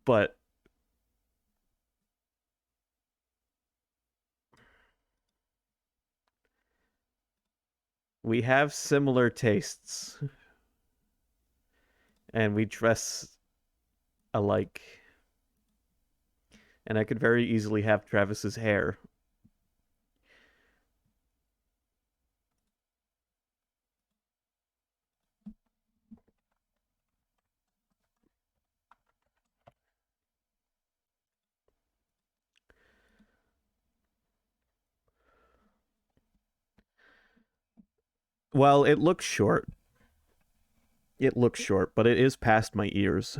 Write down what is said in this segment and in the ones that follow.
but we have similar tastes and we dress alike. And I could very easily have Travis's hair. Well, it looks short. It looks short, but it is past my ears.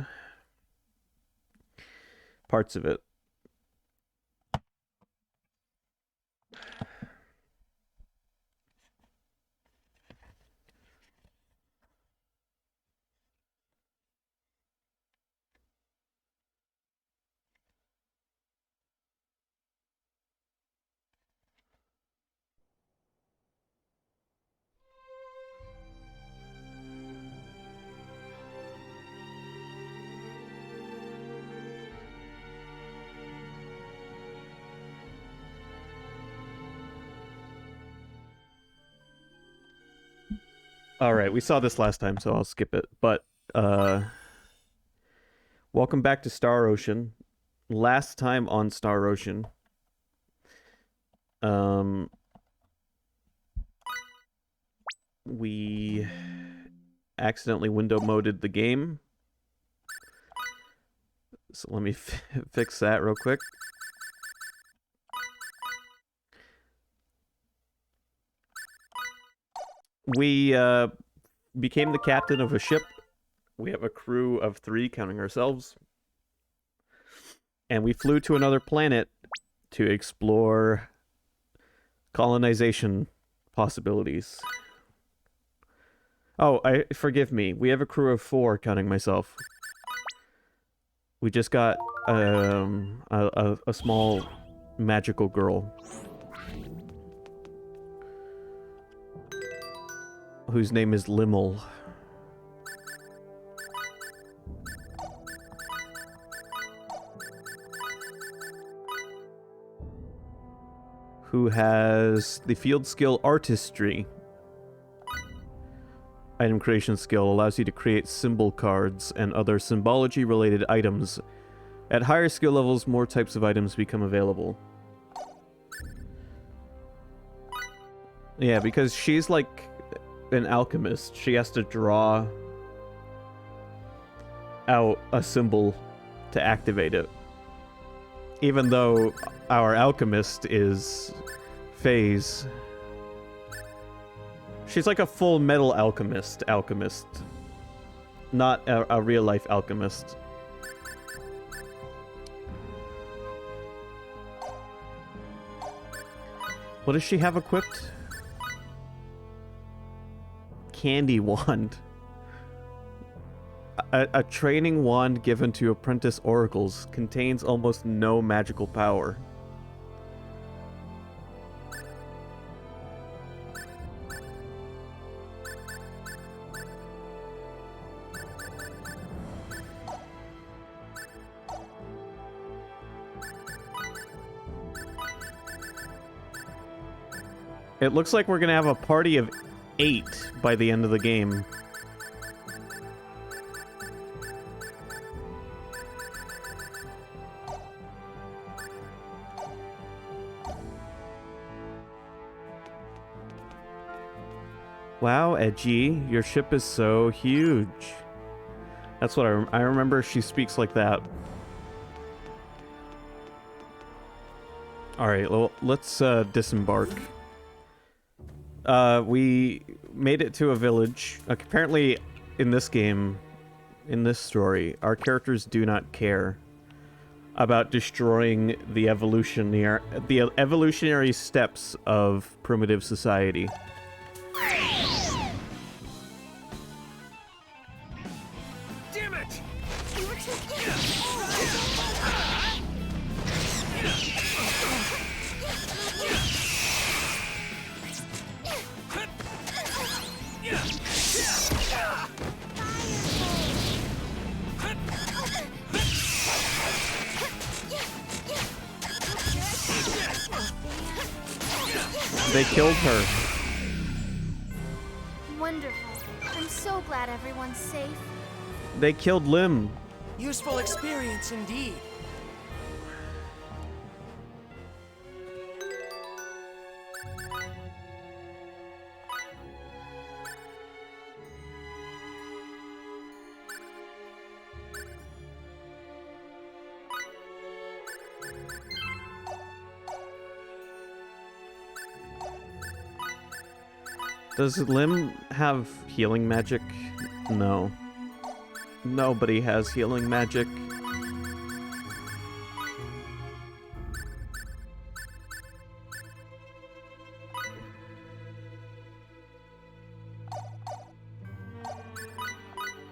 Parts of it. All right, we saw this last time, so I'll skip it. But welcome back to Star Ocean. Last time on Star Ocean, we accidentally window moded the game. So let me fix that real quick. We became the captain of a ship. We have a crew of 3, counting ourselves. And we flew to another planet to explore colonization possibilities. Oh, forgive me. We have a crew of 4, counting myself. We just got a small magical girl whose name is Limmel. Who has the field skill Artistry. Item creation skill allows you to create symbol cards and other symbology-related items. At higher skill levels, more types of items become available. Yeah, because she's like an alchemist. She has to draw out a symbol to activate it. Even though our alchemist is Phase. She's like a full metal alchemist. Not a real-life alchemist. What does she have equipped? Candy wand. A training wand given to apprentice oracles contains almost no magical power. It looks like we're gonna have a party of 8 by the end of the game. Wow, Edgy, your ship is so huge. That's what I remember. She speaks like that. All right, well, let's disembark. We made it to a village. Apparently, in this game, in this story, our characters do not care about destroying the evolutionary steps of primitive society. Damn it! They killed her. Wonderful. I'm so glad everyone's safe. They killed Lim. Useful experience indeed. Does Lim have healing magic? No. Nobody has healing magic.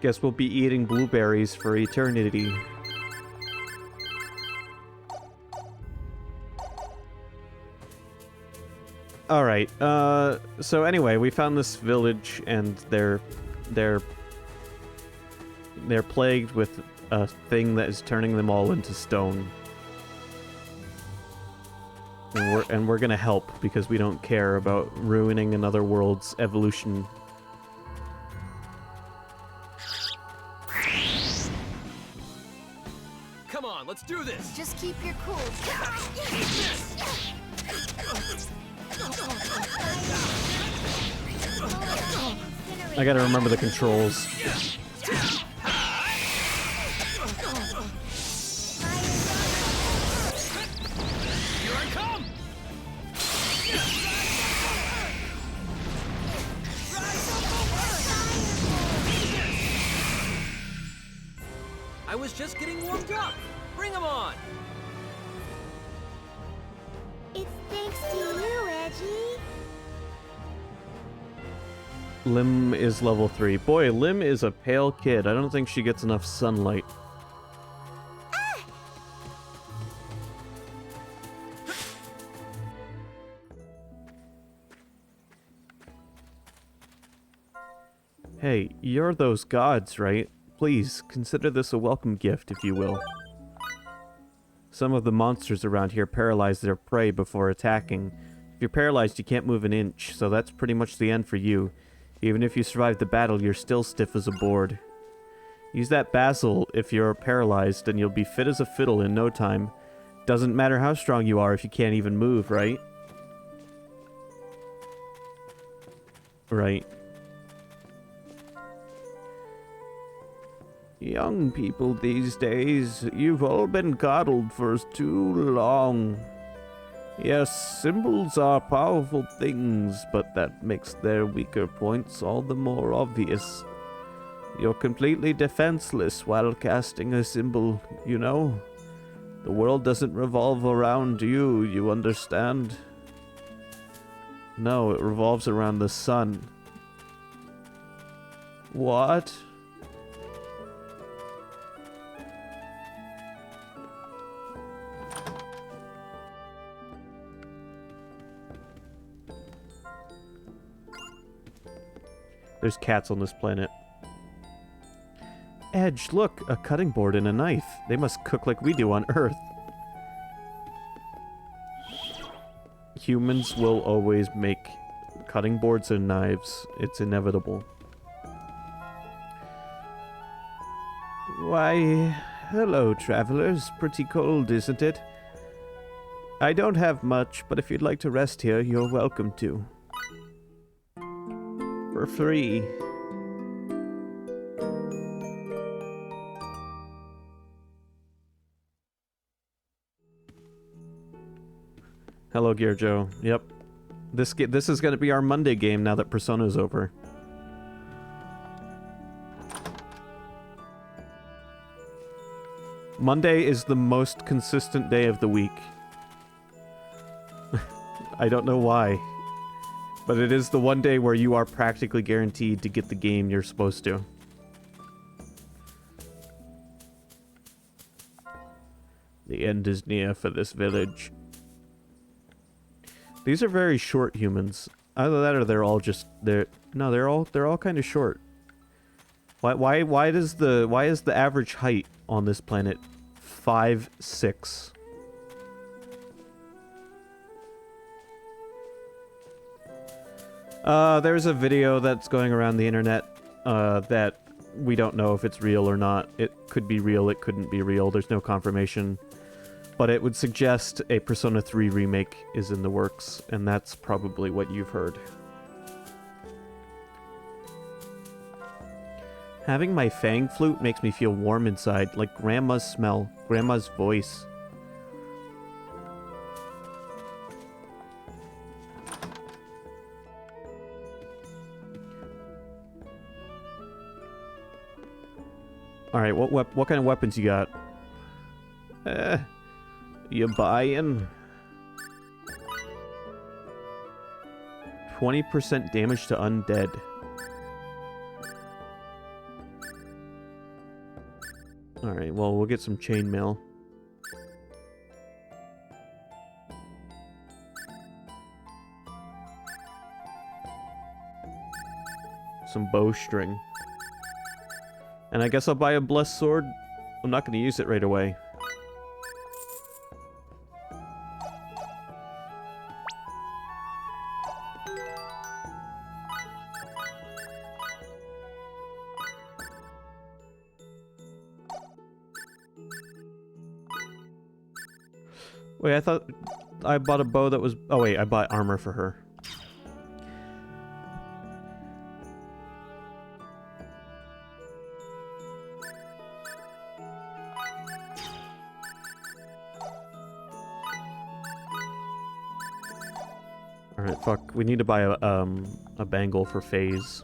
Guess we'll be eating blueberries for eternity. Alright, so anyway, we found this village and they're plagued with a thing that is turning them all into stone. And we're gonna help because we don't care about ruining another world's evolution. Come on, let's do this. Just keep your cool. I gotta remember the controls. Here I come. I was just getting warmed up. Bring 'em on. It's thanks to you, Edgy. Lim is level 3. Boy, Lim is a pale kid. I don't think she gets enough sunlight. Hey, you're those gods, right? Please, consider this a welcome gift, if you will. Some of the monsters around here paralyze their prey before attacking. If you're paralyzed, you can't move an inch, so that's pretty much the end for you. Even if you survive the battle, you're still stiff as a board. Use that basil if you're paralyzed, and you'll be fit as a fiddle in no time. Doesn't matter how strong you are if you can't even move, right? Right. Young people these days, you've all been coddled for too long. Yes, symbols are powerful things, but that makes their weaker points all the more obvious. You're completely defenseless while casting a symbol, you know? The world doesn't revolve around you, you understand? No, it revolves around the sun. What? There's cats on this planet. Edge, look! A cutting board and a knife. They must cook like we do on Earth. Humans will always make cutting boards and knives. It's inevitable. Why, hello, travelers. Pretty cold, isn't it? I don't have much, but if you'd like to rest here, you're welcome to. For free. Hello, Gear Joe. Yep. This is going to be our Monday game now that Persona's over. Monday is the most consistent day of the week. I don't know why. But it is the one day where you are practically guaranteed to get the game you're supposed to. The end is near for this village. These are very short humans. Either that or they're all just they're all kind of short. Why is the average height on this planet 5'6"? There's a video that's going around the internet that we don't know if it's real or not. It could be real, it couldn't be real. There's no confirmation. But it would suggest a Persona 3 remake is in the works, and that's probably what you've heard. Having my fang flute makes me feel warm inside, like Grandma's smell, Grandma's voice. Alright, what kind of weapons you got? You buying? 20% damage to undead. Alright, well, we'll get some chainmail. Some bowstring. And I guess I'll buy a blessed sword. I'm not going to use it right away. Wait, I thought I bought a bow that was... Oh wait, I bought armor for her. Alright, fuck. We need to buy a bangle for Phase.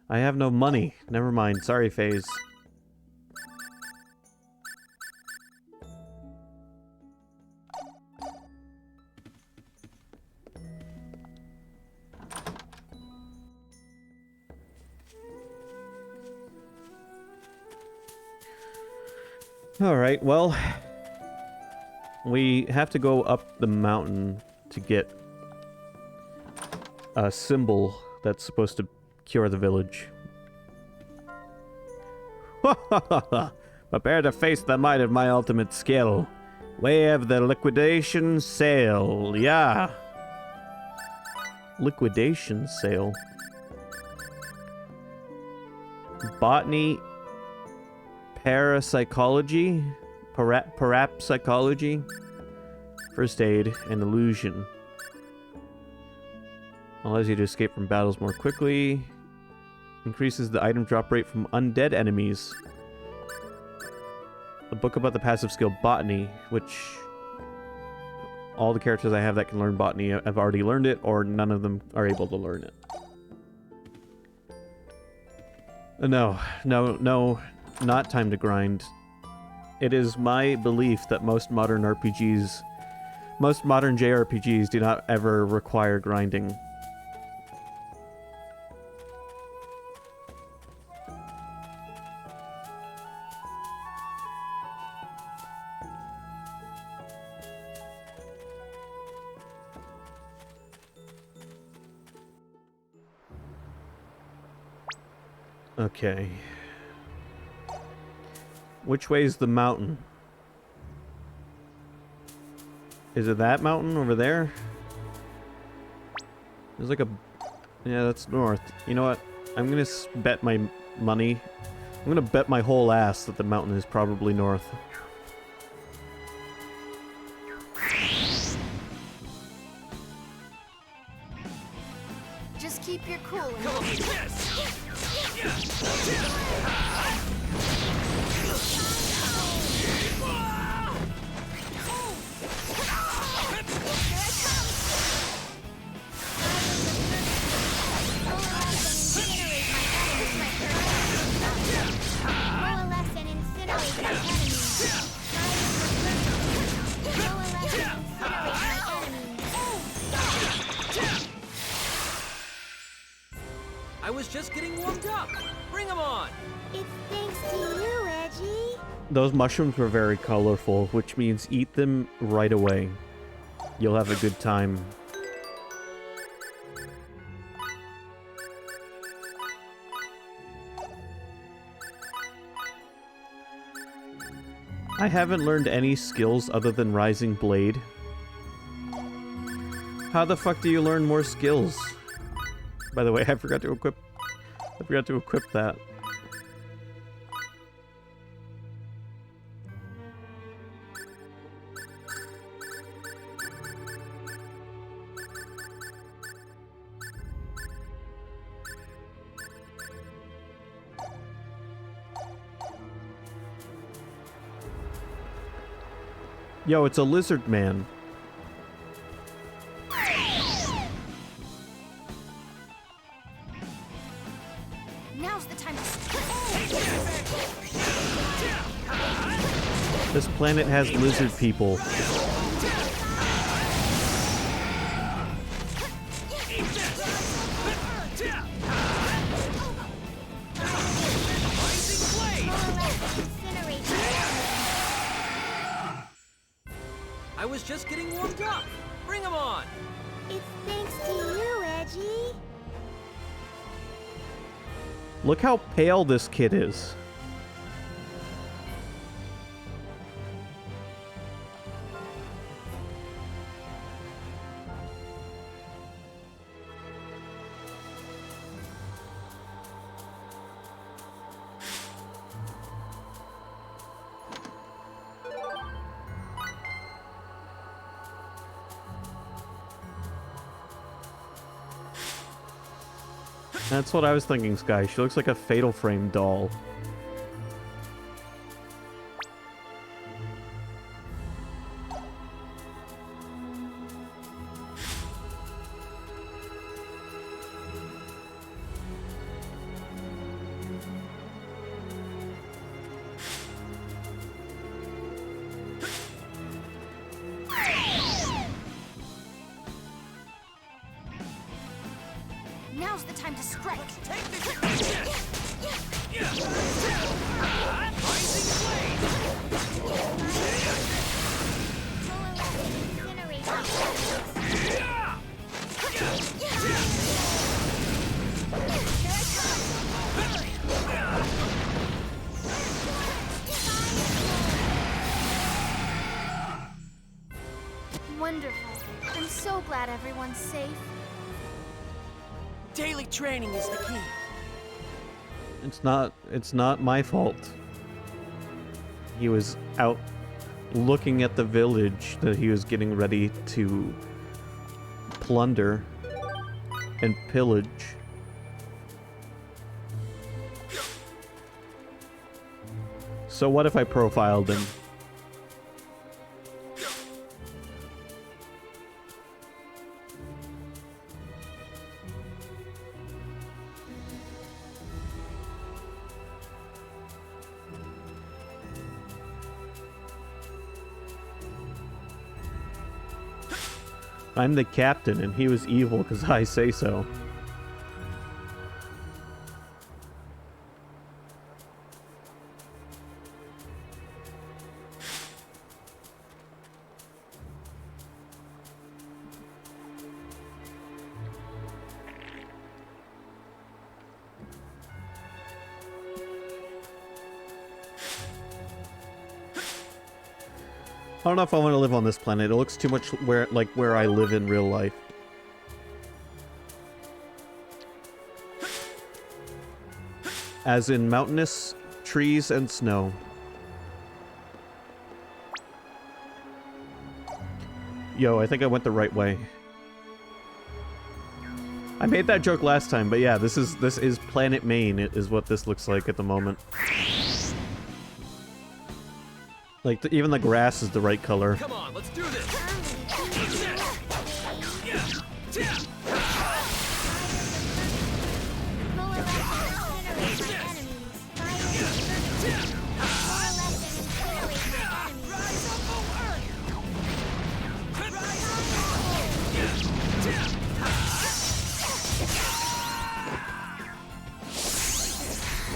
I have no money. Never mind. Sorry, Phase. Alright, well... We have to go up the mountain to get a symbol that's supposed to cure the village. Prepare to face the might of my ultimate skill. Wave the liquidation sail, yeah. Liquidation sail. Botany, parapsychology, parapsychology, first aid, and illusion. Allows you to escape from battles more quickly. Increases the item drop rate from undead enemies. A book about the passive skill Botany, which all the characters I have that can learn Botany have already learned it, or none of them are able to learn it. No, not time to grind. It is my belief that most modern JRPGs do not ever require grinding. Okay. Which way is the mountain? Is it that mountain over there? There's like a... Yeah, that's north. You know what? I'm gonna bet my money. I'm gonna bet my whole ass that the mountain is probably north. Just keep your cool. Come on, yes! I was just getting warmed up. Bring 'em on. It's thanks to you, Edgy. Those mushrooms were very colorful, which means eat them right away. You'll have a good time. I haven't learned any skills other than Rising Blade. How the fuck do you learn more skills? By the way, I forgot to equip that. Yo, it's a lizard man. Now's the time to This planet has lizard people. I was just getting warmed up. Bring 'em on. It's thanks to you, Edgy. Look how pale this kid is. That's what I was thinking, Sky. She looks like a Fatal Frame doll. Now's the time to strike. Wonderful. I'm so glad everyone's safe. Daily training is the key. It's not my fault. He was out looking at the village that he was getting ready to plunder and pillage. So what if I profiled him? I'm the captain, and he was evil because I say so. I don't know if I want to live on this planet. It looks too much where I live in real life. As in mountainous trees and snow. Yo, I think I went the right way. I made that joke last time, but yeah, this is Planet Maine. It is what this looks like at the moment. Like, even the grass is the right color. Come on, let's do this.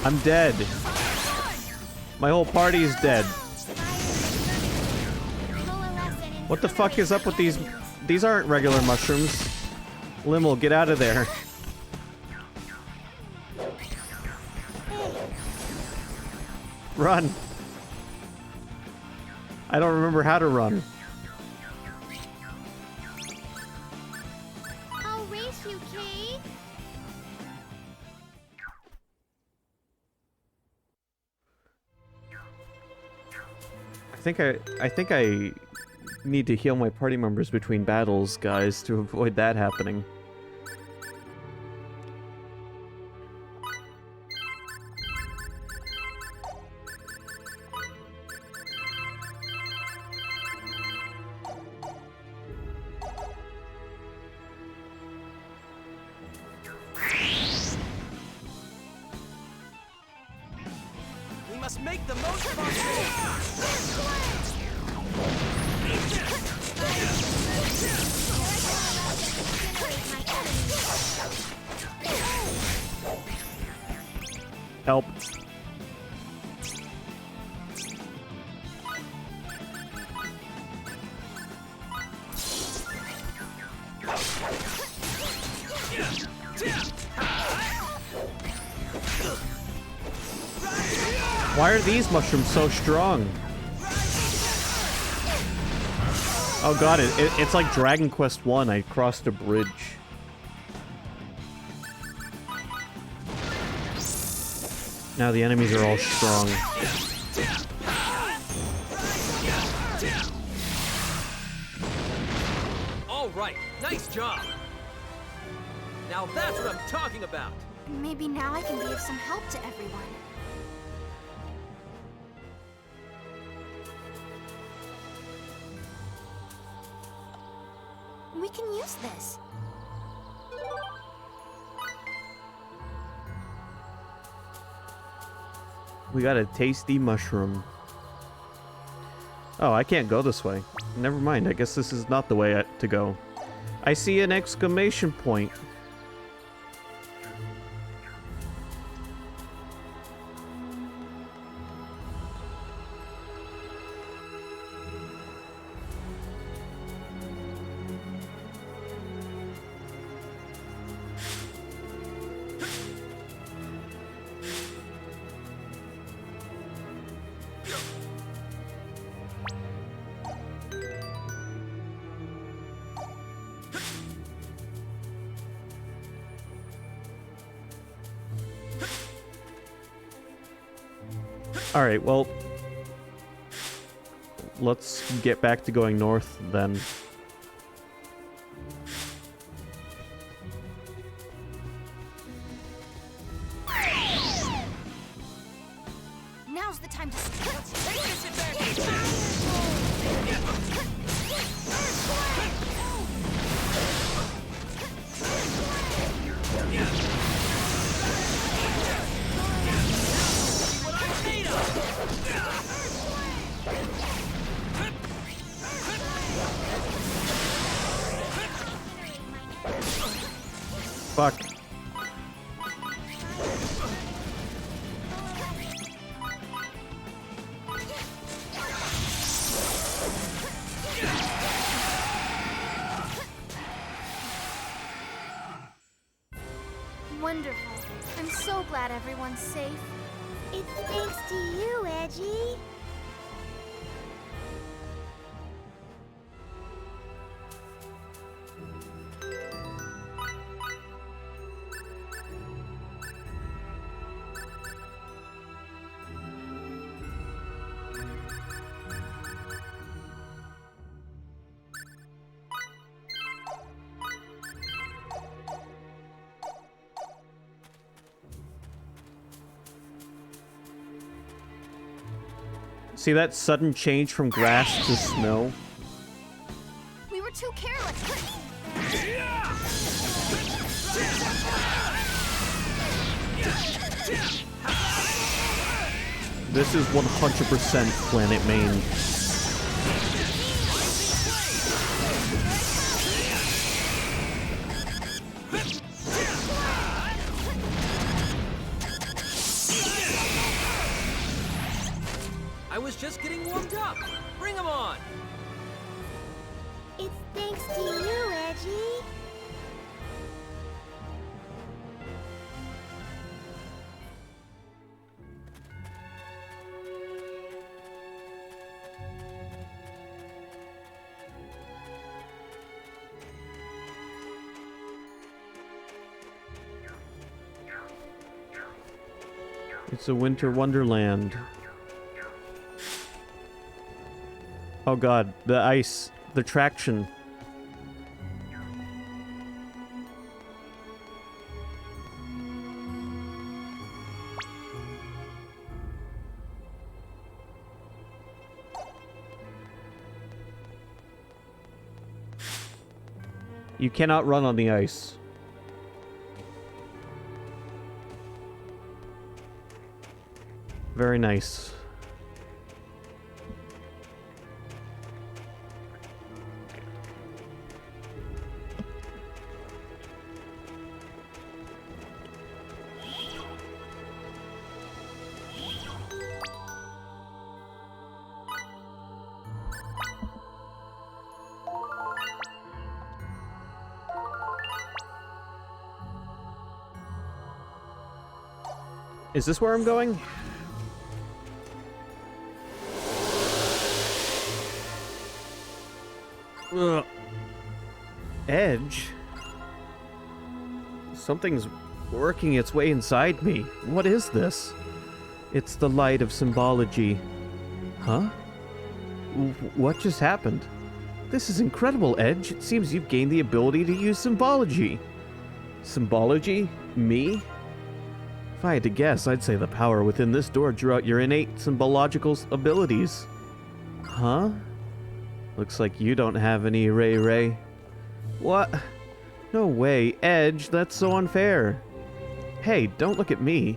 I'm dead. My whole party is dead. What the fuck is up with these? These aren't regular mushrooms. Limmel, get out of there. Run. I don't remember how to run. think I need to heal my party members between battles, guys, to avoid that happening. We must make the most of our chance. Help. Why are these mushrooms so strong? Oh god, it's like Dragon Quest 1. I crossed a bridge. Now the enemies are all strong. All right, nice job. Now that's what I'm talking about. Maybe now I can be of some help to everyone. We can use this. We got a tasty mushroom. Oh, I can't go this way. Never mind, I guess this is not the way to go. I see an exclamation point. Alright, well, let's get back to going north then. Now's the time to Take this advantage. Fuck. Wonderful. I'm so glad everyone's safe. It's thanks to you, Edgy. See that sudden change from grass to snow? We were too careless. This is 100% Planet Main. I was just getting warmed up. Bring them on. It's thanks to you, Edgy. It's a winter wonderland. Oh god, the ice, the traction. You cannot run on the ice. Very nice. Is this where I'm going? Ugh. Edge? Something's working its way inside me. What is this? It's the light of symbology. Huh? What just happened? This is incredible, Edge. It seems you've gained the ability to use symbology. Symbology? Me? If I had to guess, I'd say the power within this door drew out your innate symbological abilities. Huh? Looks like you don't have any, Ray. What? No way, Edge, that's so unfair. Hey, don't look at me.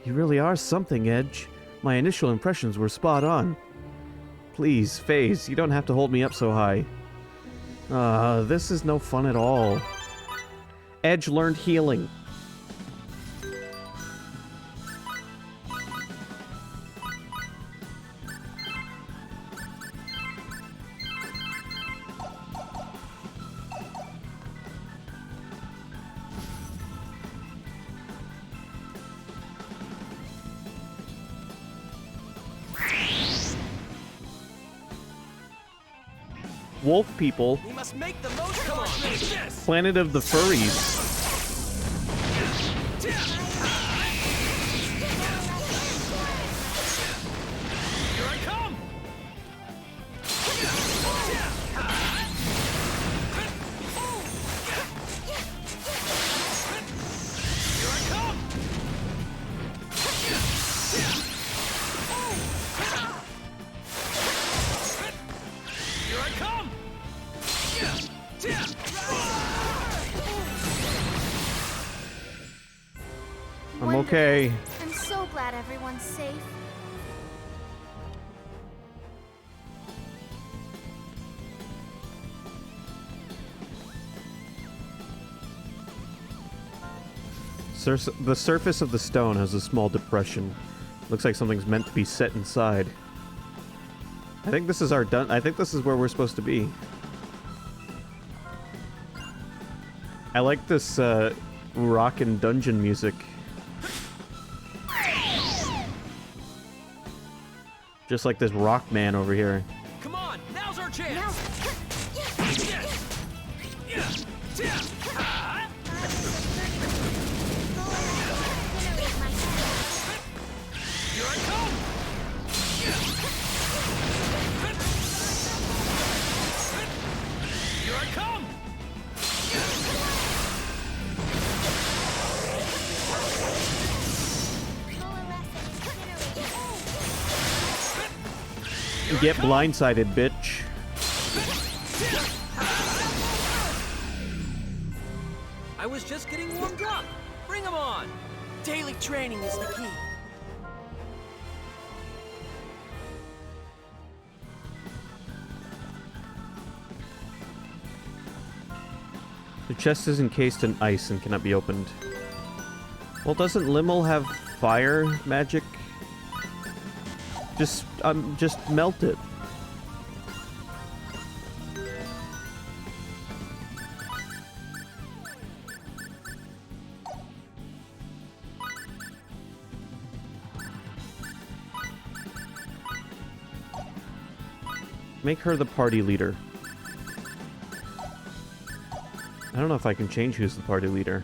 You really are something, Edge. My initial impressions were spot on. Please, FaZe, you don't have to hold me up so high. This is no fun at all. Edge learned healing. Wolf people. We must make the most of this. Planet of the furries. Here I come. Here I come. Here I come. I'm okay. I'm so glad everyone's safe. The surface of the stone has a small depression. Looks like something's meant to be set inside. I think this is our I think this is where we're supposed to be. I like this rock and dungeon music. Just like this rock man over here. Come on, now's our chance. Here I come. Here I come. Get blindsided, bitch. I was just getting warmed up. Bring 'em on. Daily training is the key. The chest is encased in ice and cannot be opened. Well, doesn't Limmel have fire magic? Just melt it. Make her the party leader. I don't know if I can change who's the party leader.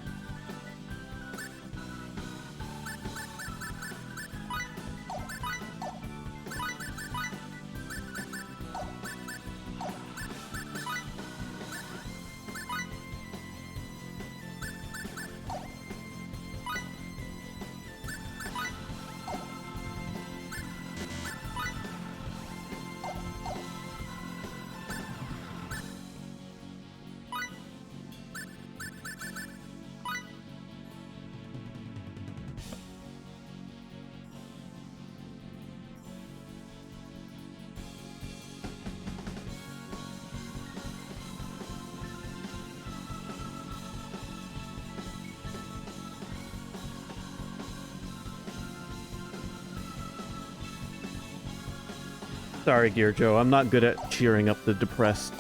Sorry, Gear Joe, I'm not good at cheering up the depressed.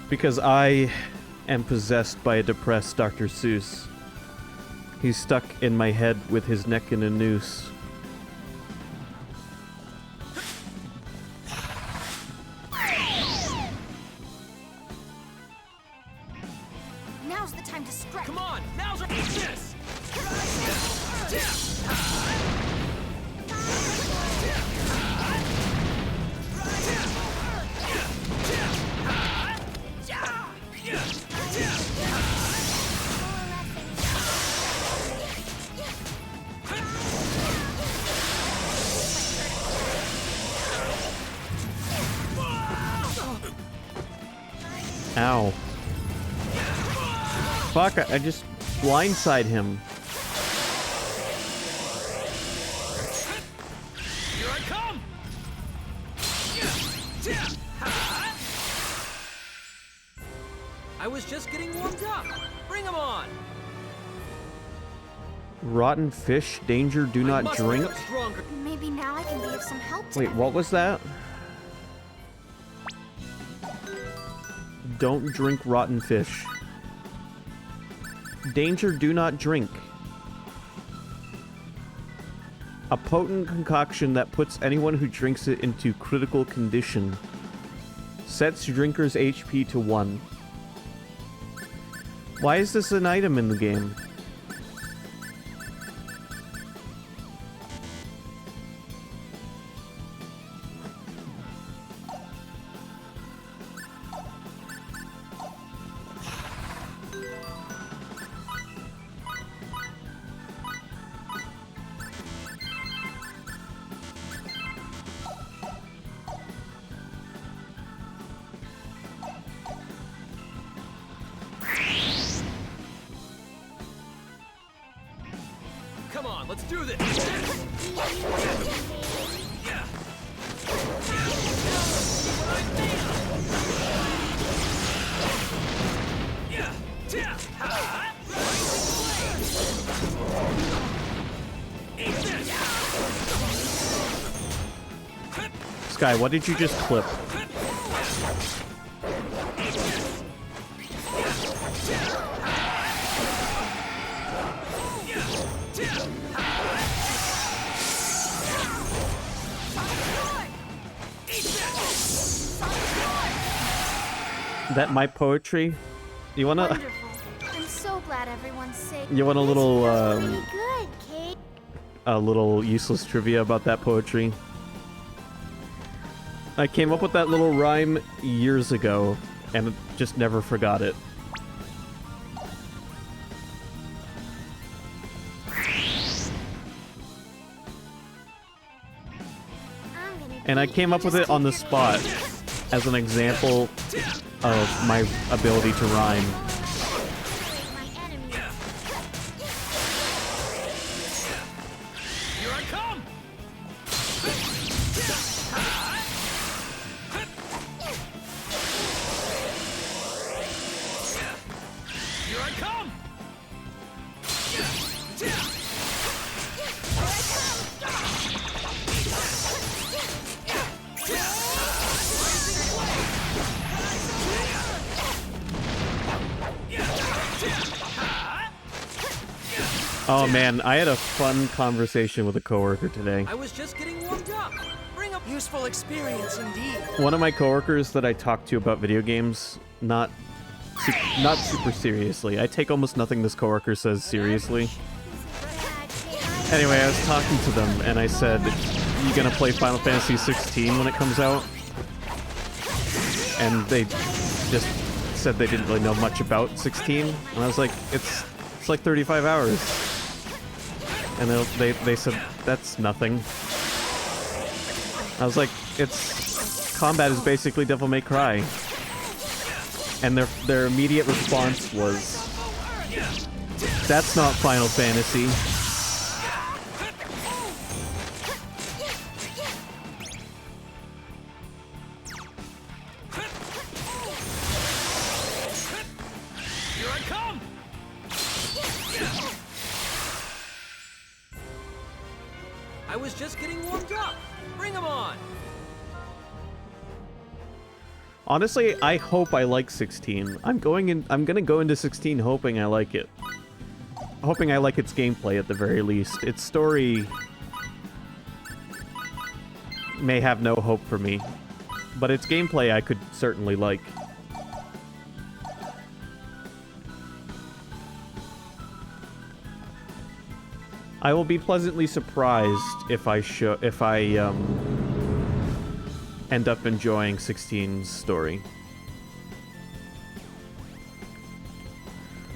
Because I am possessed by a depressed Dr. Seuss. He's stuck in my head with his neck in a noose. Now's the time to strike. Come on, now's our this. Ow. Fuck, I just blindside him. Here I come. I was just getting warmed up. Bring 'em on. Rotten fish, danger, do I not must drink. become stronger. Maybe now I can be of some help to Wait, them. what was that? Don't drink rotten fish. Danger, do not drink. A potent concoction that puts anyone who drinks it into critical condition. Sets drinker's HP to 1. Why is this an item in the game? Come on, let's do this. Sky, what did you just clip? That my poetry? You wanna Wonderful. I'm so glad everyone's safe. You want a This little, feels pretty good, Kate. a little useless trivia about that poetry? I came up with that little rhyme years ago and just never forgot it. I'm gonna And I beat came you up with just it on the keep your spot as an example of my ability to rhyme. My enemies. Here I come. Here I come. Oh man, I had a fun conversation with a coworker today. I was just getting warmed up. Bring 'em. Useful experience indeed. One of my coworkers that I talk to about video games, not super seriously. I take almost nothing this coworker says seriously. Anyway, I was talking to them and I said, "You gonna play Final Fantasy 16 when it comes out?" And they just said they didn't really know much about 16, and I was like, "It's like 35 hours." And they said, "That's nothing." I was like, "It's combat is basically Devil May Cry." And their immediate response was, "That's not Final Fantasy." Here I come. I was just getting warmed up. Bring 'em on. Honestly, I hope I like 16. I'm gonna go into 16 hoping I like it. Hoping I like its gameplay at the very least. Its story may have no hope for me, but its gameplay I could certainly like. I will be pleasantly surprised if I end up enjoying 16's story.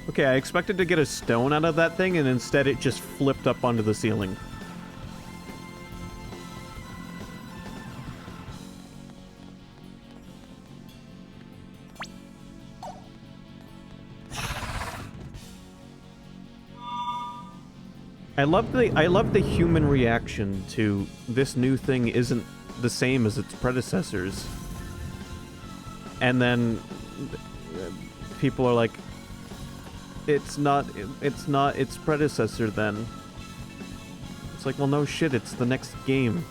Okay, I expected to get a stone out of that thing, and instead it just flipped up onto the ceiling. I love the human reaction to this new thing isn't the same as its predecessors. And then people are like, it's not its predecessor then. It's like, well, no shit, it's the next game.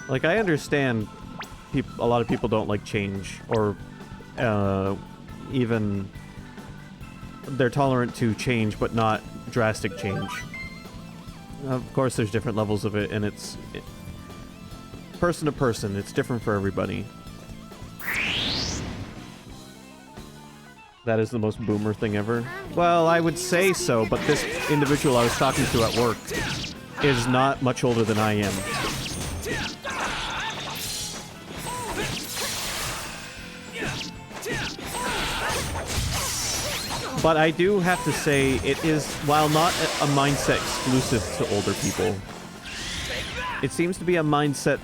Like, I understand a lot of people don't like change, or even they're tolerant to change, but not drastic change. Of course, there's different levels of it, and it's person to person. It's different for everybody. That is the most boomer thing ever. Well, I would say so, but this individual I was talking to at work is not much older than I am. But I do have to say, it is, while not a mindset exclusive to older people, it seems to be a mindset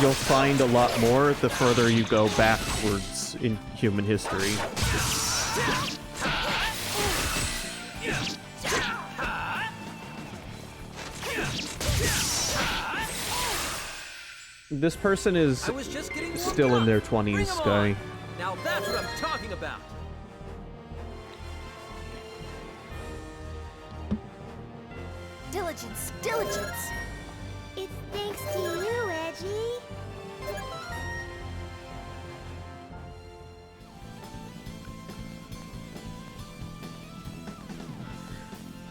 you'll find a lot more the further you go backwards in human history. This person is still in their 20s, guy. Now that's what I'm talking about. Diligence, diligence. It's thanks to you, Edgy.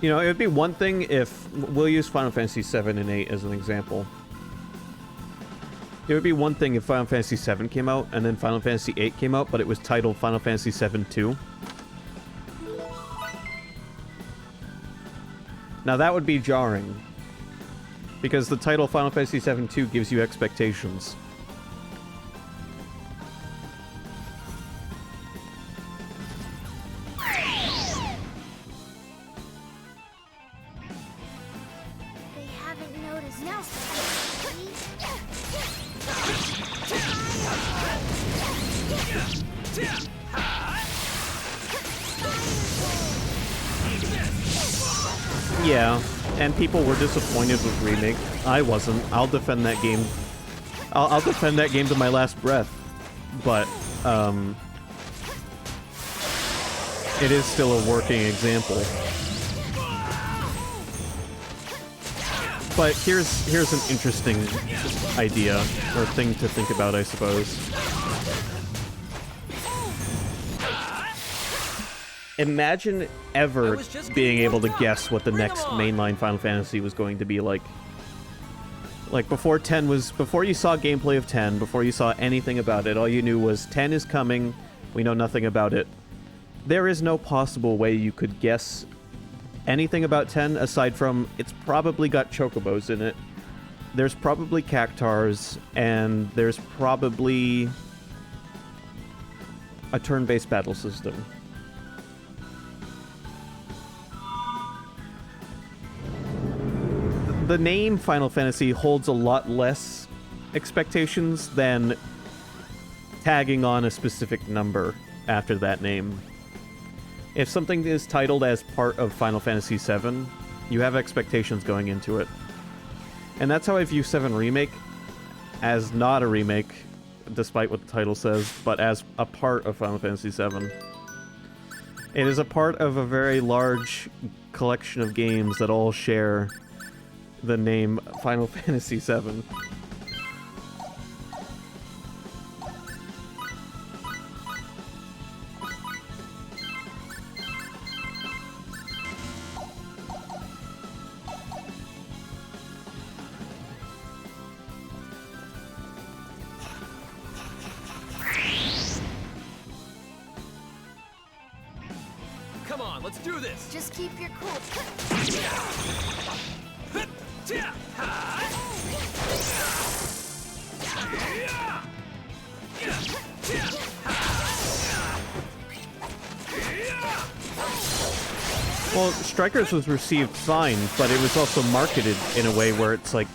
You know, it would be one thing if we'll use Final Fantasy 7 and 8 as an example. It would be one thing if Final Fantasy 7 came out and then Final Fantasy 8 came out, but it was titled Final Fantasy 7-2. Now that would be jarring, because the title Final Fantasy 7-2 gives you expectations. They haven't noticed now. Yeah, and people were disappointed with Remake. I wasn't. I'll defend that game. I'll defend that game to my last breath. But, it is still a working example. But here's an interesting idea, or thing to think about, I suppose. Imagine ever being able to guess what the next mainline Final Fantasy was going to be like. Like, before you saw gameplay of 10, before you saw anything about it, all you knew was 10 is coming, we know nothing about it. There is no possible way you could guess anything about 10 aside from it's probably got chocobos in it. There's probably cactars, and there's probably a turn-based battle system. The name Final Fantasy holds a lot less expectations than tagging on a specific number after that name. If something is titled as part of Final Fantasy VII, you have expectations going into it. And that's how I view 7 Remake, as not a remake, despite what the title says, but as a part of Final Fantasy VII. It is a part of a very large collection of games that all share the name Final Fantasy VII. Come on, let's do this. Just keep your cool. Well, Strikers was received fine, but it was also marketed in a way where it's like...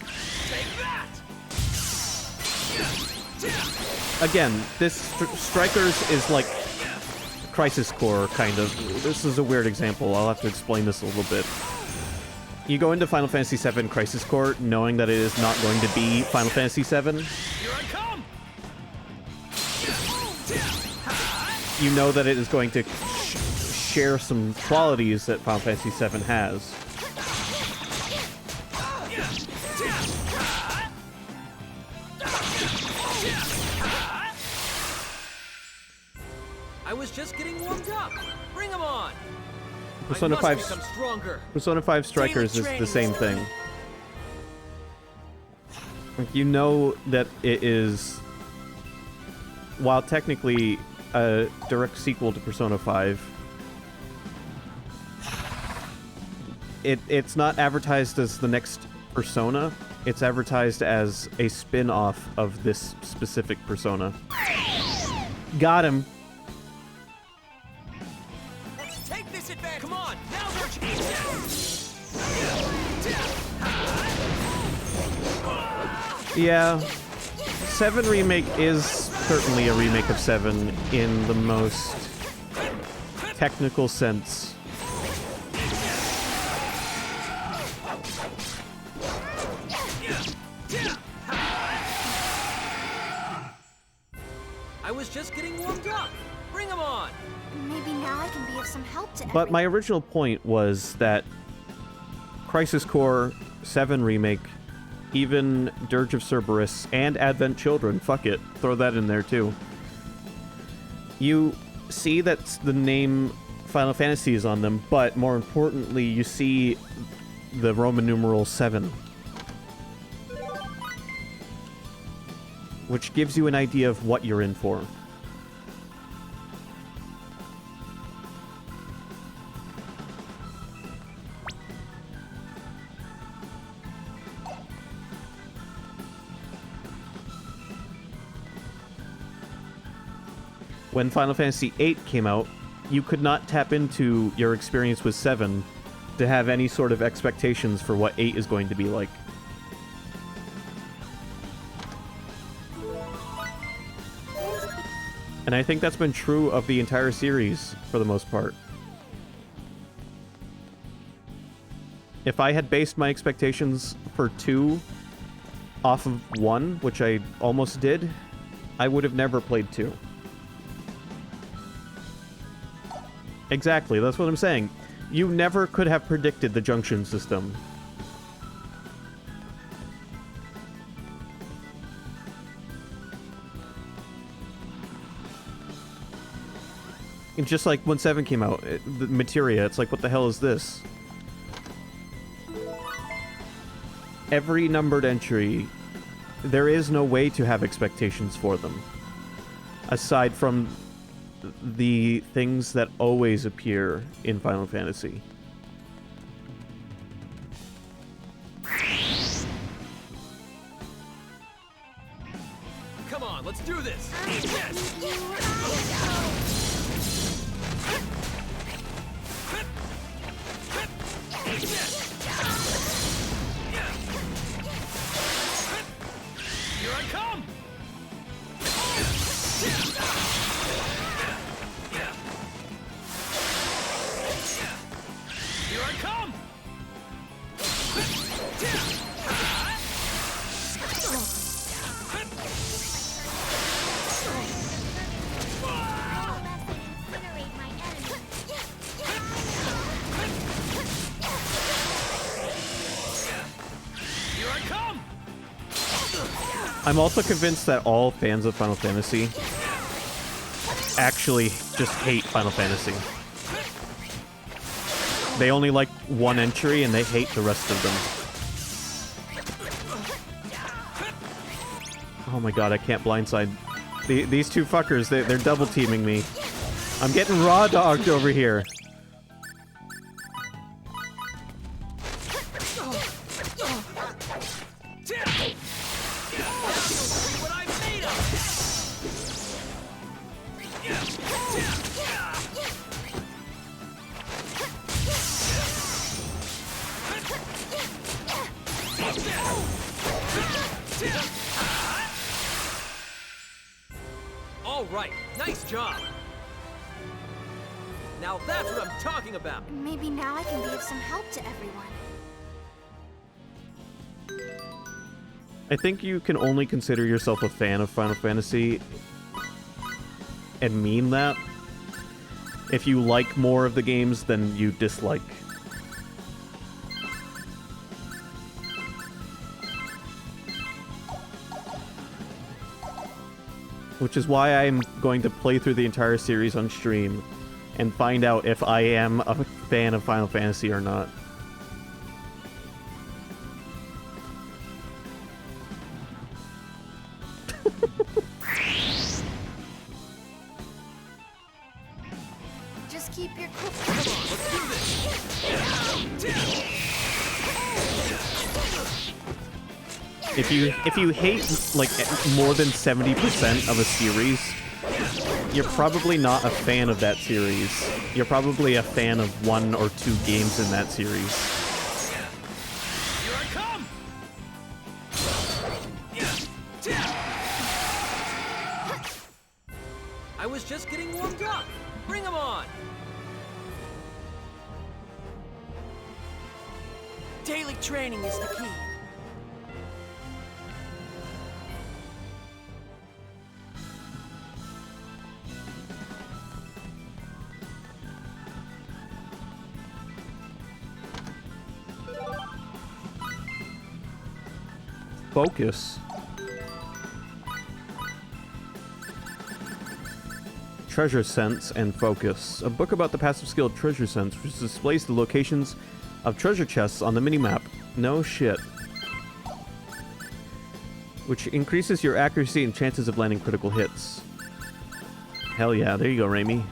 Again, this Strikers is like Crisis Core, kind of. This is a weird example. I'll have to explain this a little bit. You go into Final Fantasy VII Crisis Core knowing that it is not going to be Final Fantasy VII. Here I come. You know that it is going to share some qualities that Final Fantasy VII has. I was just getting warmed up. Bring 'em on. Persona I must 5 become stronger. Persona 5 Strikers is the same thing. Like, you know that it is, while technically a direct sequel to Persona 5, it's not advertised as the next Persona. It's advertised as a spin-off of this specific Persona. Got him. Let's take this advantage. Come on, now's our chance. Yeah, 7 Remake is certainly a remake of 7 in the most technical sense. I was just getting warmed up. Bring 'em on. Maybe now I can be of some help to But my original point was that Crisis Core, 7 Remake, even Dirge of Cerberus, and Advent Children, fuck it, throw that in there too. You see that the name Final Fantasy is on them, but more importantly, you see the Roman numeral 7. Which gives you an idea of what you're in for. When Final Fantasy VIII came out, you could not tap into your experience with 7 to have any sort of expectations for what 8 is going to be like. And I think that's been true of the entire series, for the most part. If I had based my expectations for 2 off of 1, which I almost did, I would have never played 2. Exactly, that's what I'm saying. You never could have predicted the junction system. And just like when 7 came out, the Materia, it's like, what the hell is this? Every numbered entry, there is no way to have expectations for them. Aside from the things that always appear in Final Fantasy. Come on, let's do this. Here I come. I'm also convinced that all fans of Final Fantasy actually just hate Final Fantasy. They only like one entry and they hate the rest of them. Oh my god, I can't blindside. These two fuckers, they're double teaming me. I'm getting raw dogged over here. What I'm made of! All right, nice job. Now that's what I'm talking about. Maybe now I can be of some help to everyone. I think you can only consider yourself a fan of Final Fantasy and mean that if you like more of the games than you dislike. Which is why I'm going to play through the entire series on stream and find out if I am a fan of Final Fantasy or not. Just keep your cool. Let's do this. If you hate like more than 70% of a series, you're probably not a fan of that series. You're probably a fan of 1 or 2 games in that series. Here I come. I was just getting warmed up. Bring 'em on. Daily training is the key. Focus. Treasure Sense and Focus. A book about the passive skill Treasure Sense, which displays the locations of treasure chests on the minimap. No shit. Which increases your accuracy and chances of landing critical hits. Hell yeah, there you go, Raimi.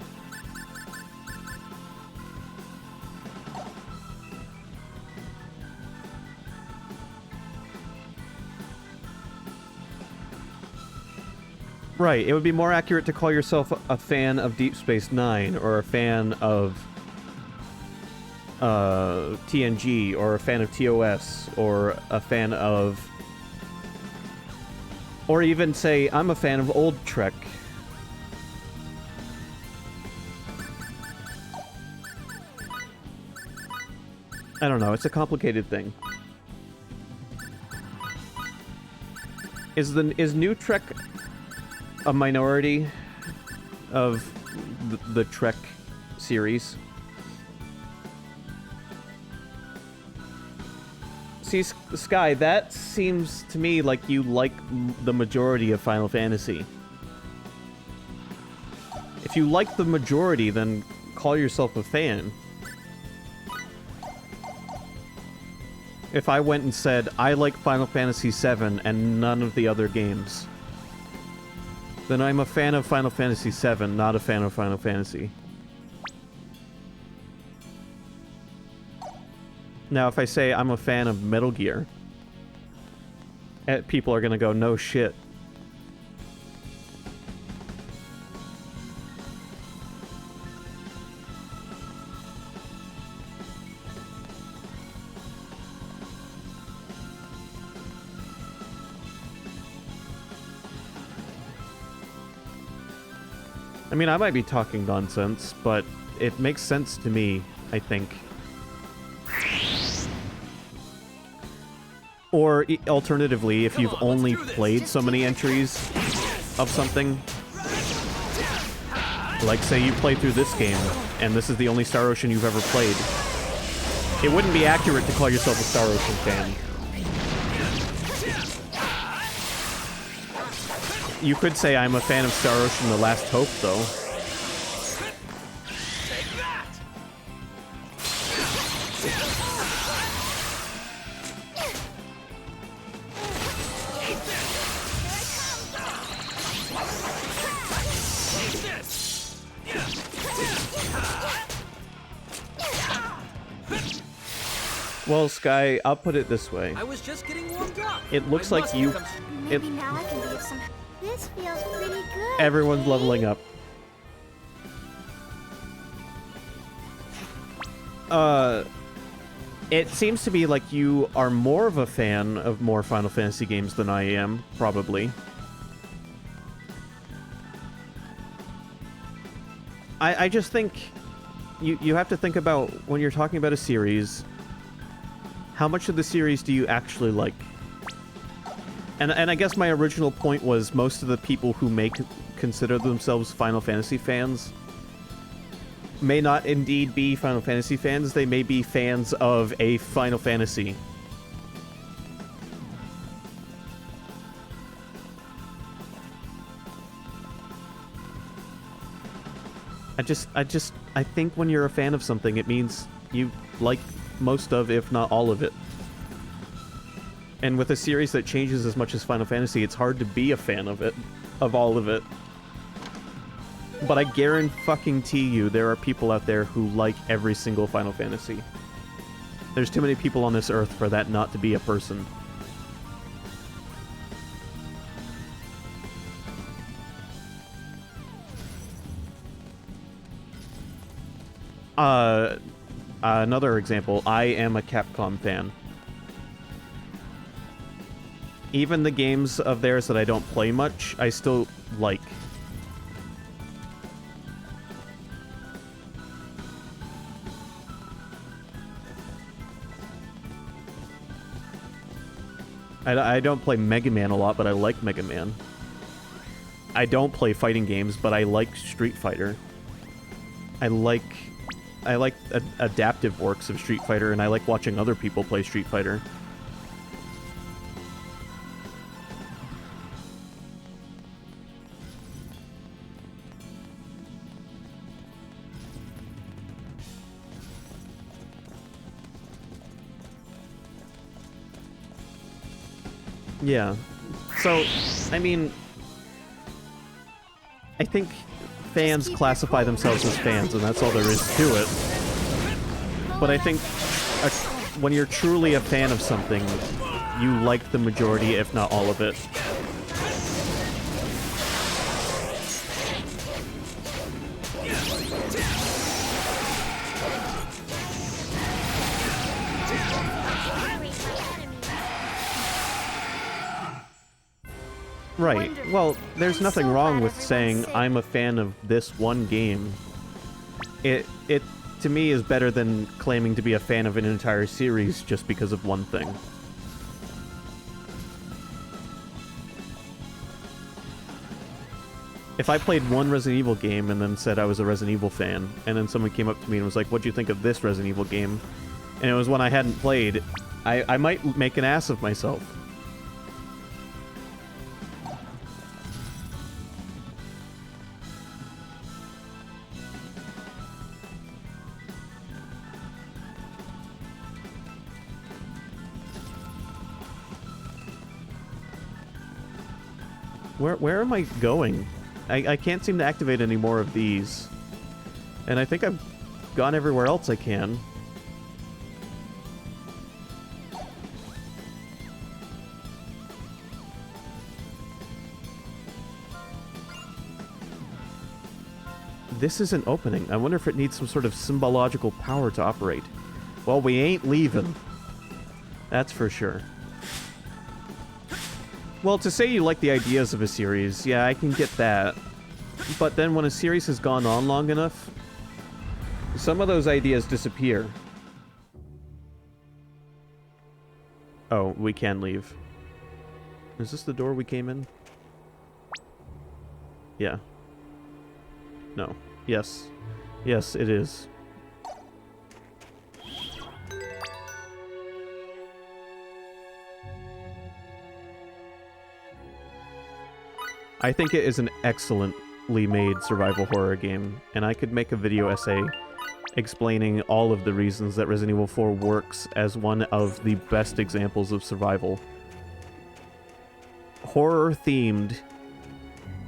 Right, it would be more accurate to call yourself a fan of Deep Space Nine, or a fan of TNG, or a fan of TOS, or a fan of... Or even say, I'm a fan of Old Trek. I don't know, it's a complicated thing. Is New Trek a minority of the Trek series? See, Sky, that seems to me like you like the majority of Final Fantasy. If you like the majority, then call yourself a fan. If I went and said, I like Final Fantasy VII and none of the other games, then I'm a fan of Final Fantasy VII, not a fan of Final Fantasy. Now, if I say I'm a fan of Metal Gear, people are gonna go, no shit. I mean, I might be talking nonsense, but it makes sense to me, I think. Or alternatively, if you've only played so many entries of something, like say you played through this game, and this is the only Star Ocean you've ever played, it wouldn't be accurate to call yourself a Star Ocean fan. You could say I'm a fan of Star Ocean: The Last Hope, though. Take that! Eat this! Well, Sky, I'll put it this way. I was just getting warmed up. It looks I like must you- become Maybe now I can be of some. This feels pretty good. Everyone's Kate. leveling up. It seems to be like you are more of a fan of more Final Fantasy games than I am, probably. I just think you have to think about, when you're talking about a series, how much of the series do you actually like? And I guess my original point was most of the people who consider themselves Final Fantasy fans may not indeed be Final Fantasy fans. They may be fans of a Final Fantasy. I think when you're a fan of something, it means you like most of, if not all of it. And with a series that changes as much as Final Fantasy, it's hard to be a fan of it, of all of it. But I guarantee you, there are people out there who like every single Final Fantasy. There's too many people on this earth for that not to be a person. Another example, I am a Capcom fan. Even the games of theirs that I don't play much, I still like. I don't play Mega Man a lot, but I like Mega Man. I don't play fighting games, but I like Street Fighter. I like adaptive works of Street Fighter, and I like watching other people play Street Fighter. Yeah. So, I mean, I think fans classify themselves as fans, and that's all there is to it. But I think when you're truly a fan of something, you like the majority, if not all of it. Right. Well, there's nothing wrong with saying I'm a fan of this one game. It to me is better than claiming to be a fan of an entire series just because of one thing. If I played one Resident Evil game and then said I was a Resident Evil fan, and then someone came up to me and was like, "What'd you think of this Resident Evil game?" and it was one I hadn't played, I might make an ass of myself. Where am I going? I can't seem to activate any more of these. And I think I've gone everywhere else I can. This isn't opening. I wonder if it needs some sort of symbological power to operate. Well, we ain't leaving. That's for sure. Well, to say you like the ideas of a series, yeah, I can get that. But then when a series has gone on long enough, some of those ideas disappear. Oh, we can leave. Is this the door we came in? Yeah. No. Yes. Yes, it is. I think it is an excellently made survival horror game, and I could make a video essay explaining all of the reasons that Resident Evil 4 works as one of the best examples of survival. Horror-themed,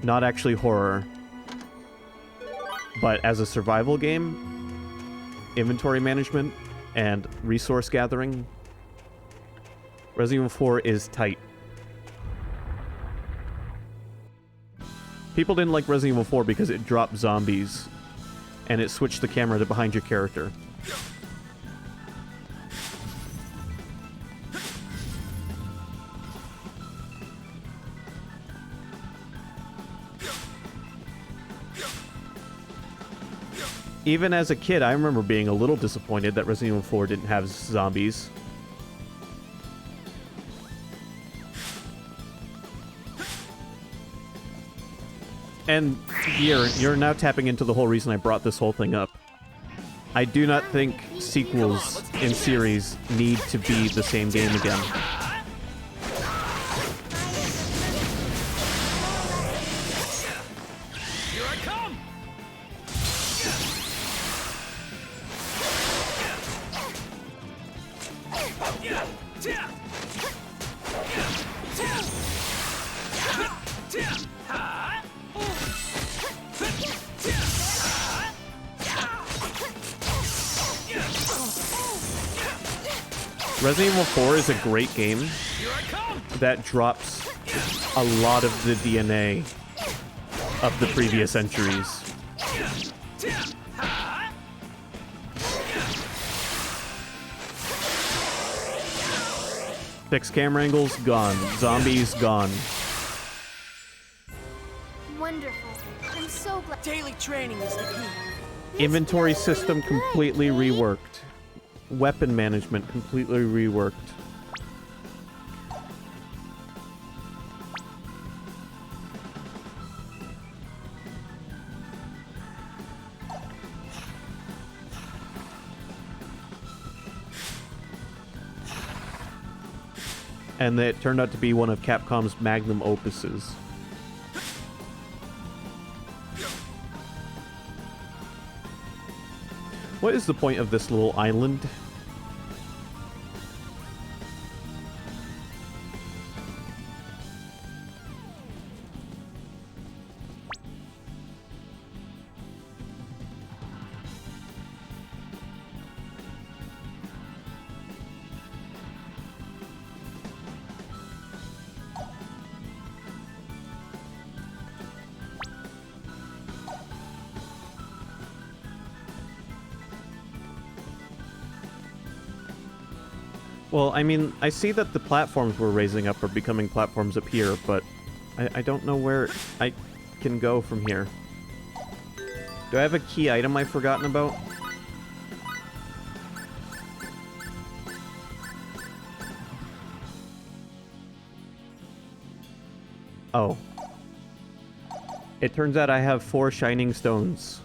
not actually horror, but as a survival game, inventory management and resource gathering, Resident Evil 4 is tight. People didn't like Resident Evil 4 because it dropped zombies and it switched the camera to behind your character. Even as a kid, I remember being a little disappointed that Resident Evil 4 didn't have zombies. And you're now tapping into the whole reason I brought this whole thing up. I do not think sequels in series need to be the same game again. Here I come! Resident Evil 4 is a great game that drops a lot of the DNA of the previous entries. Fixed camera angles, gone. Zombies, gone. Wonderful. I'm so glad. Daily training is the key. Inventory system completely reworked. Weapon management completely reworked. And it turned out to be one of Capcom's magnum opuses. What is the point of this little island? Well, I mean, I see that the platforms we're raising up are becoming platforms up here, but I don't know where I can go from here. Do I have a key item I've forgotten about? Oh. It turns out I have 4 shining stones.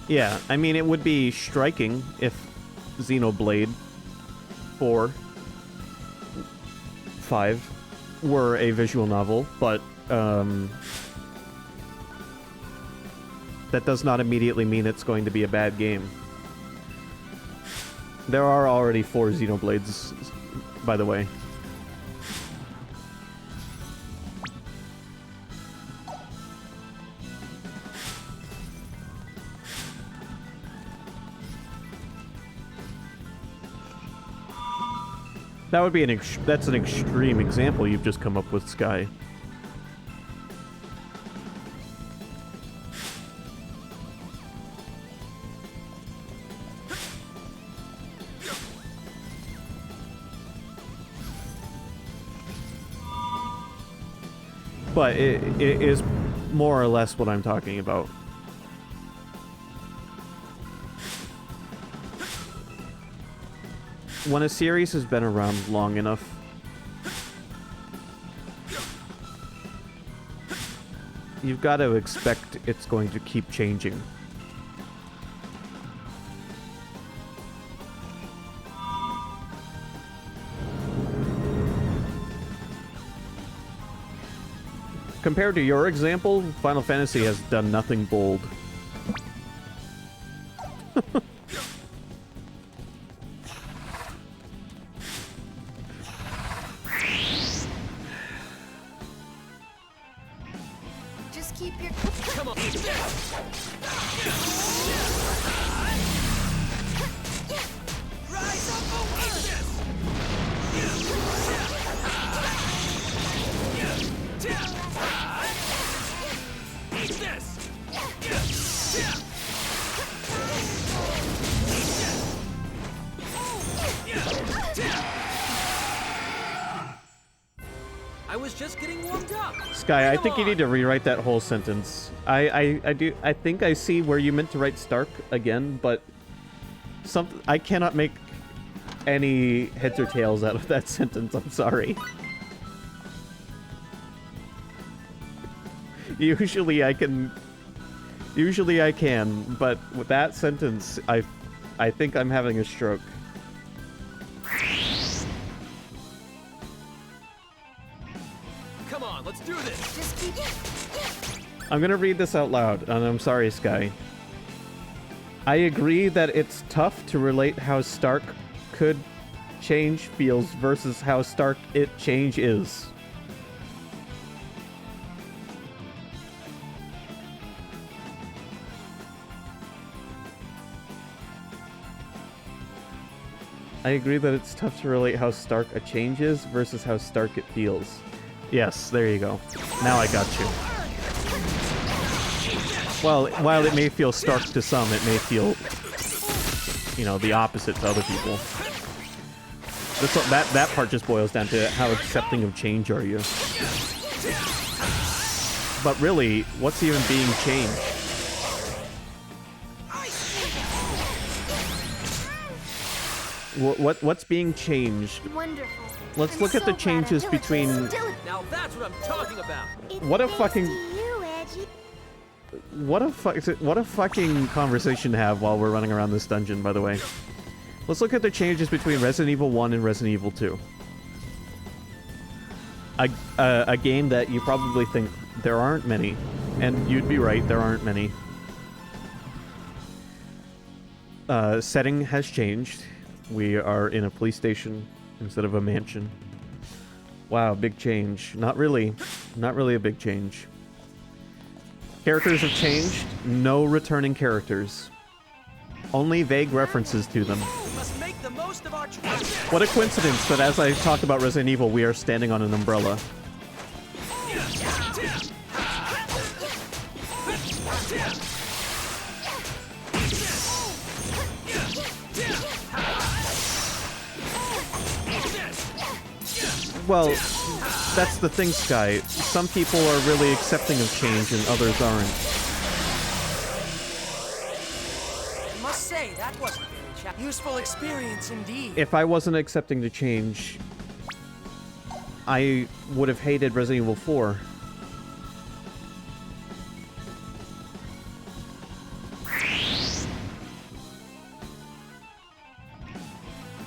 Yeah, I mean, it would be striking if Xenoblade 4, 5 were a visual novel, but that does not immediately mean it's going to be a bad game. There are already 4 Xenoblades, by the way. That would be that's an extreme example you've just come up with, Sky. But it is more or less what I'm talking about. When a series has been around long enough, you've got to expect it's going to keep changing. Compared to your example, Final Fantasy has done nothing bold. Just keep your... Come on. Eat this. Rise up. Eat this. Eat this. I was just getting warmed up. Sky, I Come think you on. need to rewrite that whole sentence. I think I see where you meant to write Stark again, but I cannot make any heads or tails out of that sentence. I'm sorry. Usually I can, but with that sentence, I think I'm having a stroke. Come on, let's do this. Just keep... I'm gonna read this out loud, and I'm sorry, Sky. I agree that it's tough to relate how Stark could change feels versus how Stark it change is. I agree that it's tough to relate how stark a change is versus how stark it feels. Yes, there you go. Now I got you. Well, while it may feel stark to some, it may feel, you know, the opposite to other people. That part just boils down to how accepting of change are you. But really, what's even being changed? What's being changed? Wonderful. Let's I'm look at so the glad changes our village between... is still... Now that's what I'm talking about. It's What a thanks fucking- to you, Edgy. What a fucking conversation to have while we're running around this dungeon, by the way. Let's look at the changes between Resident Evil 1 and Resident Evil 2. A game that you probably think there aren't many. And you'd be right, there aren't many. Setting has changed. We are in a police station instead of a mansion. Wow, big change. Not really. Not really a big change. Characters have changed. No returning characters. Only vague references to them. We must make the most of our chances. What a coincidence that as I talk about Resident Evil, we are standing on an umbrella. Well, that's the thing, Sky. Some people are really accepting of change and others aren't. I must say, that wasn't very useful experience indeed. If I wasn't accepting the change, I would have hated Resident Evil 4.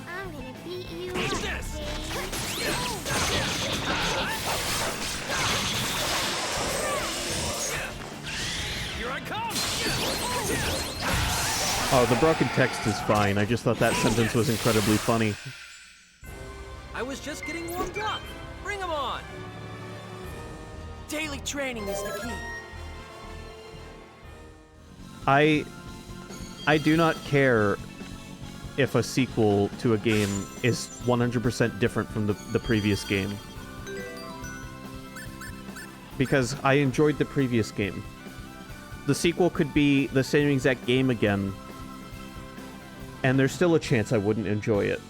I'm gonna beat you up, this. Dave. Here I come. Oh, the broken text is fine. I just thought that sentence was incredibly funny. I was just getting warmed up. Bring 'em on. Daily training is the key. I do not care if a sequel to a game is 100% different from the previous game. Because I enjoyed the previous game. The sequel could be the same exact game again, and there's still a chance I wouldn't enjoy it.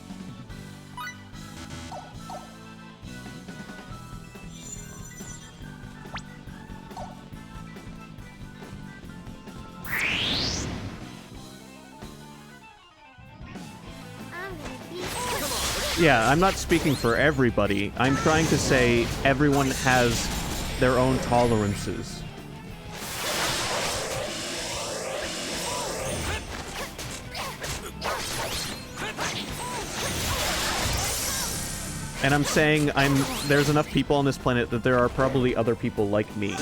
I'm gonna beat you. Yeah, I'm not speaking for everybody. I'm trying to say everyone has their own tolerances. And I'm saying there's enough people on this planet that there are probably other people like me.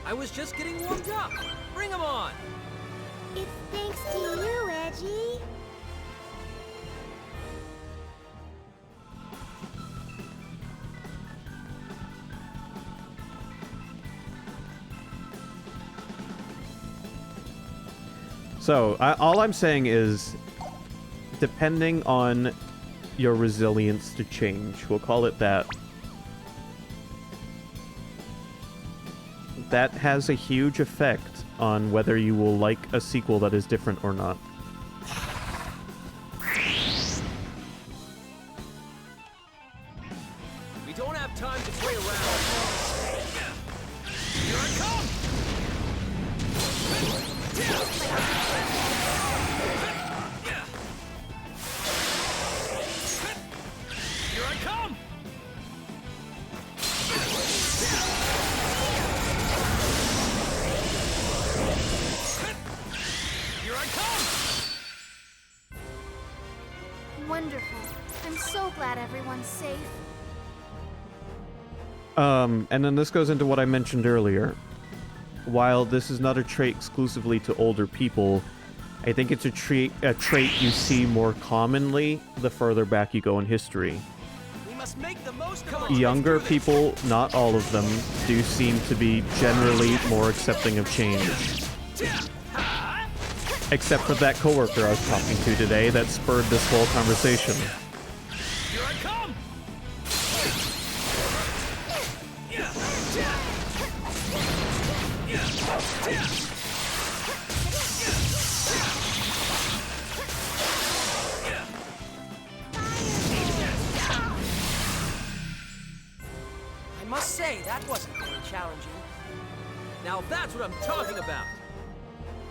I was just getting warmed up. Bring 'em on. It's thanks to you, Edgy. So, all I'm saying is, depending on your resilience to change, we'll call it that, that has a huge effect on whether you will like a sequel that is different or not. We don't have time to play around. Here I come! Here I come! Here I come! Wonderful. I'm so glad everyone's safe. And then this goes into what I mentioned earlier. While this is not a trait exclusively to older people, I think it's a trait you see more commonly the further back you go in history. We must make the most of it. Younger people, not all of them, do seem to be generally more accepting of change. Except for that coworker I was talking to today that spurred this whole conversation. Here I come! I must say, that wasn't very challenging. Now that's what I'm talking about.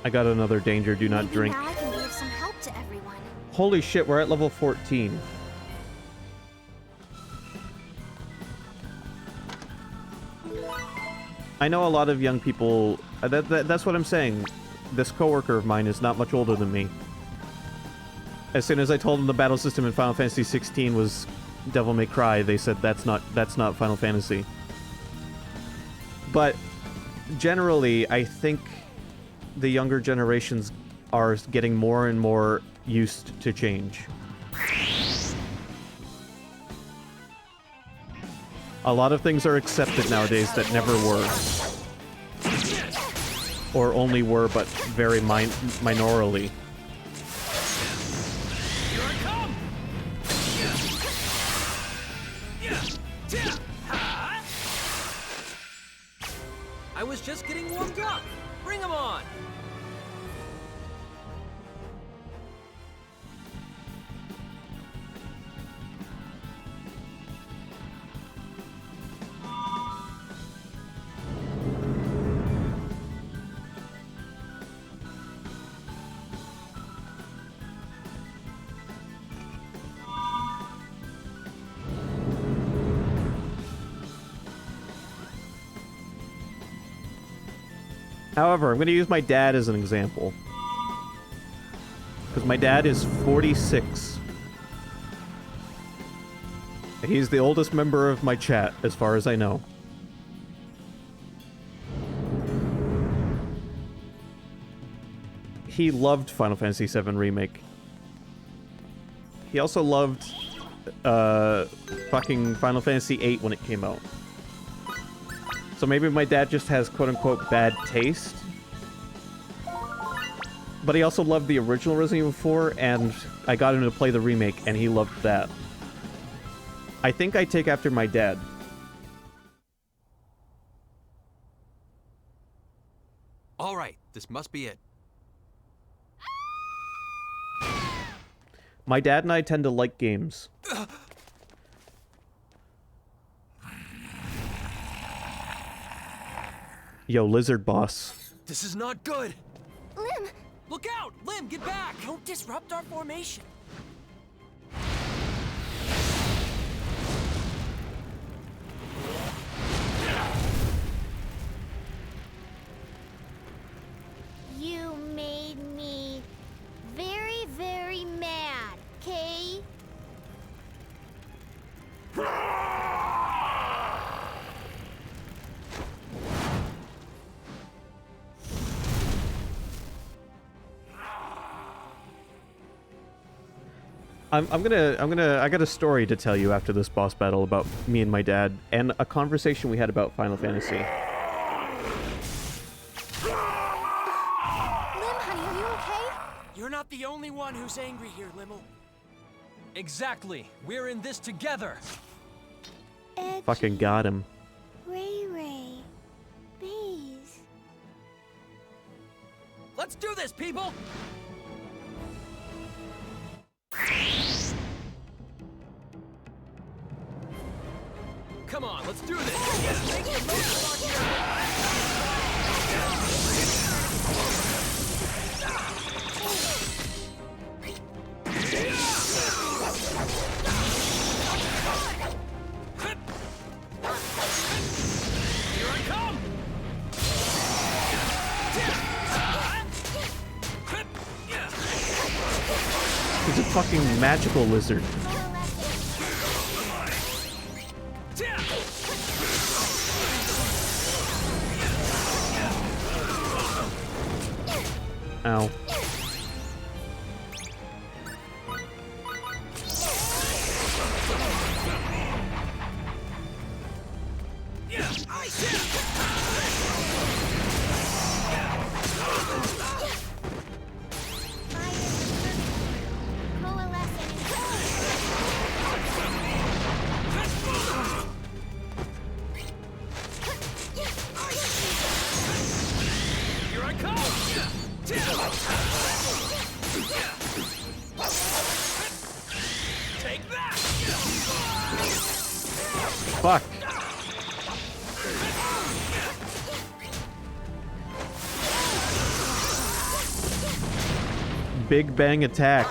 I got another danger, do not Maybe drink. now I can be of some help to everyone. Holy shit, we're at level 14. I know a lot of young people... that's what I'm saying. This coworker of mine is not much older than me. As soon as I told them the battle system in Final Fantasy 16 was Devil May Cry, they said that's not Final Fantasy. But generally, I think the younger generations are getting more and more used to change. A lot of things are accepted nowadays that never were. Or only were, but very minorly. Here I come! I was just getting warmed up. Bring 'em on! However, I'm going to use my dad as an example. Because my dad is 46. He's the oldest member of my chat, as far as I know. He loved Final Fantasy VII Remake. He also loved fucking Final Fantasy VIII when it came out. So maybe my dad just has quote-unquote bad taste. But he also loved the original Resident Evil 4, and I got him to play the remake, and he loved that. I think I take after my dad. All right, this must be it. My dad and I tend to like games. Yo, lizard boss. This is not good. Lim! Look out! Lim, get back! Don't disrupt our formation. I got a story to tell you after this boss battle about me and my dad, and a conversation we had about Final Fantasy. Lim, honey, are you okay? You're not the only one who's angry here, Limmel. Exactly. We're in this together. Edgy, Fucking got him. Ray Ray, Baze. Let's do this, people! Come on, let's do this! Make the most of Here I come! He's a fucking magical lizard. Ow. Here I come! Take that! Fuck. Big Bang attack.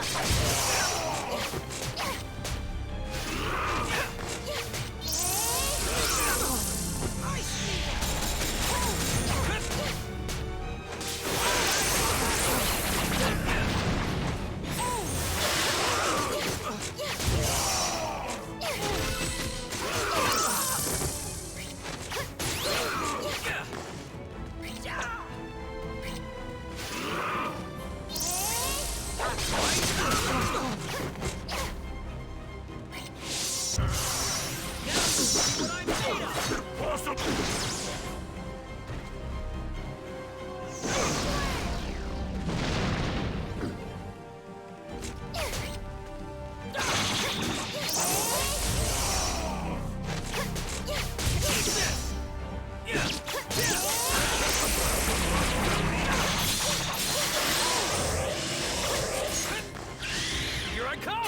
Here I come!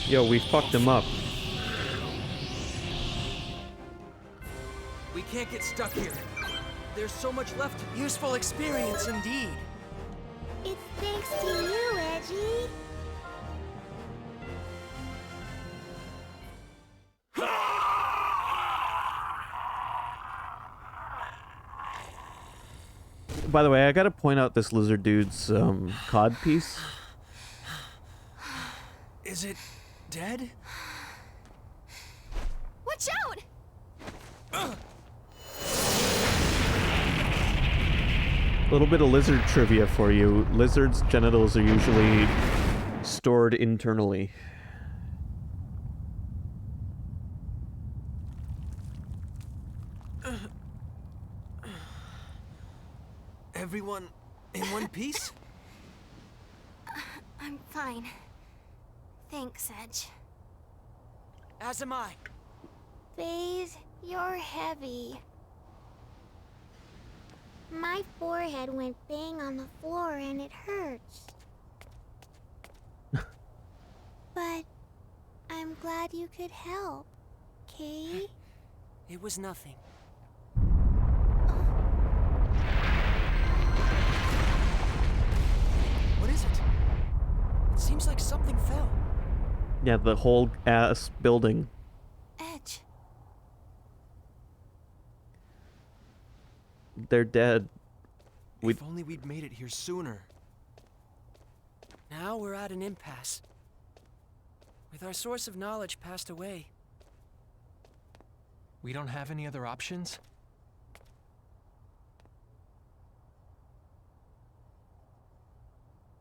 Yo, we fucked him up. We can't get stuck here. There's so much left. Useful experience indeed. It's thanks to you, Edgy. By the way, I gotta point out this lizard dude's cod piece. Is it dead? Watch out! A little bit of lizard trivia for you. Lizards' genitals are usually stored internally. Everyone in one piece? I'm fine. Thanks, Edge. As am I. Baze, you're heavy. My forehead went bang on the floor and it hurts. But I'm glad you could help, Kay? It was nothing. What is it? It seems like something fell. Yeah, the whole ass building. Edge. They're dead. If only we'd made it here sooner. Now we're at an impasse. With our source of knowledge passed away. We don't have any other options?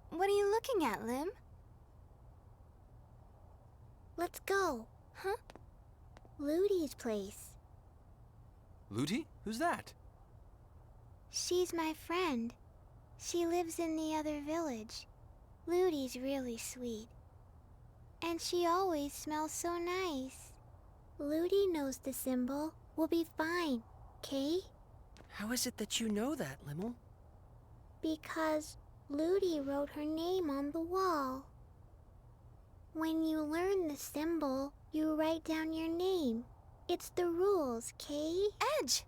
What are you looking at, Lim? Let's go. Huh? Ludi's place. Ludi? Who's that? She's my friend. She lives in the other village. Ludi's really sweet. And she always smells so nice. Ludi knows the symbol. We'll be fine, okay? How is it that you know that, Limmel? Because Ludi wrote her name on the wall. When you learn the symbol, you write down your name. It's the rules, Kay? Edge!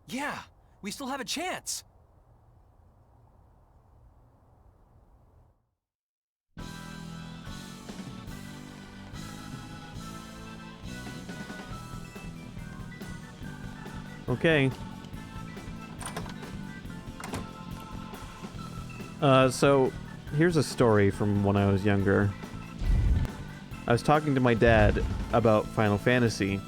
Yeah, we still have a chance. Okay. So, here's a story from when I was younger. I was talking to my dad about Final Fantasy,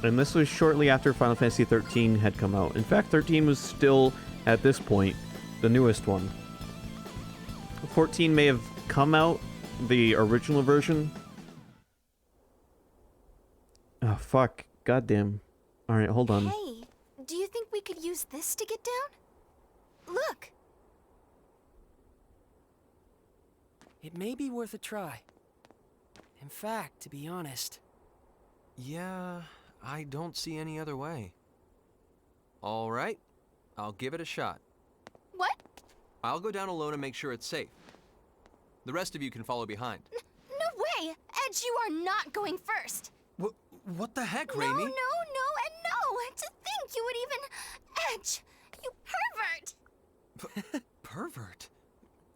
and this was shortly after Final Fantasy 13 had come out. In fact, 13 was still, at this point, the newest one. 14 may have come out, the original version. Oh, fuck. Goddamn. Alright, hold on. Hey, do you think we could use this to get down? Look! It may be worth a try. In fact, to be honest... Yeah, I don't see any other way. All right, I'll give it a shot. What? I'll go down alone and make sure it's safe. The rest of you can follow behind. No way! Edge, you are not going first! What the heck, No, Raimi? no, and no! To think you would even... Edge! You pervert! Pervert?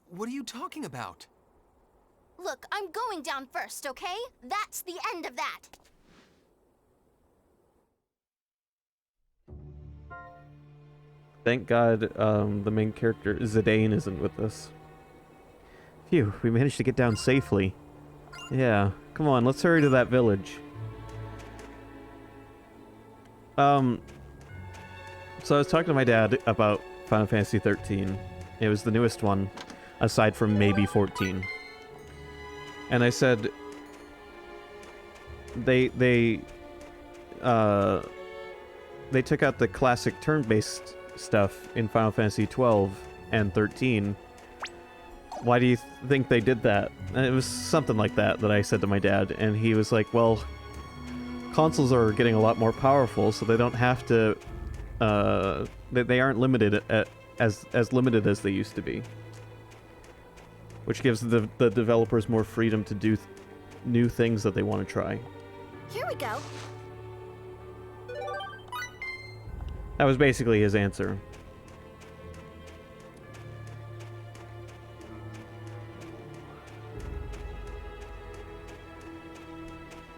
What are you talking about? Look, I'm going down first, okay? That's the end of that! Thank God the main character, Zidane, isn't with us. Phew, we managed to get down safely. Yeah, come on, let's hurry to that village. So I was talking to my dad about Final Fantasy 13. It was the newest one, aside from maybe 14. And I said, they took out the classic turn-based stuff in Final Fantasy 12 and 13. Why do you think they did that? And it was something like that I said to my dad, and he was like, well, consoles are getting a lot more powerful, so they don't have to, they aren't limited as limited as they used to be. Which gives the developers more freedom to do new things that they want to try. Here we go. That was basically his answer.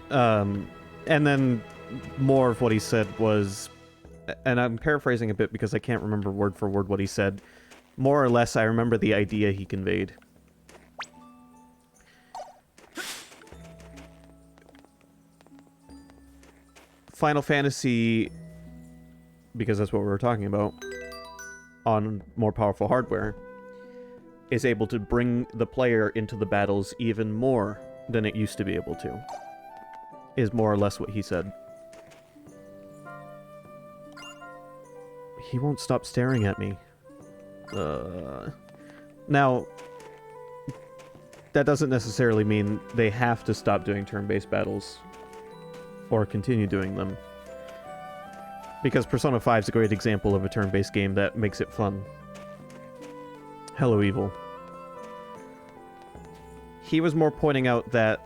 And then more of what he said was, and I'm paraphrasing a bit because I can't remember word for word what he said. More or less, I remember the idea he conveyed. Final Fantasy, because that's what we were talking about, on more powerful hardware, is able to bring the player into the battles even more than it used to be able to. Is more or less what he said. He won't stop staring at me. Now, that doesn't necessarily mean they have to stop doing turn-based battles or continue doing them. Because Persona 5 is a great example of a turn-based game that makes it fun. Hello, Evil. He was more pointing out that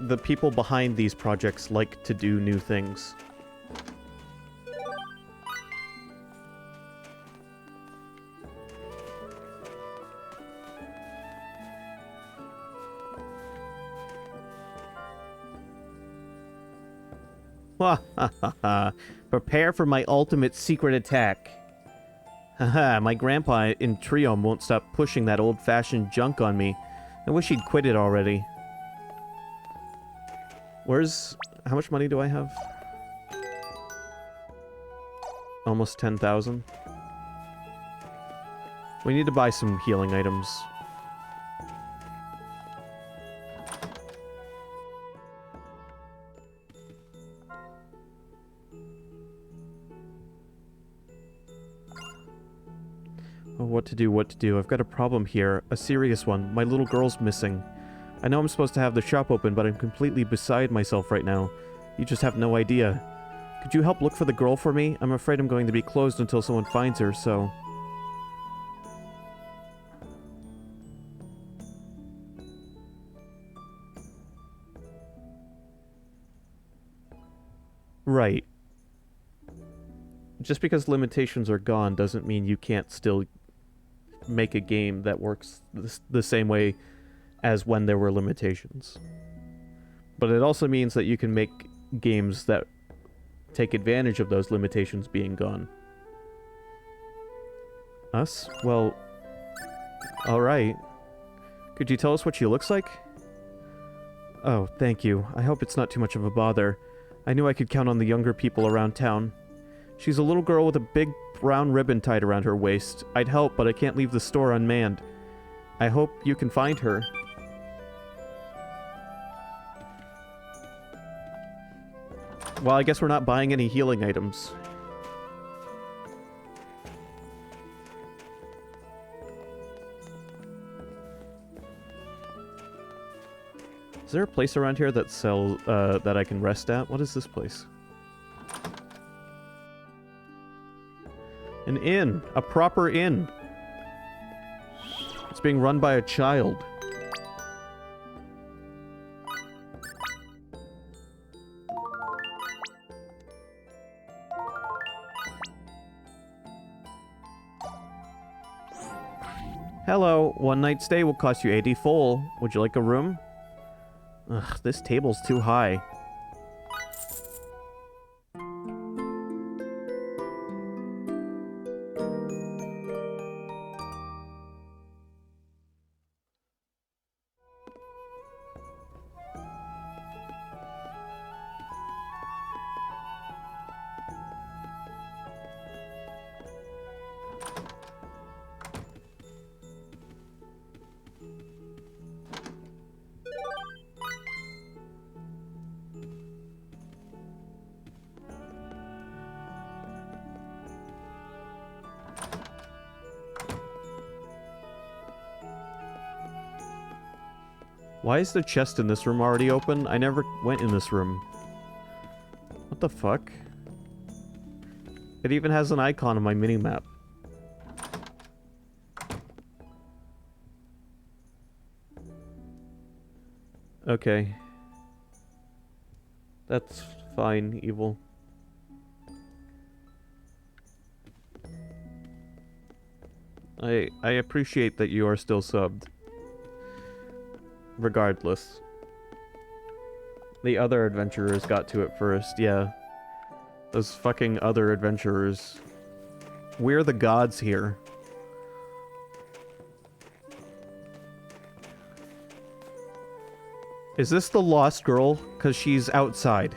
the people behind these projects like to do new things. Prepare for my ultimate secret attack. Haha, my grandpa in Triome won't stop pushing that old-fashioned junk on me. I wish he'd quit it already. How much money do I have? Almost 10,000. We need to buy some healing items. Oh, what to do, what to do. I've got a problem here. A serious one. My little girl's missing. I know I'm supposed to have the shop open, but I'm completely beside myself right now. You just have no idea. Could you help look for the girl for me? I'm afraid I'm going to be closed until someone finds her, so... Right. Just because limitations are gone doesn't mean you can't still make a game that works the same way as when there were limitations. But it also means that you can make games that take advantage of those limitations being gone. Us? Well, alright. Could you tell us what she looks like? Oh, thank you. I hope it's not too much of a bother. I knew I could count on the younger people around town. She's a little girl with a big brown ribbon tied around her waist. I'd help, but I can't leave the store unmanned. I hope you can find her. Well, I guess we're not buying any healing items. Is there a place around here that sells, that I can rest at? What is this place? An inn. A proper inn. It's being run by a child. Hello. One night stay will cost you 80 full. Would you like a room? Ugh, this table's too high. Why is the chest in this room already open? I never went in this room. What the fuck? It even has an icon on my minimap. Okay. That's fine, evil. I appreciate that you are still subbed. Regardless. The other adventurers got to it first, yeah. Those fucking other adventurers. We're the gods here. Is this the lost girl? 'Cause she's outside.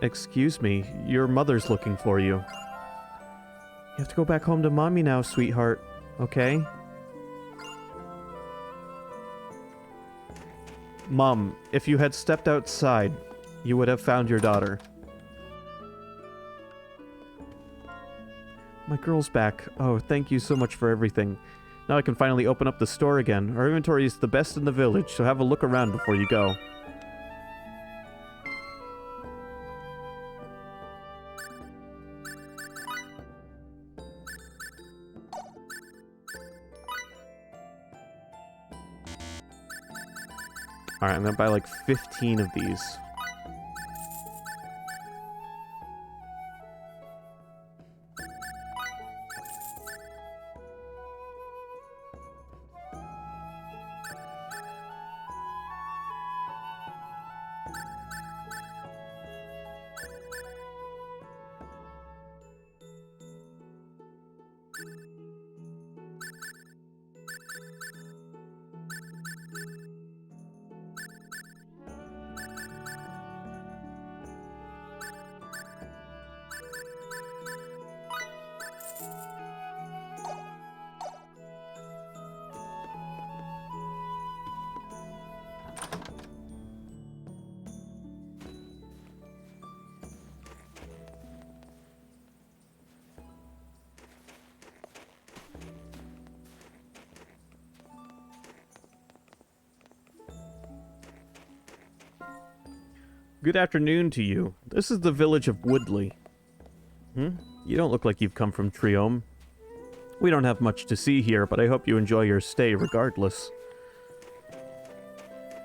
Excuse me. Your mother's looking for you. You have to go back home to mommy now, sweetheart. Okay? Mom, if you had stepped outside, you would have found your daughter. My girl's back. Oh, thank you so much for everything. Now I can finally open up the store again. Our inventory is the best in the village, so have a look around before you go. Alright, I'm gonna buy like 15 of these. Good afternoon to you. This is the village of Woodley. You don't look like you've come from Triome. We don't have much to see here, but I hope you enjoy your stay regardless.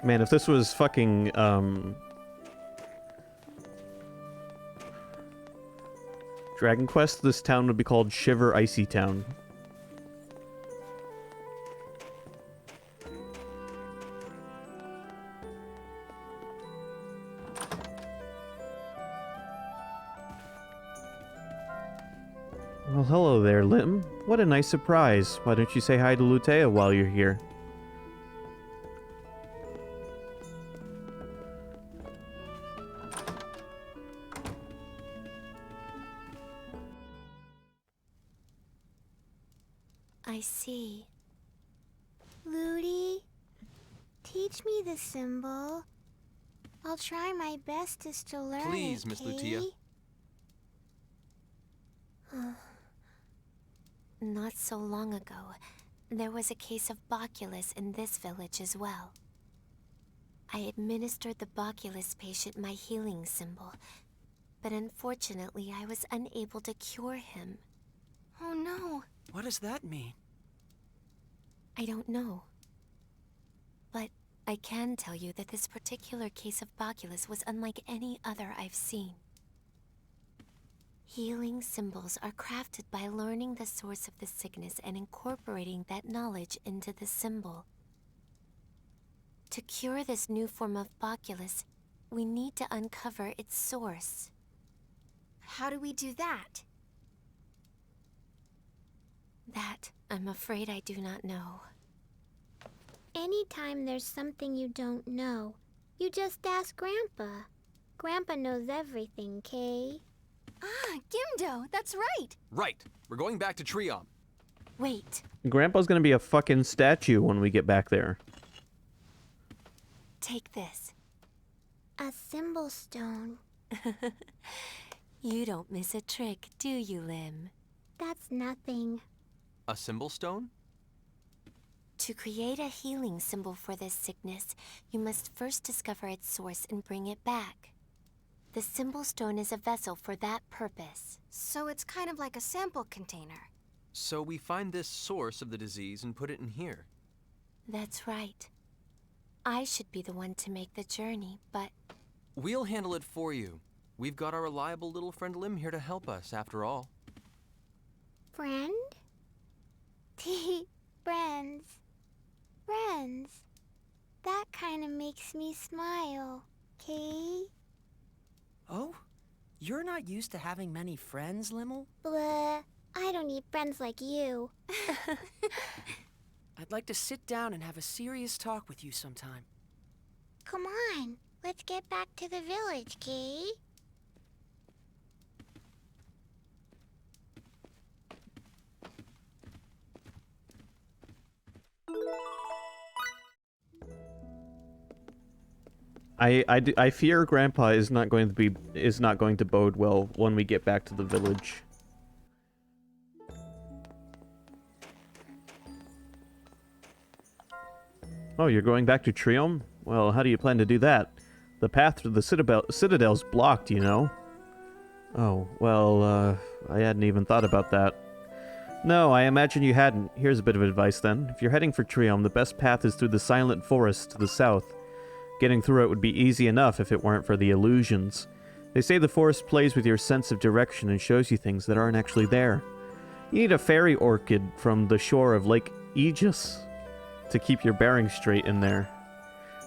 Man, if this was fucking, Dragon Quest, this town would be called Shiver Icy Town. Well, hello there, Lim. What a nice surprise. Why don't you say hi to Lutea while you're here? I see. Ludi, teach me the symbol. I'll try my bestest to learn Please, it, Miss Kay. Lutea. Not so long ago, there was a case of Boculus in this village as well. I administered the Boculus patient my healing symbol, but unfortunately I was unable to cure him. Oh no. What does that mean? I don't know. But I can tell you that this particular case of Boculus was unlike any other I've seen. Healing symbols are crafted by learning the source of the sickness and incorporating that knowledge into the symbol. To cure this new form of Boculus, we need to uncover its source. How do we do that? That, I'm afraid I do not know. Anytime there's something you don't know, you just ask Grandpa. Grandpa knows everything, Kay. Ah, Gimdo, that's right. Right. We're going back to Triome. Wait, Grandpa's gonna be a fucking statue when we get back there. take this. A symbol stone. You don't miss a trick, do you, Lim? That's nothing. A symbol stone? To create a healing symbol for this sickness, you must first discover its source and bring it back. The symbol stone is a vessel for that purpose. So it's kind of like a sample container. So we find this source of the disease and put it in here. That's right. I should be the one to make the journey, but We'll handle it for you. We've got our reliable little friend Lim here to help us, after all. Friend? Friends. Friends. That kind of makes me smile, Kay. Oh? You're not used to having many friends, Limmel? Blah. I don't need friends like you. I'd like to sit down and have a serious talk with you sometime. Come on. Let's get back to the village, Kay. I fear Grandpa is not going to bode well when we get back to the village. Oh, you're going back to Triome? Well, how do you plan to do that? The path to the Citadel's blocked, you know. Oh, well, I hadn't even thought about that. No, I imagine you hadn't. Here's a bit of advice then. If you're heading for Triome, the best path is through the Silent Forest to the south. Getting through it would be easy enough if it weren't for the illusions. They say the forest plays with your sense of direction and shows you things that aren't actually there. You need a fairy orchid from the shore of Lake Aegis to keep your bearings straight in there.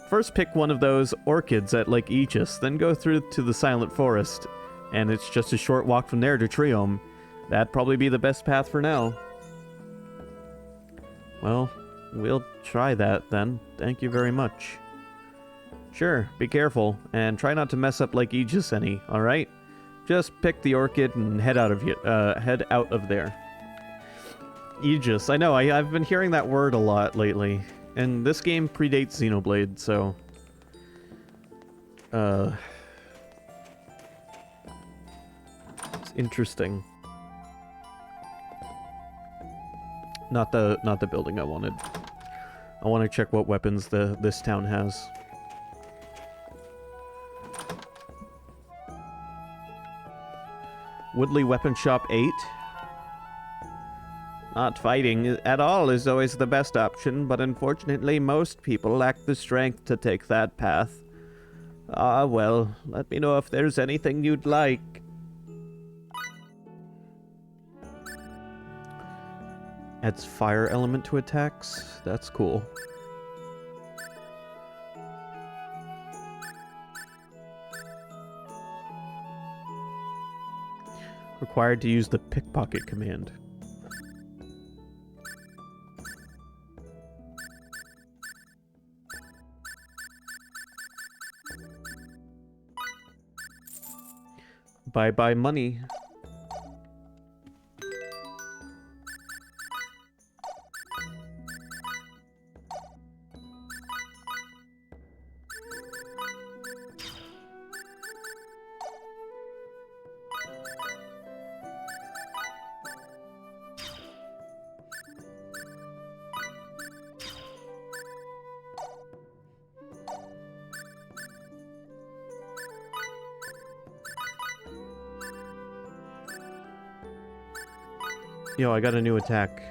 First pick one of those orchids at Lake Aegis, then go through to the Silent Forest, and it's just a short walk from there to Triome. That'd probably be the best path for now. Well, we'll try that then. Thank you very much. Sure, be careful, and try not to mess up Lake Aegis any, alright? Just pick the orchid and head out of there. Aegis, I know, I've been hearing that word a lot lately. And this game predates Xenoblade, so... it's interesting. Not the building I wanted. I want to check what weapons this town has. Woodley Weapon Shop 8. Not fighting at all is always the best option, but unfortunately most people lack the strength to take that path. Ah, well, let me know if there's anything you'd like. Adds fire element to attacks. That's cool. Required to use the pickpocket command. Bye-bye money. Yo, I got a new attack.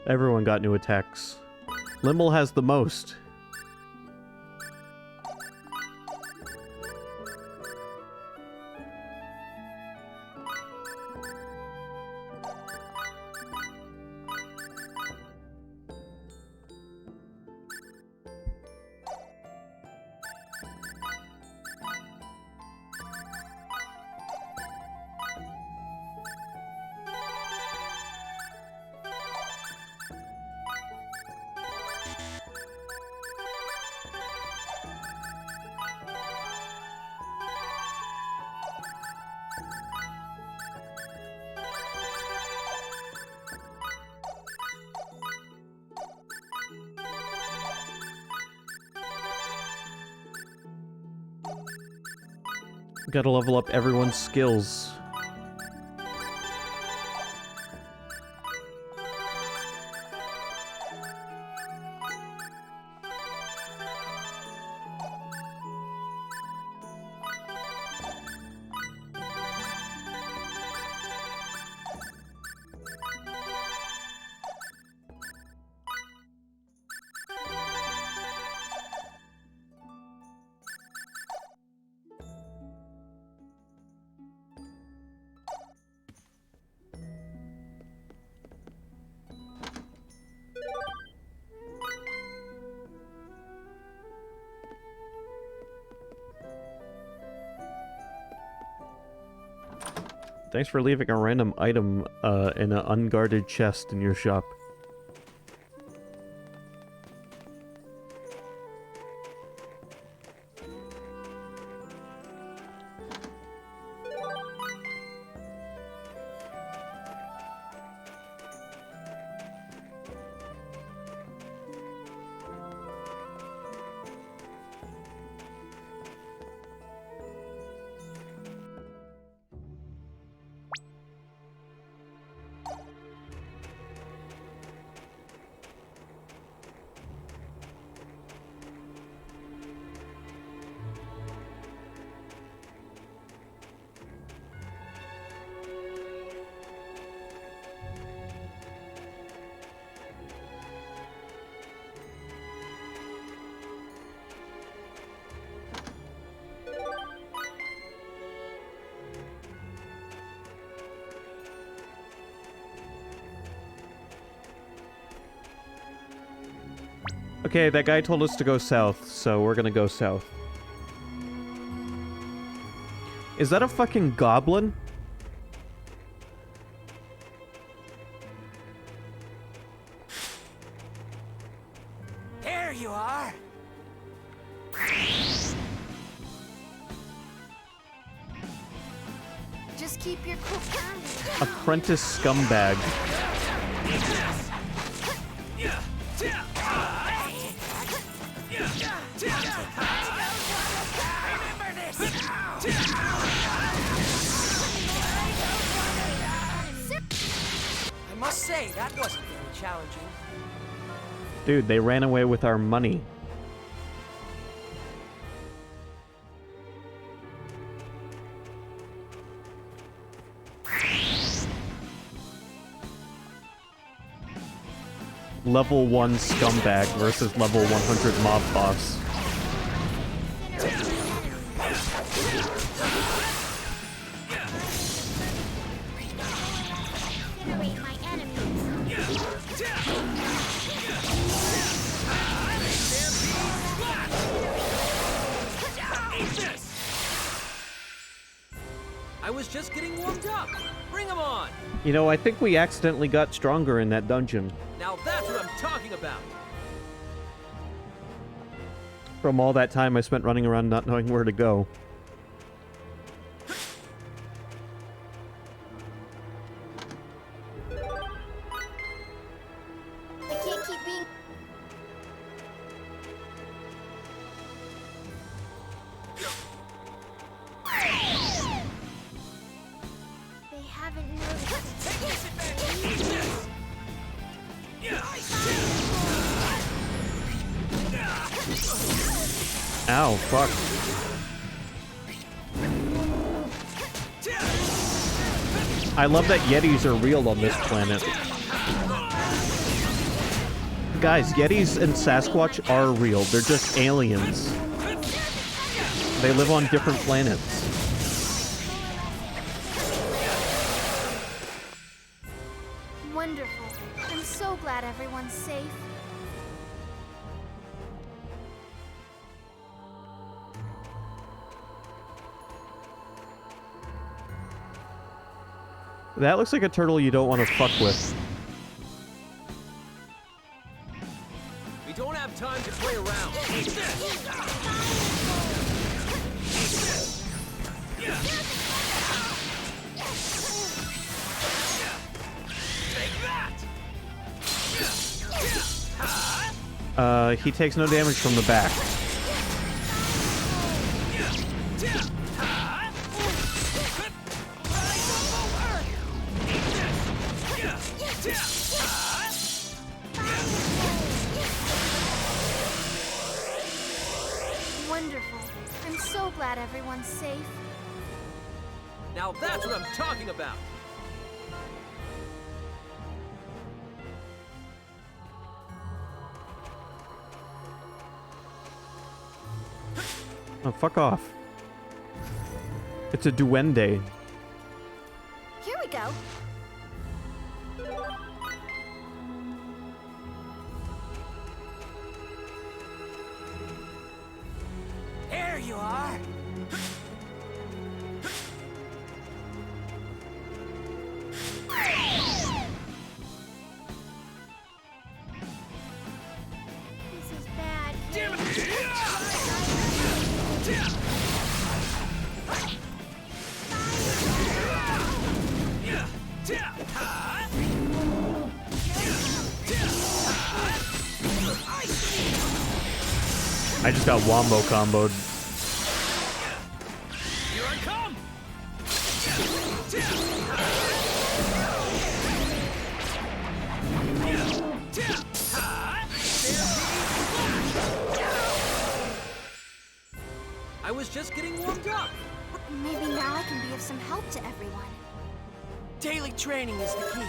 Everyone got new attacks. Limble has the most. Gotta level up everyone's skills. Thanks for leaving a random item in an unguarded chest in your shop. Okay, that guy told us to go south, so we're gonna go south. Is that a fucking goblin? There you are! Just keep your cool. Apprentice scumbag. charging. Dude, they ran away with our money. Level 1 scumbag versus level 100 mob boss. Incinerate my enemies. I was just getting warmed up. Bring 'em on. You know, I think we accidentally got stronger in that dungeon. Now that's what I'm talking about. From all that time I spent running around not knowing where to go. I can't keep being. They haven't noticed. Ow, fuck. I love that Yetis are real on this planet. Guys, Yetis and Sasquatch are real. They're just aliens. They live on different planets. Wonderful. I'm so glad everyone's safe. That looks like a turtle you don't want to fuck with. We don't have time to play around. He takes no damage from the back. Wonderful. I'm so glad everyone's safe. Now that's what I'm talking about. Oh, fuck off. It's a duende. Here we go. There you are. This is bad. Damn Kate. I just got wombo comboed. Here I come. I was just getting warmed up. Maybe now I can be of some help to everyone. Daily training is the key.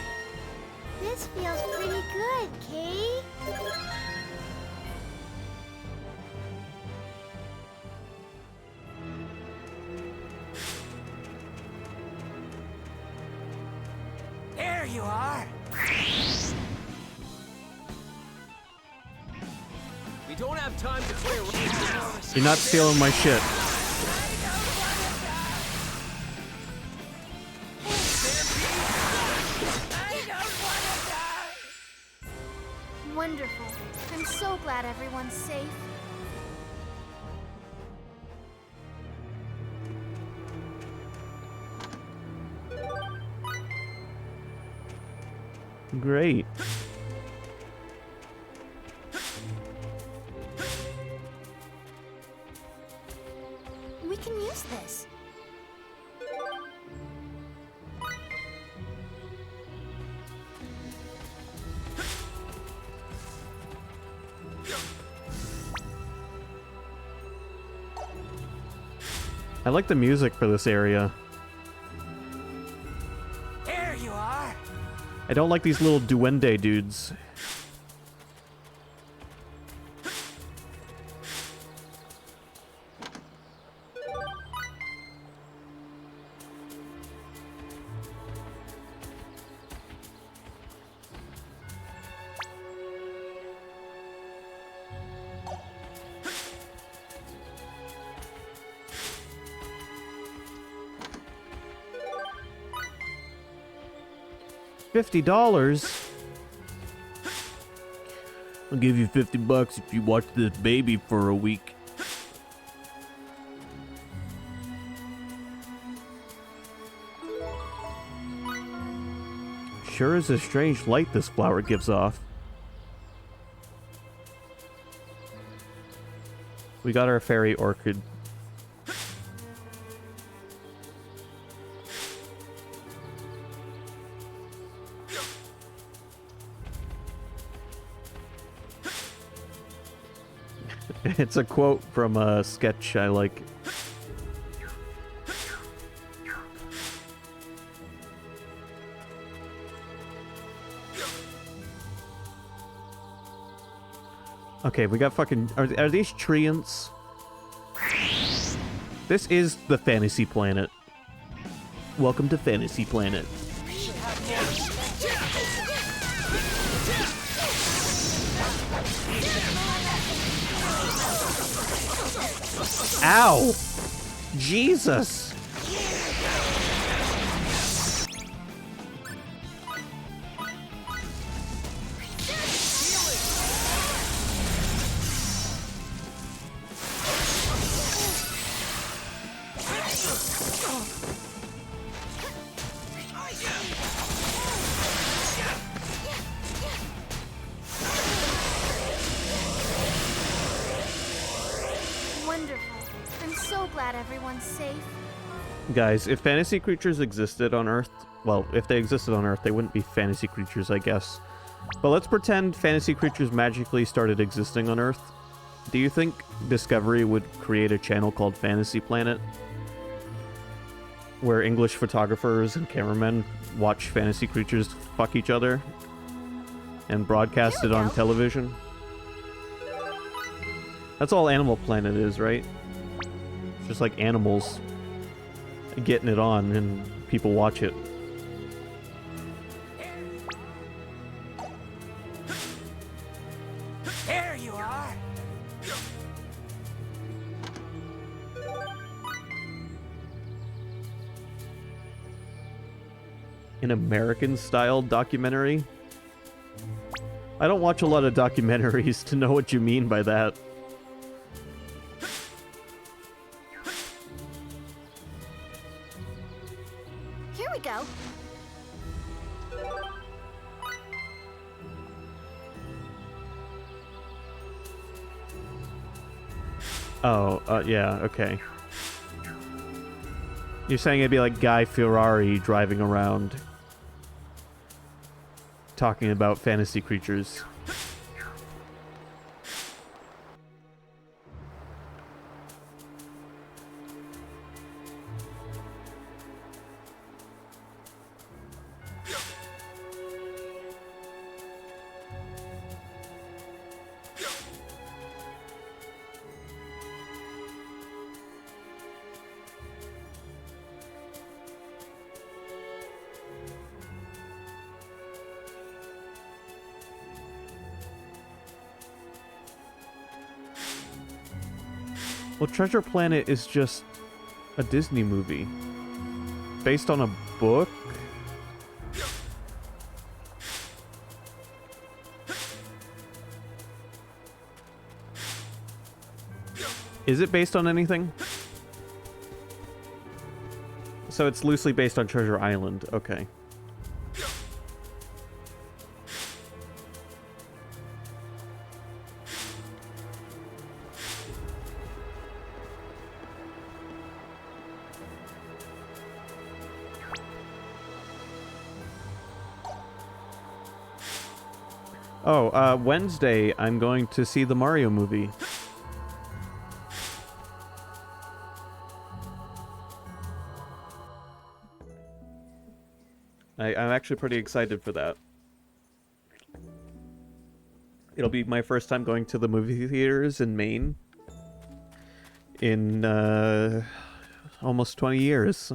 This feels pretty good, Kate. There you are. We don't have time to play around. You're not stealing my shit. Wonderful. I'm so glad everyone's safe. Great. We can use this. I like the music for this area. There you are. I don't like these little duende dudes. $50? I'll give you $50 if you watch this baby for a week. Sure is a strange light this flower gives off. We got our fairy orchid. It's a quote from a sketch I like. Okay, we got fucking... Are these treants? This is the Fantasy Planet. Welcome to Fantasy Planet. Ow! Jesus! Guys, if fantasy creatures existed on Earth, well, if they existed on Earth, they wouldn't be fantasy creatures, I guess. But let's pretend fantasy creatures magically started existing on Earth. Do you think Discovery would create a channel called Fantasy Planet? Where English photographers and cameramen watch fantasy creatures fuck each other? And broadcast it on television? That's all Animal Planet is, right? It's just like animals getting it on and people watch it. There you are. An American-style documentary? I don't watch a lot of documentaries to know what you mean by that. Here we go. Oh, yeah, okay. You're saying it'd be like Guy Fieri driving around talking about fantasy creatures. Well, Treasure Planet is just a Disney movie. Based on a book? Is it based on anything? So it's loosely based on Treasure Island. Okay. Oh, Wednesday, I'm going to see the Mario movie. I'm actually pretty excited for that. It'll be my first time going to the movie theaters in Maine in almost 20 years.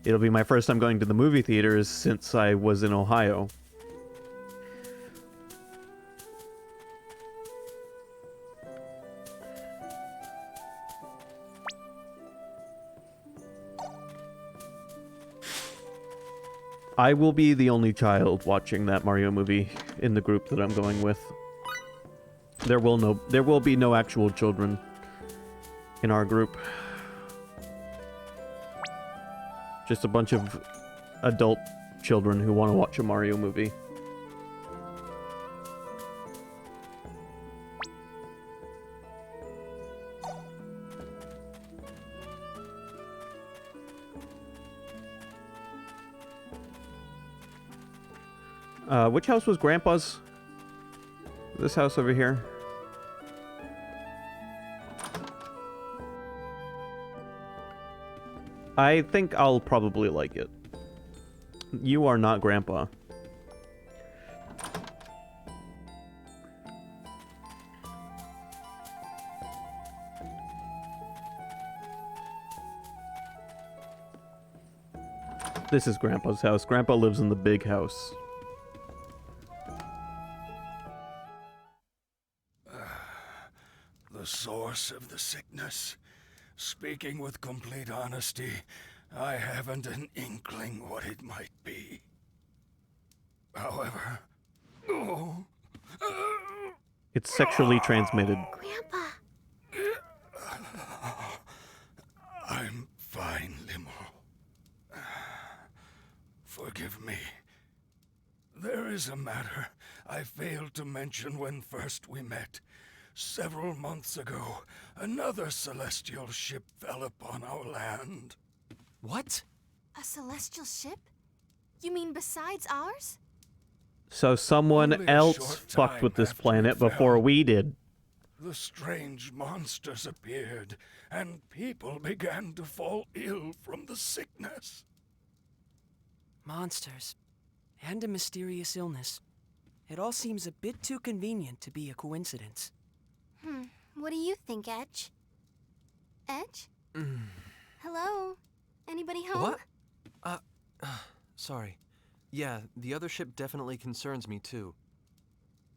It'll be my first time going to the movie theaters since I was in Ohio. I will be the only child watching that Mario movie in the group that I'm going with. There will be no actual children in our group. Just a bunch of adult children who want to watch a Mario movie. Which house was Grandpa's? This house over here. I think I'll probably like it. You are not Grandpa. This is Grandpa's house. Grandpa lives in the big house. The source of the sickness. Speaking with complete honesty, I haven't an inkling what it might be. However, It's sexually transmitted. Grandpa, I'm fine, Limmel. Forgive me. There is a matter I failed to mention when first we met. Several months ago, another celestial ship fell upon our land. What? A celestial ship? You mean besides ours? So someone Only a else short fucked time with this after planet it fell. before we did. The strange monsters appeared, and people began to fall ill from the sickness. Monsters. And a mysterious illness. It all seems a bit too convenient to be a coincidence. What do you think, Edge? Edge? Hello? Anybody home? What? Sorry. Yeah, the other ship definitely concerns me too.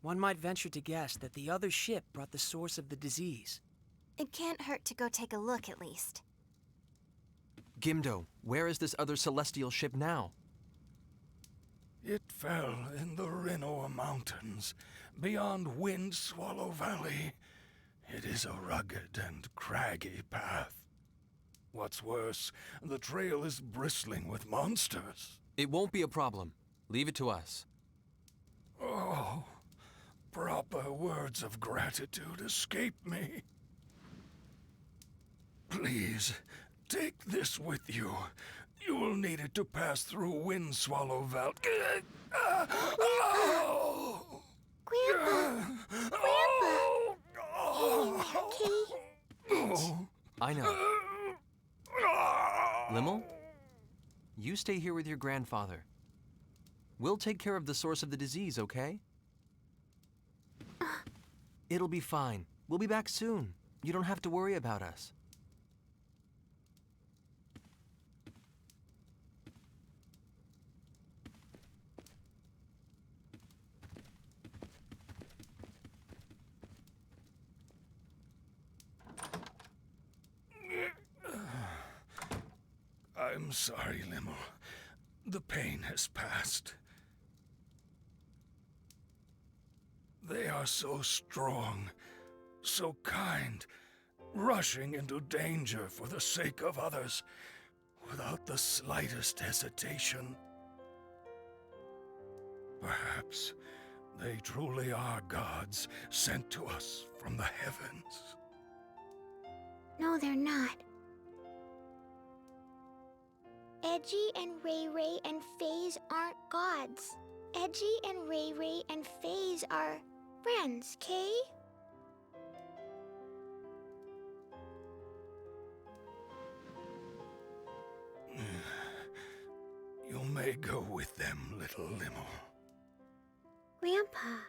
One might venture to guess that the other ship brought the source of the disease. It can't hurt to go take a look at least. Gimdo, where is this other celestial ship now? It fell in the Rinoa Mountains, beyond Wind Swallow Valley. It is a rugged and craggy path. What's worse, the trail is bristling with monsters. It won't be a problem. Leave it to us. Oh, proper words of gratitude escape me. Please, take this with you. You will need it to pass through Wind Swallow Valley. Grandpa, okay? I know. Limmel? You stay here with your grandfather. We'll take care of the source of the disease, okay? It'll be fine. We'll be back soon. You don't have to worry about us. I'm sorry, Limmel. The pain has passed. They are so strong, so kind, rushing into danger for the sake of others, without the slightest hesitation. Perhaps they truly are gods sent to us from the heavens. No, they're not. Edgy and Ray Ray and FaZe aren't gods. Edgy and Ray Ray and FaZe are friends, Kay? You'll may go with them, little Limo. Grandpa,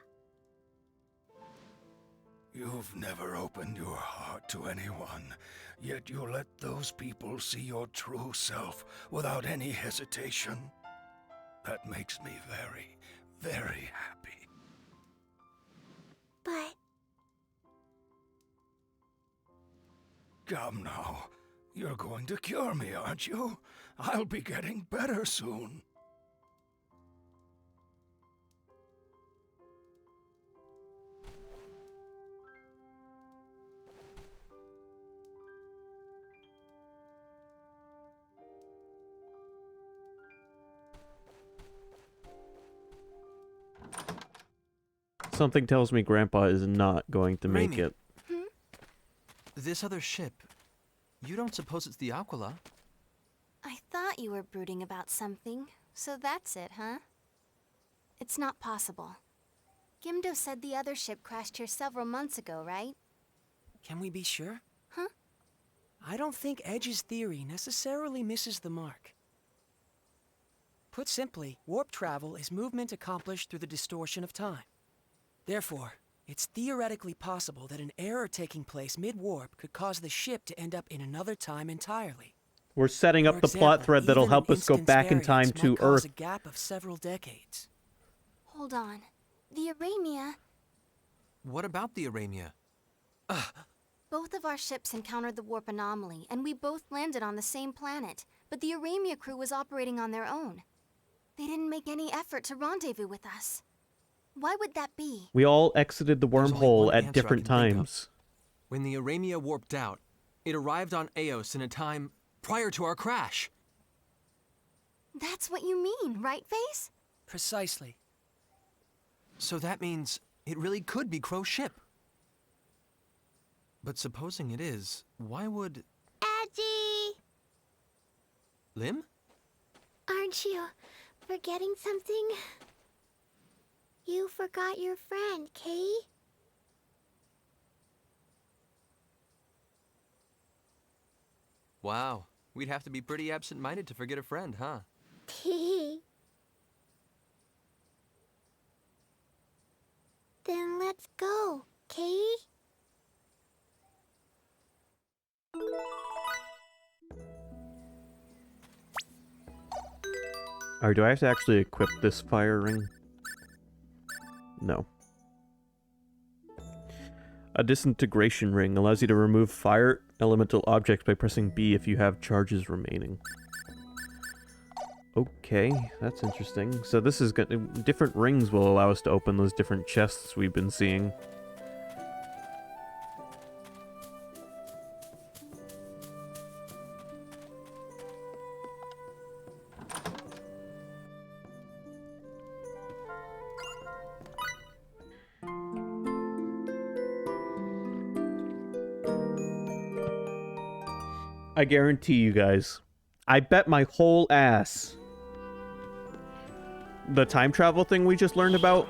You've never opened your heart to anyone, yet you let those people see your true self without any hesitation. That makes me very, very happy. but Come now, you're going to cure me, aren't you? I'll be getting better soon. Something tells me Grandpa is not going to make Rainy. it. This other ship, you don't suppose it's the Aquila? I thought you were brooding about something, so that's it, huh? It's not possible. Gimdo said the other ship crashed here several months ago, right? Can we be sure? Huh? I don't think Edge's theory necessarily misses the mark. Put simply, warp travel is movement accomplished through the distortion of time. Therefore, it's theoretically possible that an error taking place mid-warp could cause the ship to end up in another time entirely. We're setting For up the plot example, thread that'll even help an us go instant's back in variance time might to cause Earth. a gap of several decades. Hold on. The Aramia... What about the Aramia? Both of our ships encountered the warp anomaly, and we both landed on the same planet. But the Aramia crew was operating on their own. They didn't make any effort to rendezvous with us. Why would that be? We all exited the There's only wormhole one at answer I different can think of. times. When the Aramia warped out, it arrived on Eos in a time prior to our crash. That's what you mean, right, Face? Precisely. So that means it really could be Crow's ship. But supposing it is, why would... Edgy! Lim? Aren't you forgetting something? You forgot your friend, Kay? Wow, we'd have to be pretty absent-minded to forget a friend, huh? Then let's go, Kay? Alright, do I have to actually equip this fire ring? No. A disintegration ring allows you to remove fire elemental objects by pressing B if you have charges remaining. Okay, that's interesting. So this is gonna... different rings will allow us to open those different chests we've been seeing. I guarantee you guys, I bet my whole ass the time travel thing we just learned about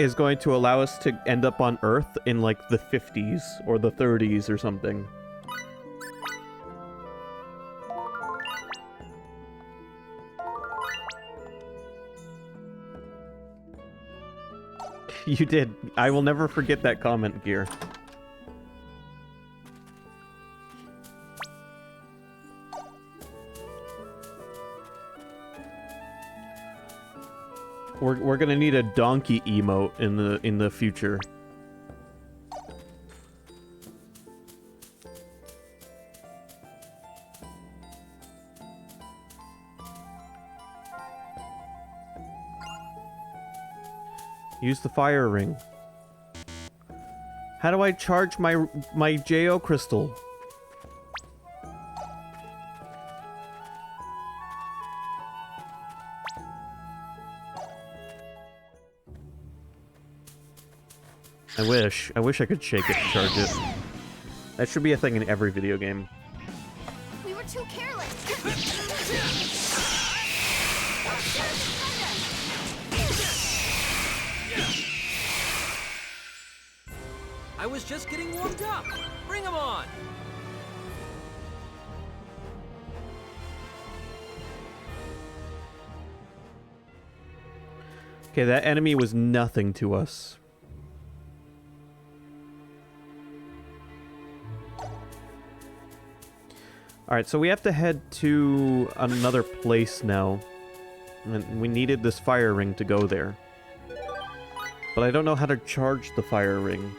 is going to allow us to end up on Earth in like the 50s or the 30s or something. You did. I will never forget that comment, Gear. We're gonna need a donkey emote in the future. Use the fire ring. How do I charge my JO crystal? I wish I could shake it to charge it. That should be a thing in every video game. We were too careless. I was just getting warmed up. Bring 'em on. Okay, that enemy was nothing to us. Alright, so we have to head to another place now. And we needed this fire ring to go there. But I don't know how to charge the fire ring.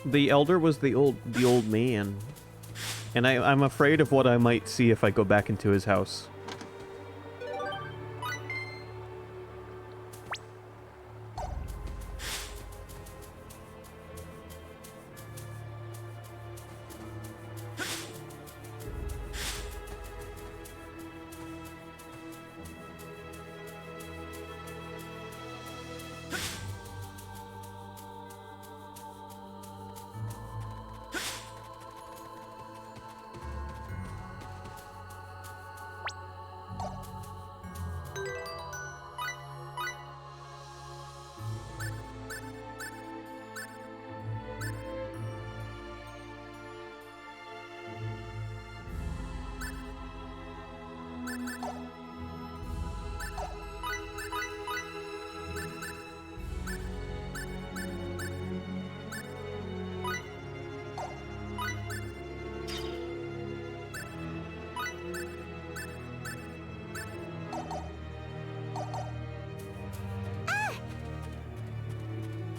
The elder was the old man. And I'm afraid of what I might see if I go back into his house.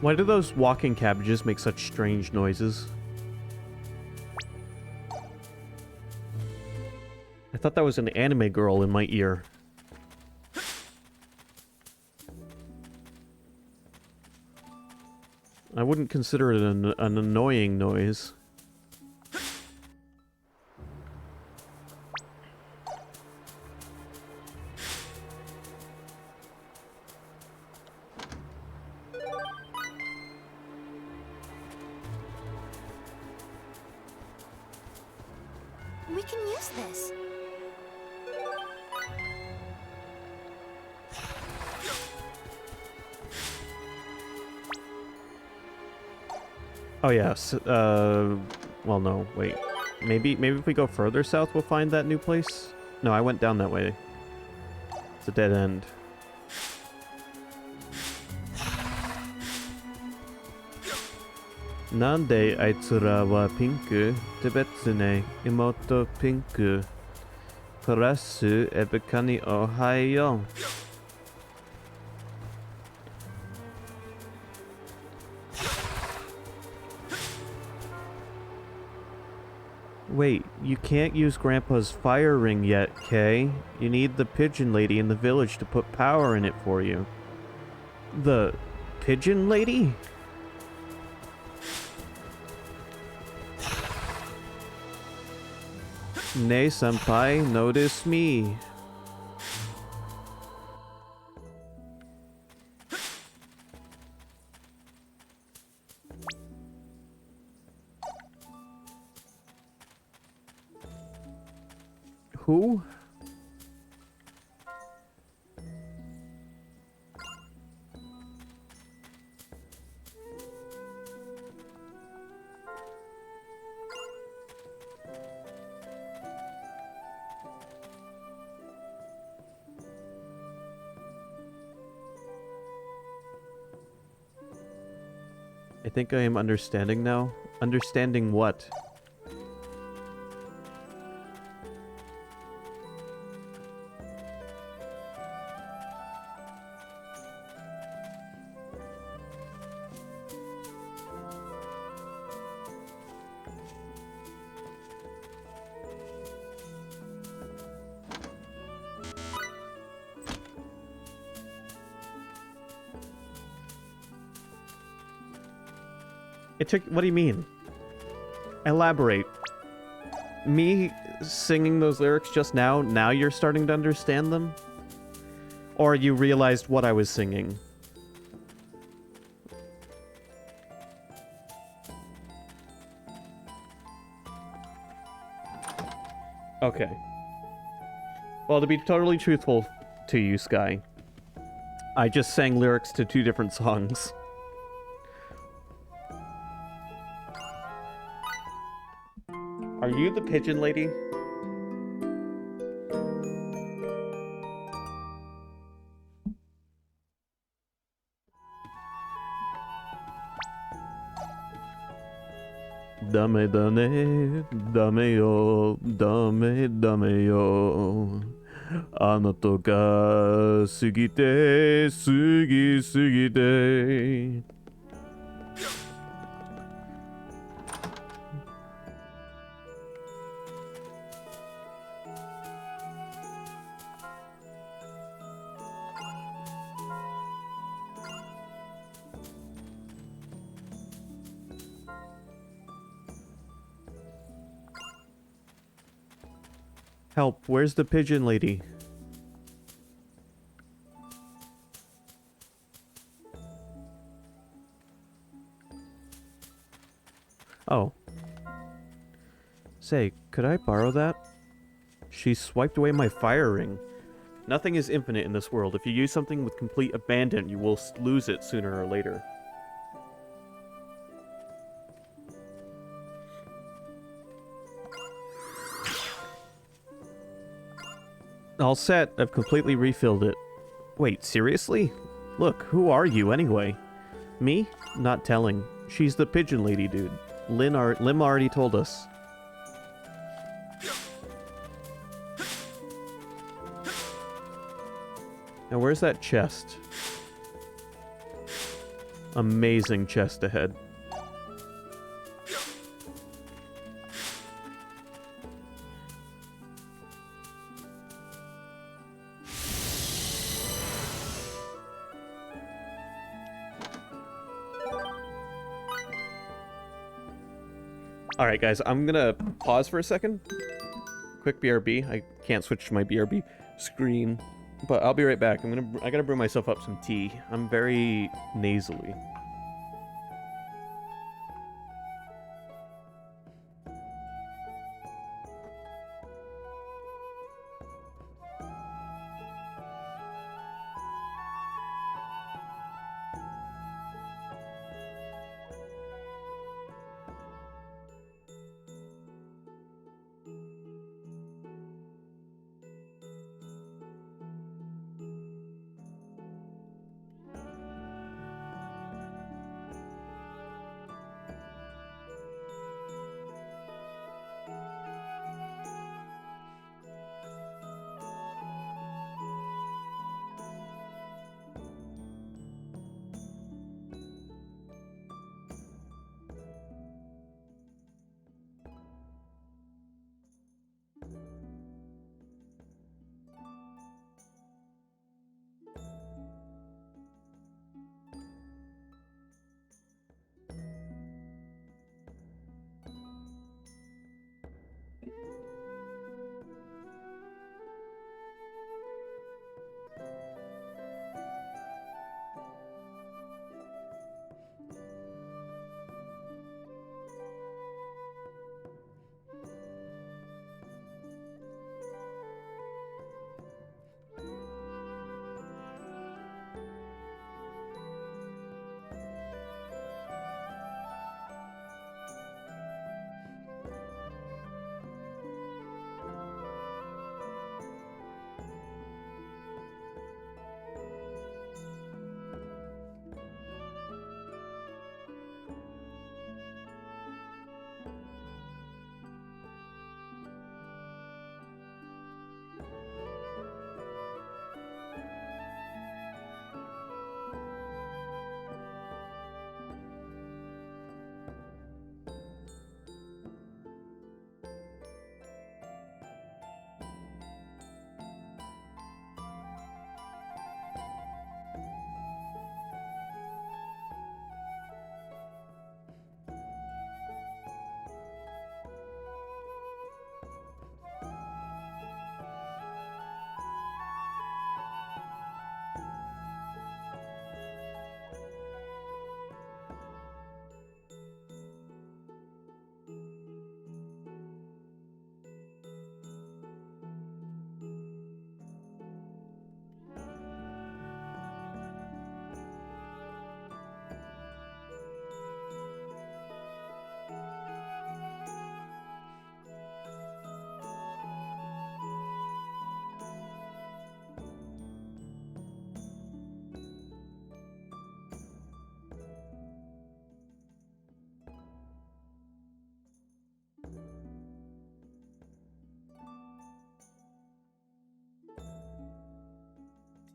Why do those walking cabbages make such strange noises? I thought that was an anime girl in my ear. I wouldn't consider it an annoying noise. We can use this. Oh yes. Well, no. Wait. Maybe if we go further south, we'll find that new place. No, I went down that way. It's a dead end. Nande aitsura wa pinku, tebetsune imoto pinku. Karasu ebekani ohayo. Wait, you can't use Grandpa's fire ring yet, Kay. You need the pigeon lady in the village to put power in it for you. The pigeon lady? Nay, senpai, notice me. Who? I think I am understanding now. Understanding what? It took. What do you mean? Elaborate. Me singing those lyrics just now, now you're starting to understand them? Or you realized what I was singing? Okay. Well, to be totally truthful to you, Sky, I just sang lyrics to 2 different songs. Are you the pigeon lady? Dame, dame, dame yo, dame, dame yo. あなたが過ぎて、過ぎ過ぎて。Help, where's the pigeon lady? Oh. Say, could I borrow that? She swiped away my fire ring. Nothing is infinite in this world. If you use something with complete abandon, you will lose it sooner or later. All set. I've completely refilled it. Wait, seriously? Look, who are you anyway? Me? Not telling. She's the pigeon lady dude. Lim already told us. Now where's that chest? Amazing chest ahead. Alright guys, I'm gonna pause for a second. Quick BRB. I can't switch to my BRB screen. But I'll be right back. I gotta brew myself up some tea. I'm very nasally.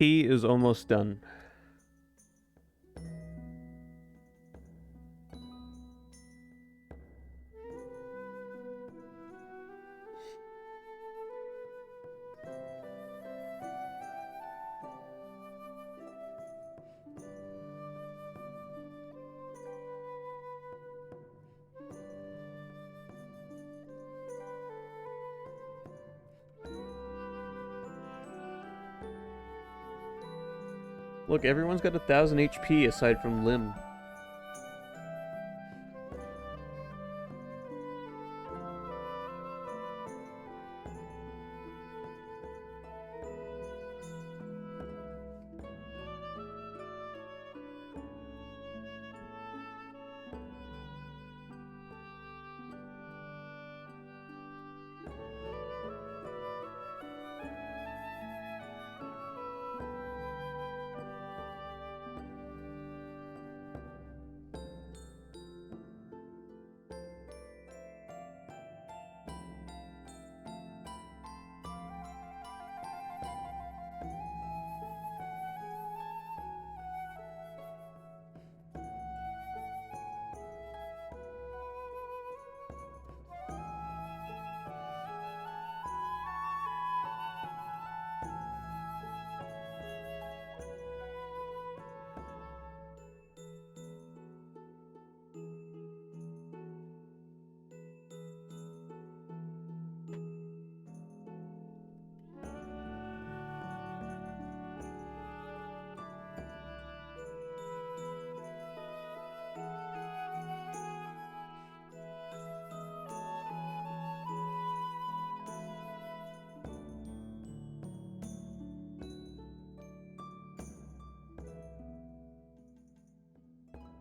He is almost done. Look, everyone's got 1,000 HP aside from Lim.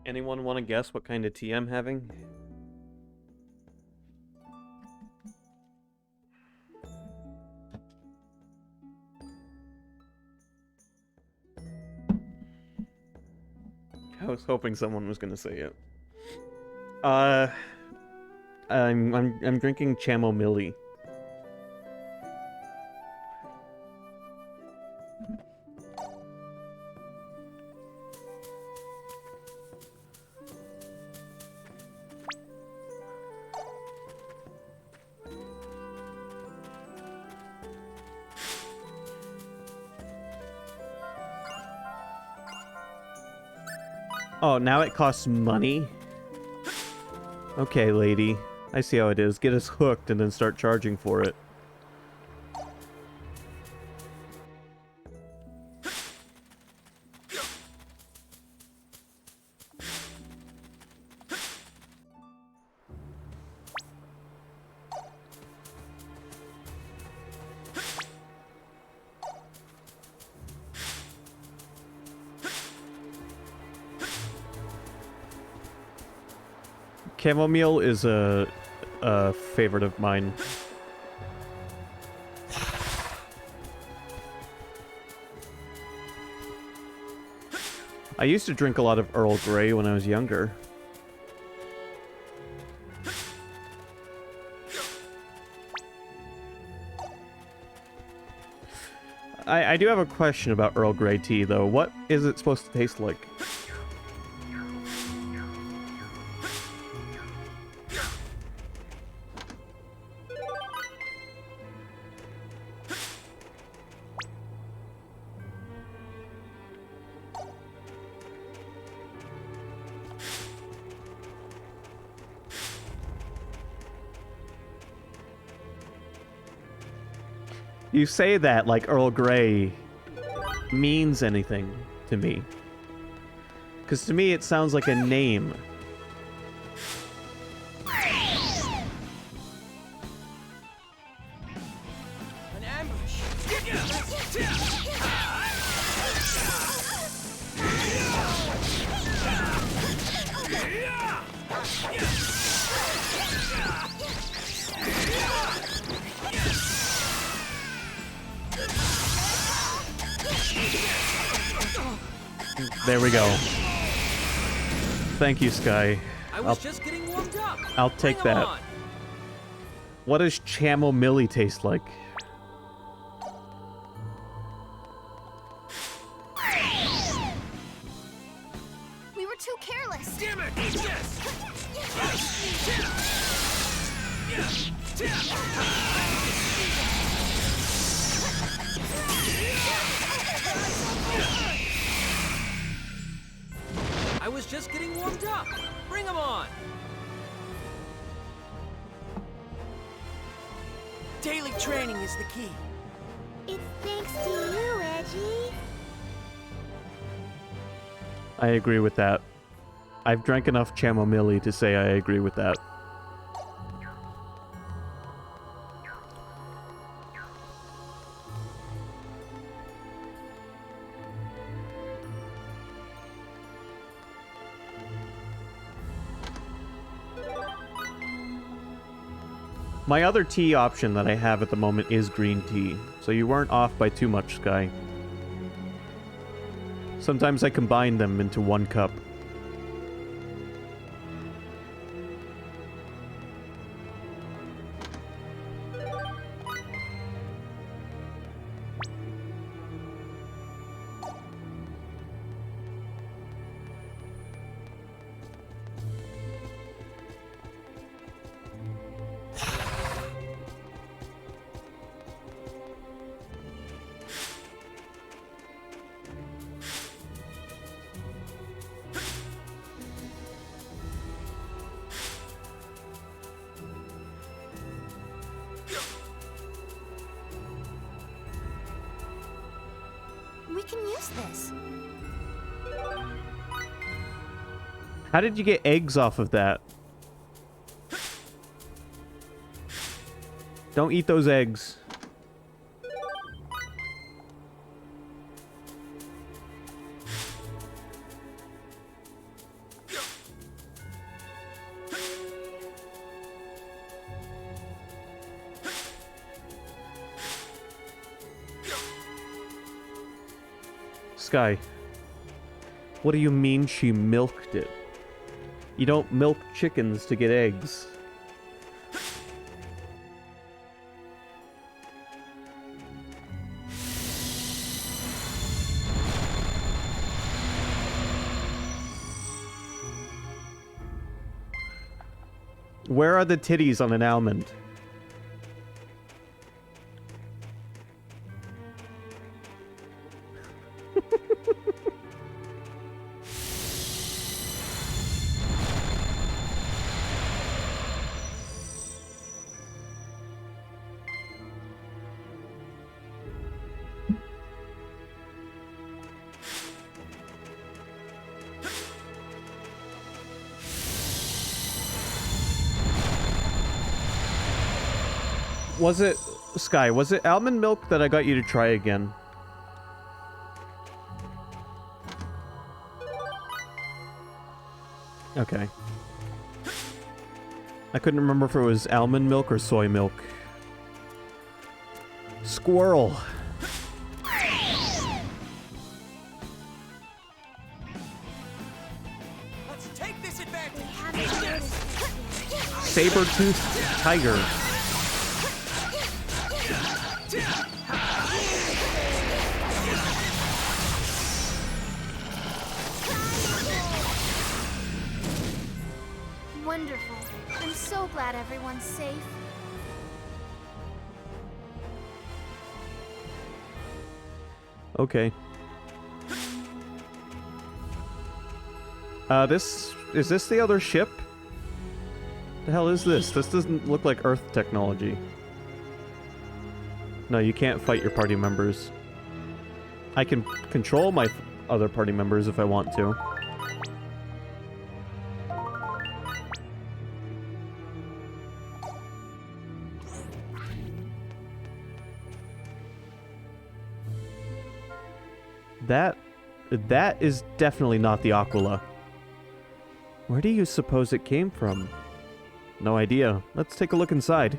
Anyone want to guess what kind of tea I'm having? I was hoping someone was gonna say it. I'm drinking chamomile. Oh, now it costs money? Okay, lady. I see how it is. Get us hooked and then start charging for it. Chamomile is a favorite of mine. I used to drink a lot of Earl Grey when I was younger. I do have a question about Earl Grey tea, though. What is it supposed to taste like? You say that like Earl Grey means anything to me. Because to me it sounds like a name. An ambush! There we go. Thank you, Sky. I was just getting warmed up. I'll take Bring 'em that. on. What does chamomile taste like? just getting warmed up. Bring 'em on. Daily training is the key. It's thanks to you, Edgy. I agree with that. I've drank enough chamomile to say I agree with that. My other tea option that I have at the moment is green tea, so you weren't off by too much, Sky. Sometimes I combine them into one cup. We can use this. How did you get eggs off of that? Don't eat those eggs. Sky, what do you mean she milked it? You don't milk chickens to get eggs. Where are the titties on an almond? Was it, Sky, was it almond milk that I got you to try again? Okay. I couldn't remember if it was almond milk or soy milk. Squirrel. Let's take this advantage. Saber-toothed tiger. Wonderful. I'm so glad everyone's safe. Okay. Is this the other ship? The hell is this? This doesn't look like Earth technology. No, you can't fight your party members. I can control my other party members if I want to. That is definitely not the Aquila. Where do you suppose it came from? No idea. Let's take a look inside.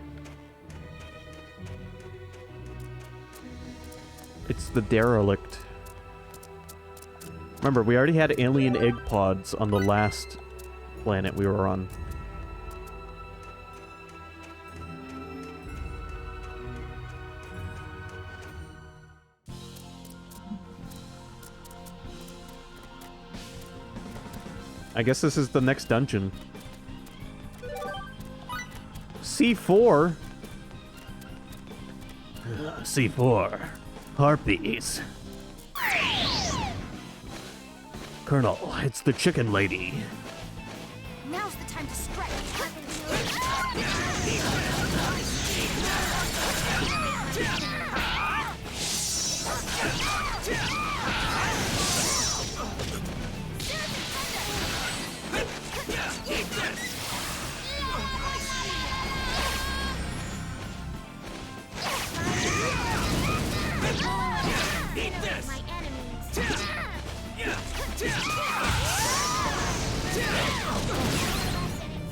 It's the derelict. Remember, we already had alien egg pods on the last planet we were on. I guess this is the next dungeon. C4? C4. Harpies. Colonel, it's the chicken lady. Now's the time to strike.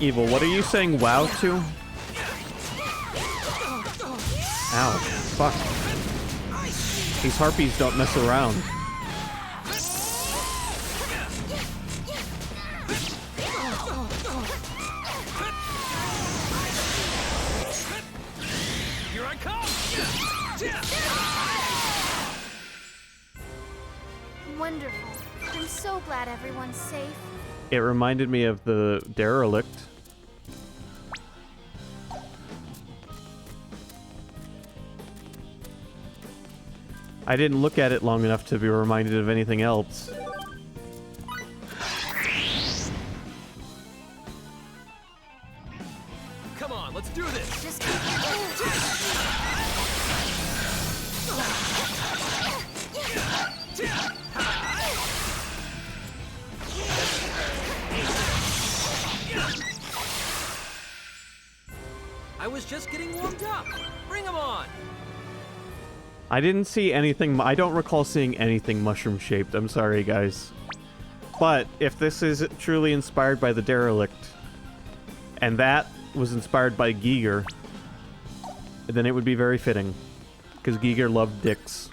Evil, what are you saying wow to? Ow. Fuck. These harpies don't mess around. Here I come! Wonderful. I'm so glad everyone's safe. It reminded me of the derelict. I didn't look at it long enough to be reminded of anything else. Come on, let's do this! Just keep your I was just getting warmed up! Bring 'em on! I didn't see anything. I don't recall seeing anything mushroom-shaped. I'm sorry, guys. But if this is truly inspired by the derelict, and that was inspired by Giger, then it would be very fitting. Because Giger loved dicks.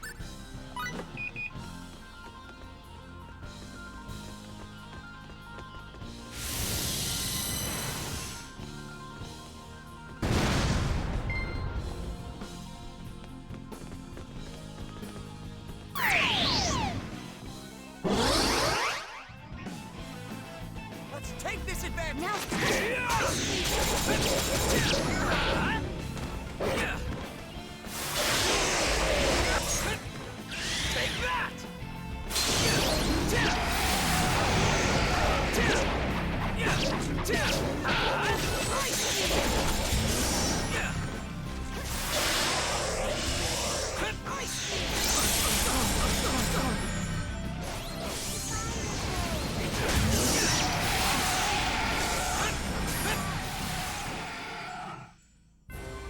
Let's take this advantage. Take that!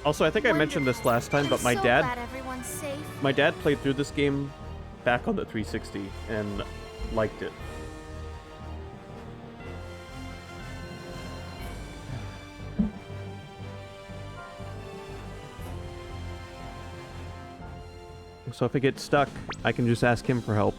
Also, I think I mentioned this last time, but I'm so glad everyone's safe. my dad played through this game back on the 360 and liked it. So if I get stuck, I can just ask him for help.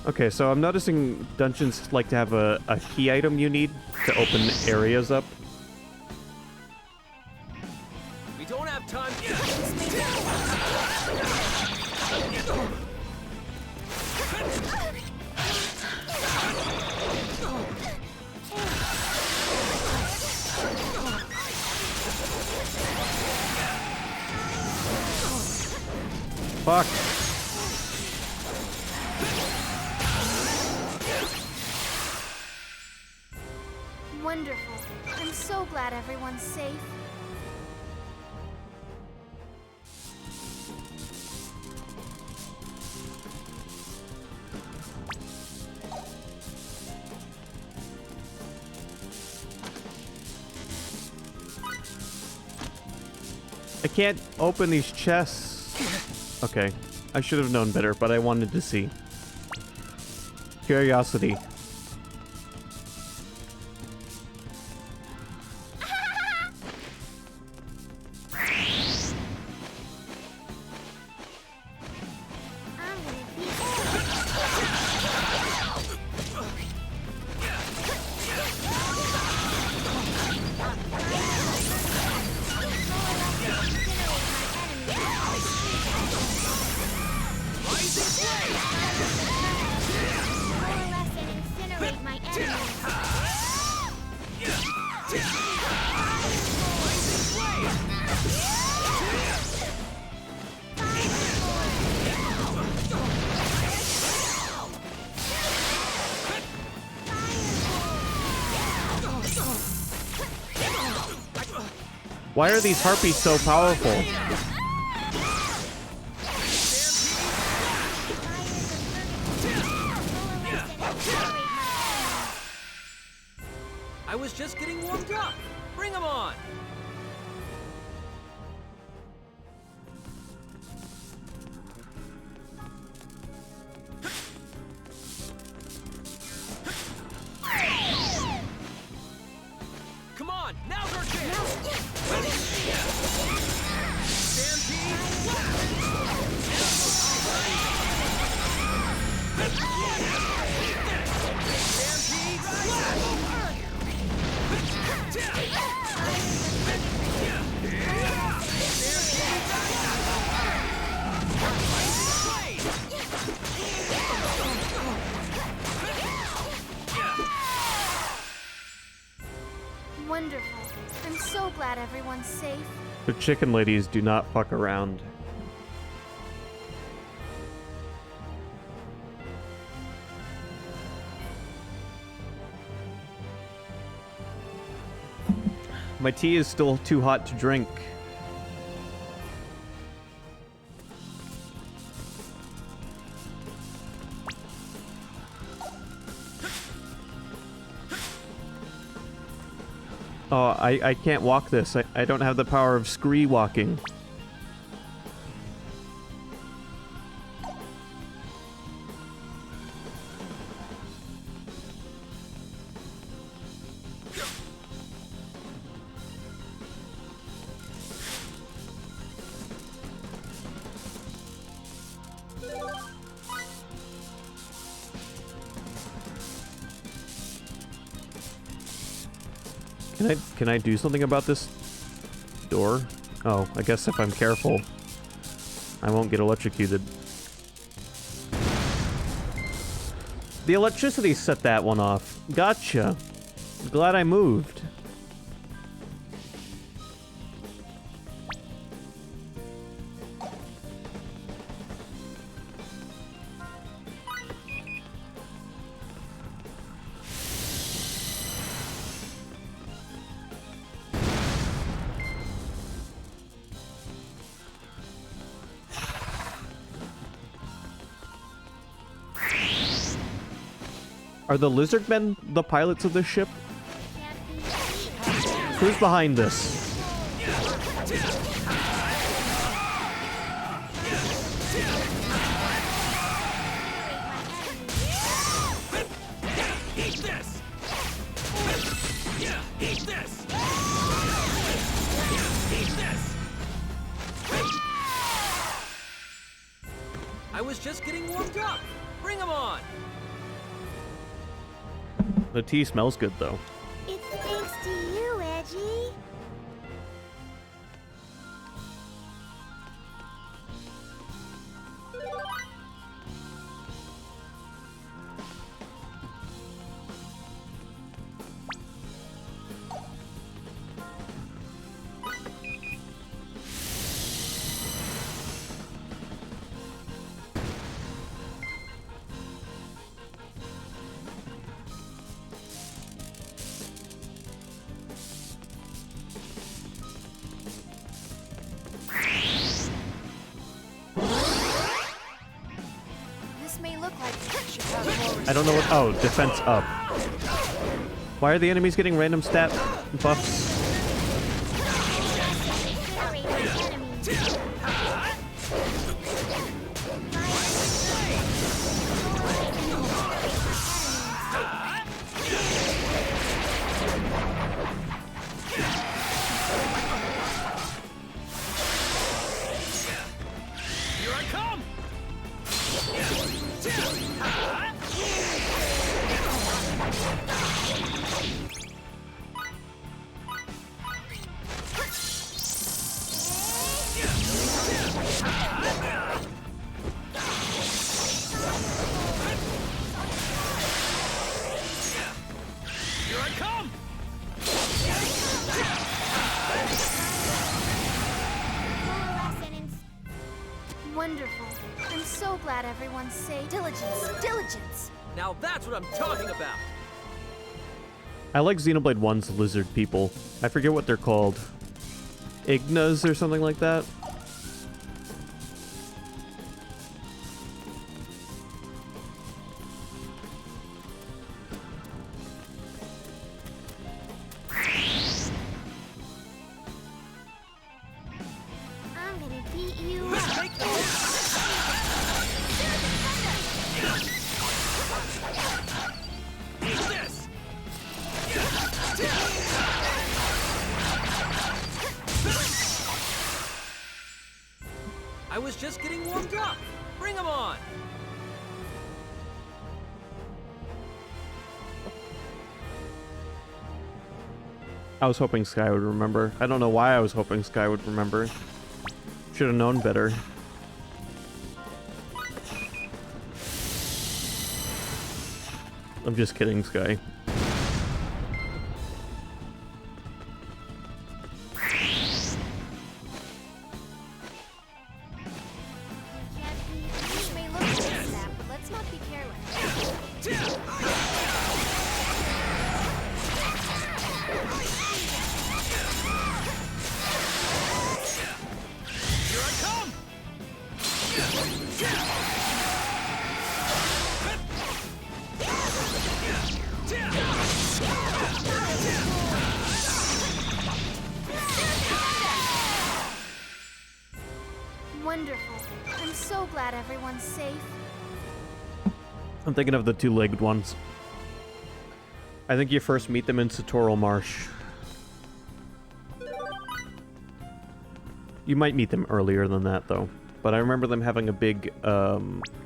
Okay, so I'm noticing dungeons like to have a key item you need to open areas up. We don't have time. Fuck. Wonderful. I'm so glad everyone's safe. I can't open these chests. Okay, I should have known better, but I wanted to see. Curiosity. I'm gonna be Why are these harpies so powerful? I was just getting warmed up. Bring them on. Come on, now's our chance. Wonderful. I'm so glad everyone's safe. The chicken ladies do not fuck around. My tea is still too hot to drink. Oh, I can't walk this. I don't have the power of scree walking. Can I do something about this door? Oh, I guess if I'm careful, I won't get electrocuted. The electricity set that one off. Gotcha. Glad I moved. Are the lizard men the pilots of this ship? Who's behind this? Eat this! Eat this! Eat this! I was just getting warmed up. Bring them on. The tea smells good, though. It's thanks to you, Edgy. I don't know what. Oh, defense up. Why are the enemies getting random stat buffs? Wonderful. I'm so glad everyone's safe. Diligence. Diligence. Now that's what I'm talking about. I like Xenoblade 1's lizard people. I forget what they're called. Ignas or something like that. I'm gonna beat you Let's up. make the most. Eat this. I was just getting warmed up. Bring 'em on. I was hoping Sky would remember. I don't know why I was hoping Sky would remember. Should have known better. I'm just kidding, Sky. This may look like a snap, but let's not be careless. Here I come. Wonderful. I'm so glad everyone's safe. I'm thinking of the two-legged ones. I think you first meet them in Satoral Marsh. You might meet them earlier than that, though. But I remember them having a big,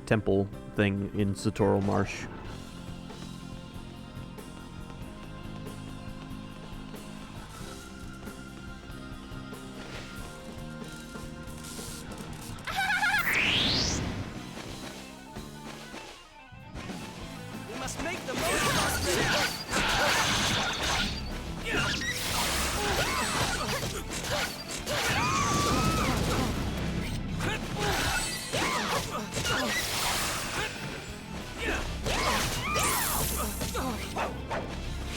temple thing in Satoral Marsh. We must make the most of this.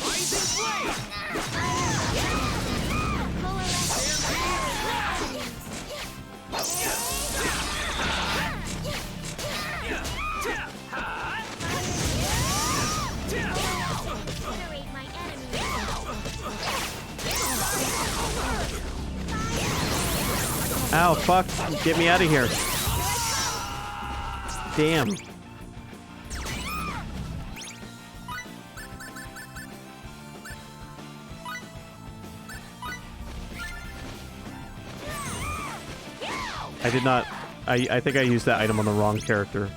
Rising flame. Incinerate my enemies. Ow, fuck! Get me out of here! Damn. I did not... I think I used that item on the wrong character.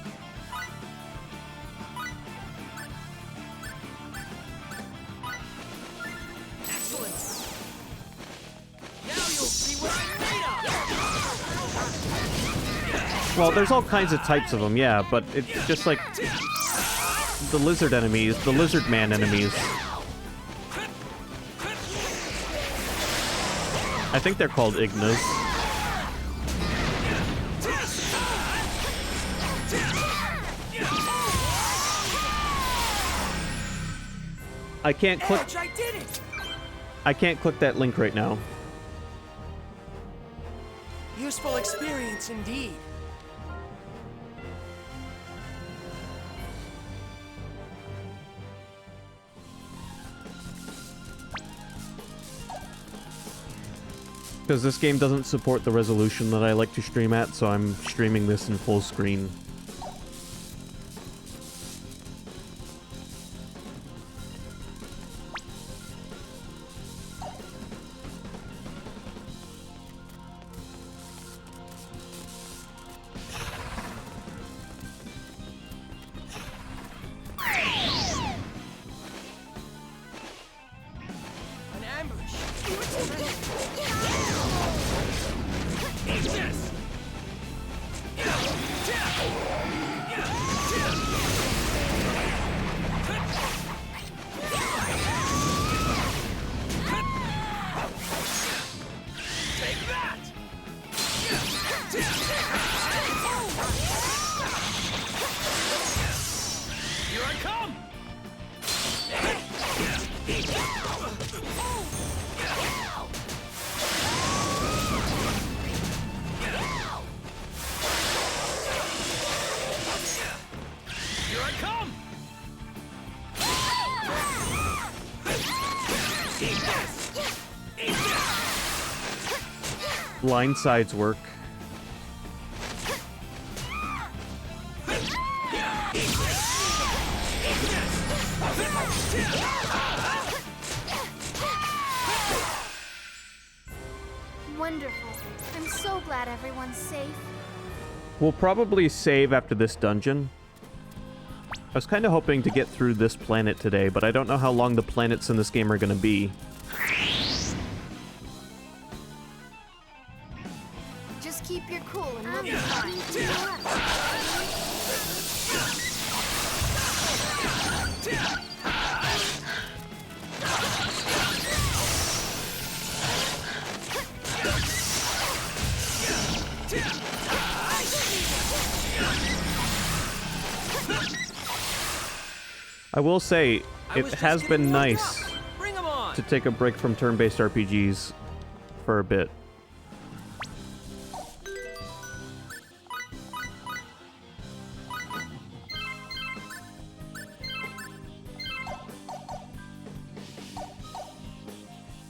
Excellent. Now you'll see what I'm made of. Well, there's all kinds of types of them, yeah, but it's just like... the lizard enemies, the lizard man enemies. I think they're called Ignas. I can't click... Edge, I did it. I can't click that link right now. Useful experience indeed. Because this game doesn't support the resolution that I like to stream at, so I'm streaming this in full screen. An ambush. Eat this. blind sides work. Wonderful. I'm so glad everyone's safe. We'll probably save after this dungeon. I was kind of hoping to get through this planet today, but I don't know how long the planets in this game are going to be. Just keep your cool and we'll be fine. I will say, it has been nice Bring 'em on. to take a break from turn-based RPGs for a bit.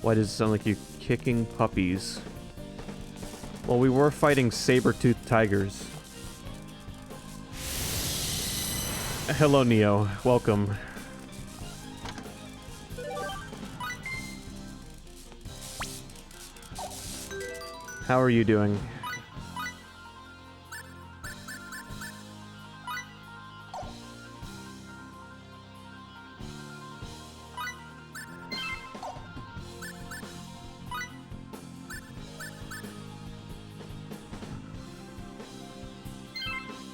Why does it sound like you're kicking puppies? Well, we were fighting saber-toothed tigers. Hello, Neo. Welcome. How are you doing?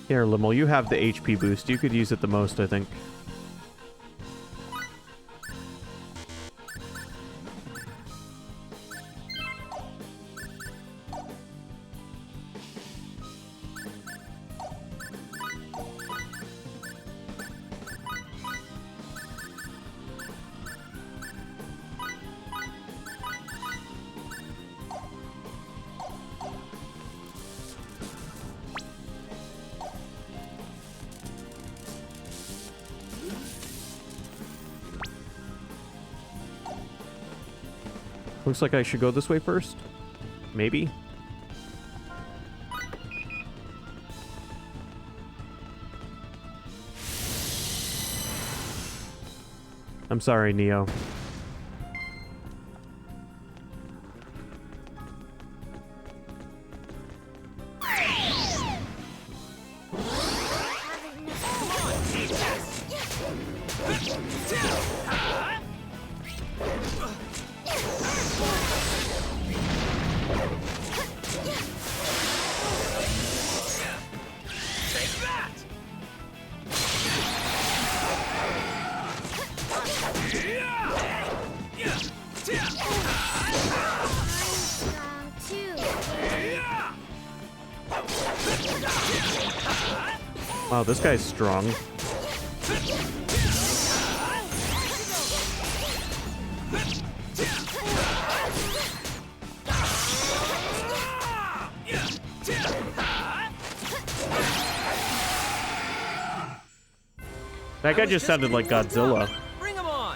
Here, Limmel, you have the HP boost. You could use it the most, I think. Looks like I should go this way first. Maybe? I'm sorry, Neo. Wow, this guy's strong. That guy just sounded like Godzilla. Bring 'em on.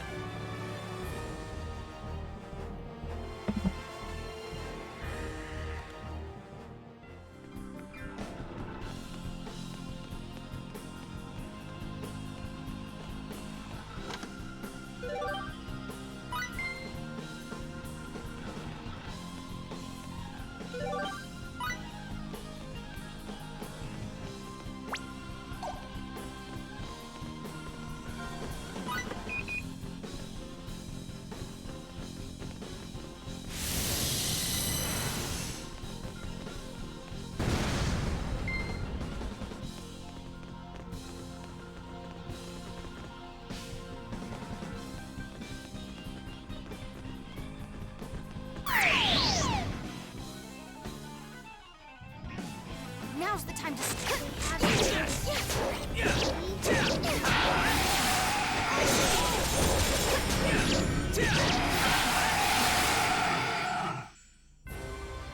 Now's the time to start.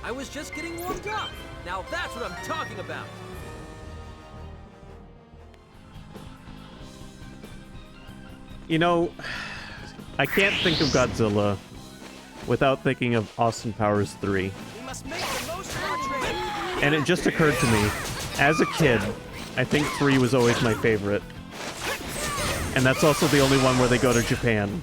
I was just getting warmed up. Now that's what I'm talking about. You know, I can't think of Godzilla without thinking of Austin Powers 3. We must make the most And it just occurred to me, as a kid, I think 3 was always my favorite. And that's also the only one where they go to Japan.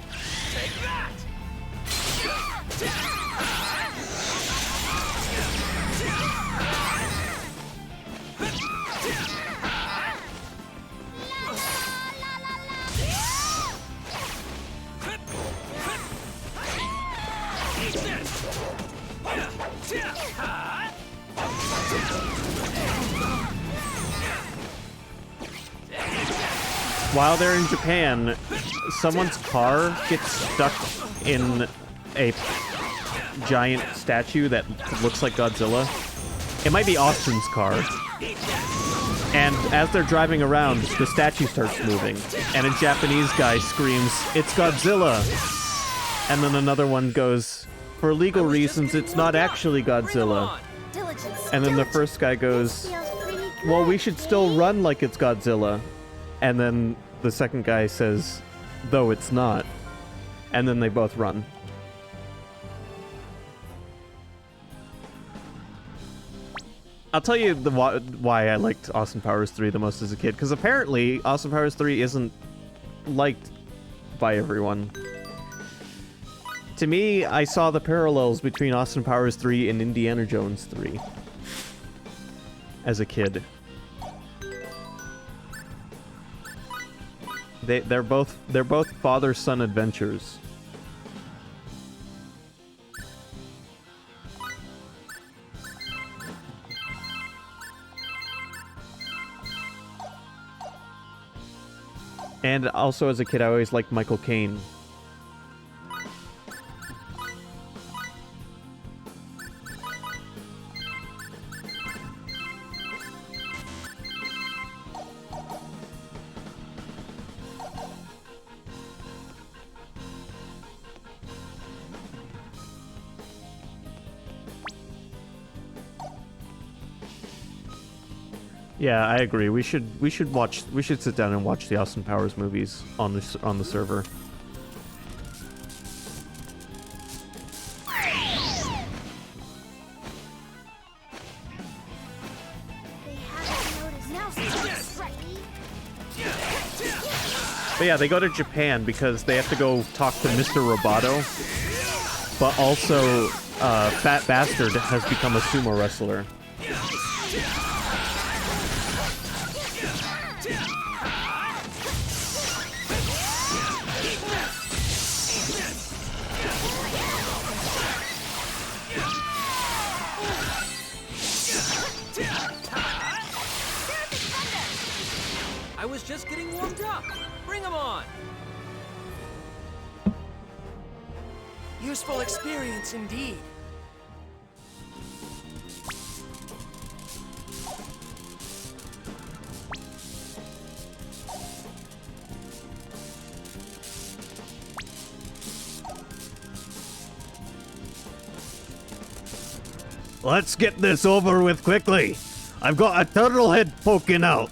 While they're in Japan, someone's car gets stuck in a giant statue that looks like Godzilla. It might be Austin's car. And as they're driving around, the statue starts moving. And a Japanese guy screams, "It's Godzilla!" And then another one goes, "For legal reasons, it's not actually Godzilla." And then the first guy goes, "Well, we should still run like it's Godzilla." And then the second guy says, "Though it's not." And then they both run. I'll tell you why I liked Austin Powers 3 the most as a kid, because apparently Austin Powers 3 isn't liked by everyone. To me, I saw the parallels between Austin Powers 3 and Indiana Jones 3 as a kid. They're both father-son adventures. And also as a kid, I always liked Michael Caine. Yeah, I agree. We should sit down and watch the Austin Powers movies on the server. But yeah, they go to Japan because they have to go talk to Mr. Roboto. But also, Fat Bastard has become a sumo wrestler. I was just getting warmed up. Bring 'em on. Useful experience indeed. Let's get this over with quickly. I've got a turtle head poking out.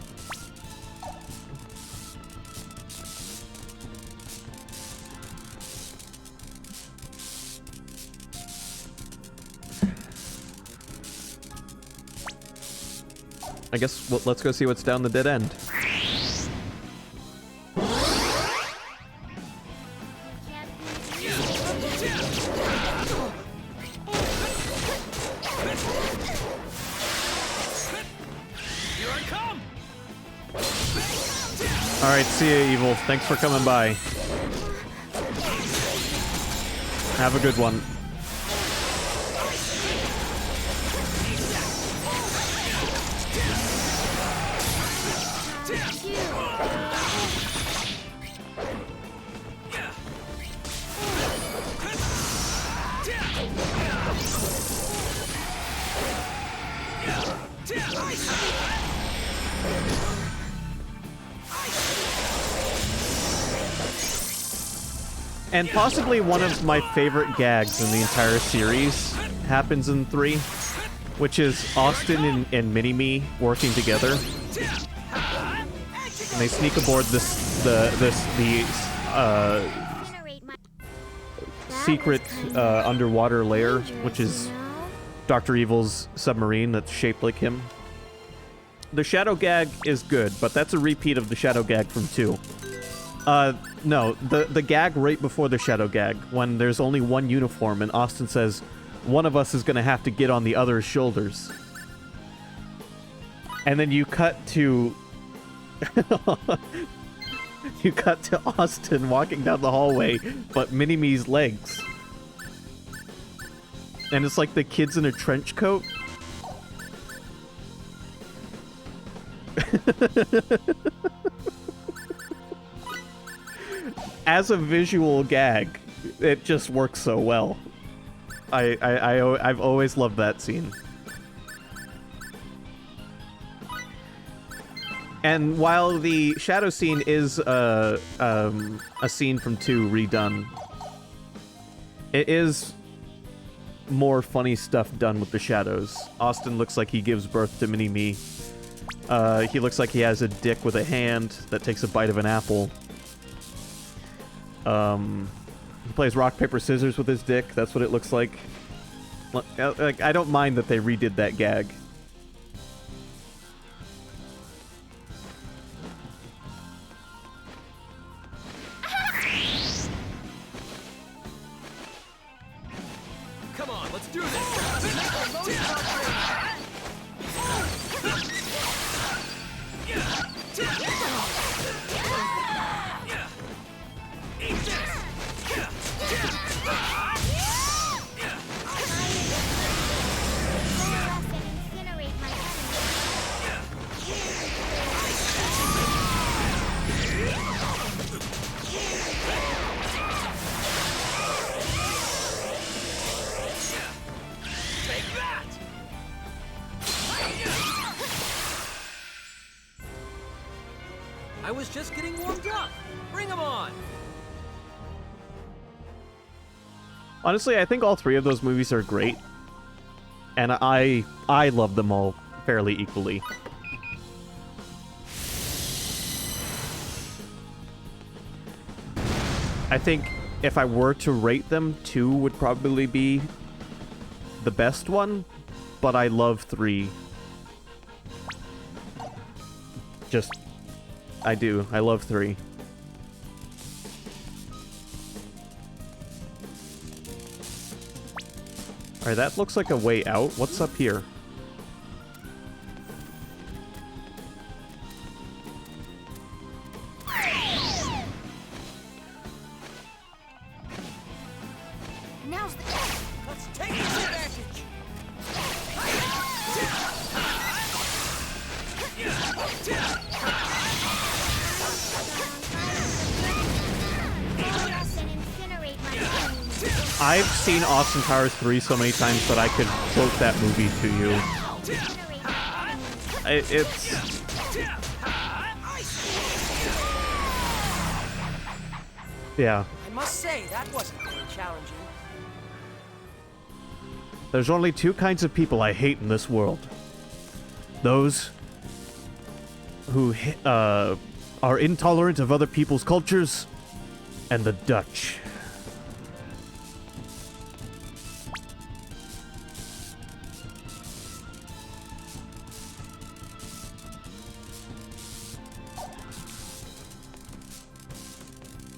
I guess let's go see what's down the dead end. Alright, see ya, Evil. Thanks for coming by. Have a good one. And possibly one of my favorite gags in the entire series happens in 3, which is Austin and Mini-Me working together. And they sneak aboard the secret underwater lair, which is Dr. Evil's submarine that's shaped like him. The Shadow Gag is good, but that's a repeat of the Shadow Gag from 2. No, the gag right before the Shadow Gag, when there's only one uniform and Austin says, one of us is gonna have to get on the other's shoulders. And then you cut to... you cut to Austin walking down the hallway, but Mini-Me's legs. And it's like the kid's in a trench coat. As a visual gag, it just works so well. I've always loved that scene. And while the shadow scene is a scene from 2 redone, it is more funny stuff done with the shadows. Austin looks like he gives birth to Mini-Me. He looks like he has a dick with a hand that takes a bite of an apple. He plays rock, paper, scissors with his dick. That's what it looks like. Like, I don't mind that they redid that gag. Come on, let's do this! I was just getting warmed up. Bring 'em on. Honestly, I think all 3 of those movies are great. And I love them all fairly equally. I think if I were to rate them, 2 would probably be the best one, but I love 3. Just, I do. I love 3. Alright, that looks like a way out. What's up here? Now's the let's take this advantage. I've seen Austin Powers 3 so many times that I could quote that movie to you. It's... Yeah. I must say, that wasn't very challenging. There's only 2 kinds of people I hate in this world. Those who are intolerant of other people's cultures, and the Dutch.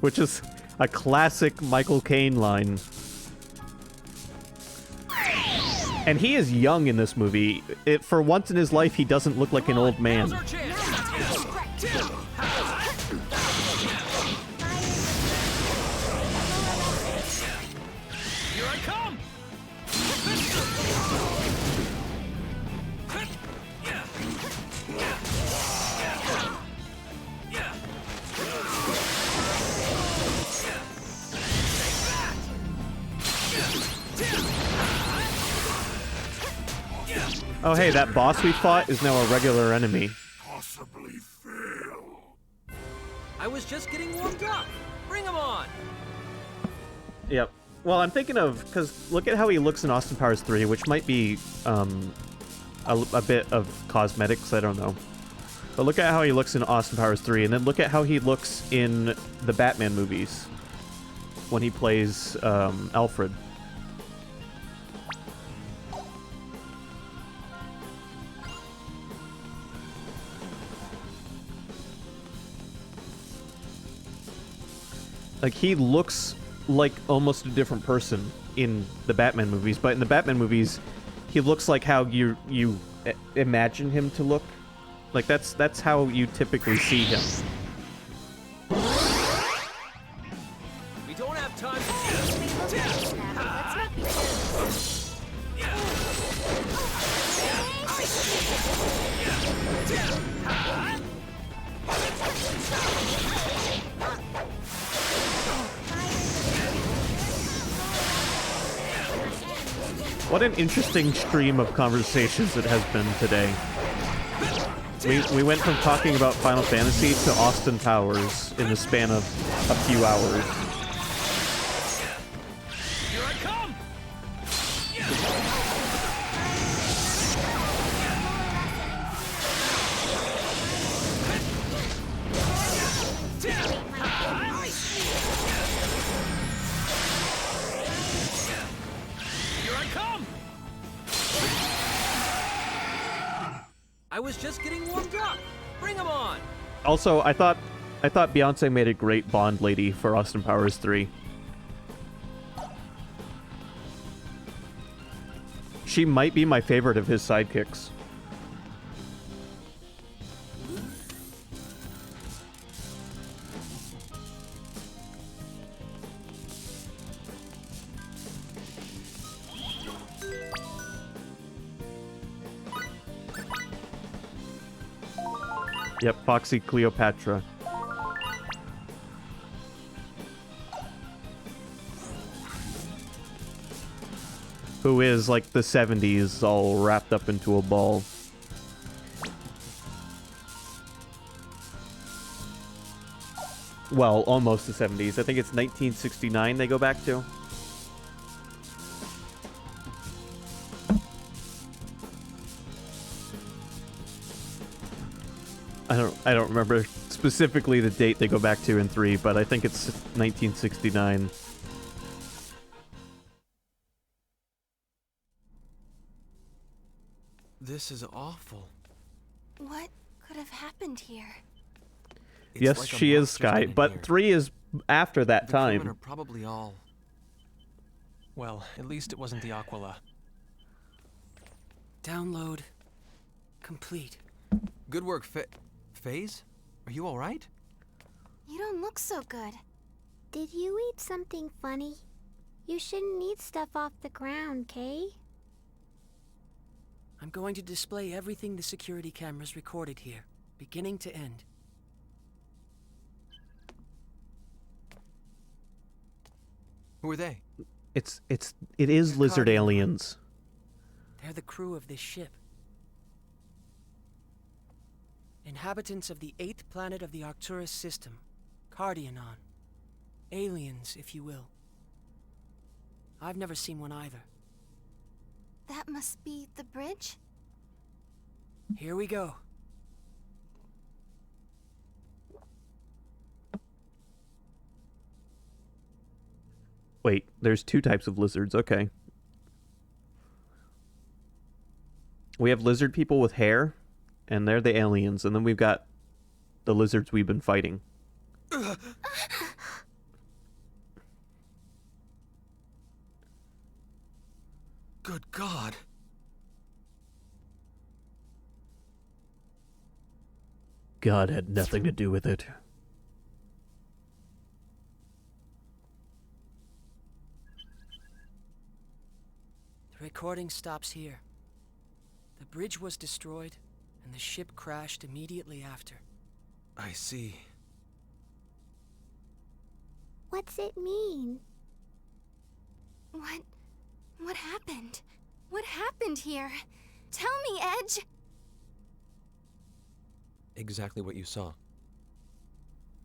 Which is a classic Michael Caine line. And he is young in this movie. For once in his life, he doesn't look like an old man. Now's our chance. Here I come. Oh hey, that boss we fought is now a regular enemy. Possibly fail. I was just getting warmed up. Bring 'em on. Yep. Well, I'm thinking of, because look at how he looks in Austin Powers 3, which might be a bit of cosmetics, I don't know. But look at how he looks in Austin Powers 3, and then look at how he looks in the Batman movies when he plays Alfred. Like, he looks like almost a different person in the Batman movies, but in the Batman movies, he looks like how you imagine him to look. Like, that's how you typically see him. We don't have time to Let's not be careless. What an interesting stream of conversations it has been today. We went from talking about Final Fantasy to Austin Powers in the span of a few hours. Here I come! Here I come! I was just getting warmed up. Bring 'em on! Also, I thought Beyonce made a great Bond lady for Austin Powers 3. She might be my favorite of his sidekicks. Yep, Foxy Cleopatra. Who is like the 70s all wrapped up into a ball. Well, almost the 70s. I think it's 1969 they go back to. I don't remember specifically the date they go back to in 3, but I think it's 1969. This is awful. What could have happened here? It's Yes, like a she is monster's Sky, been in but here. 3 is after that The crewmen time. are probably all... Well, at least it wasn't the Aquila. Download complete. Good work, FaZe? Are you alright? You don't look so good. Did you eat something funny? You shouldn't eat stuff off the ground, Kay? I'm going to display everything the security cameras recorded here, beginning to end. Who are they? It is They're lizard Cardian. aliens. They're the crew of this ship. Inhabitants of the 8th planet of the Arcturus system, Cardionon. Aliens, if you will. I've never seen one either. That must be the bridge? Here we go. Wait, there's 2 types of lizards, okay. We have lizard people with hair, and they're the aliens, and then we've got the lizards we've been fighting. Good God. God had nothing to do with it. The recording stops here. The bridge was destroyed, and the ship crashed immediately after. I see. What's it mean? What happened? What happened here? Tell me, Edge! Exactly what you saw.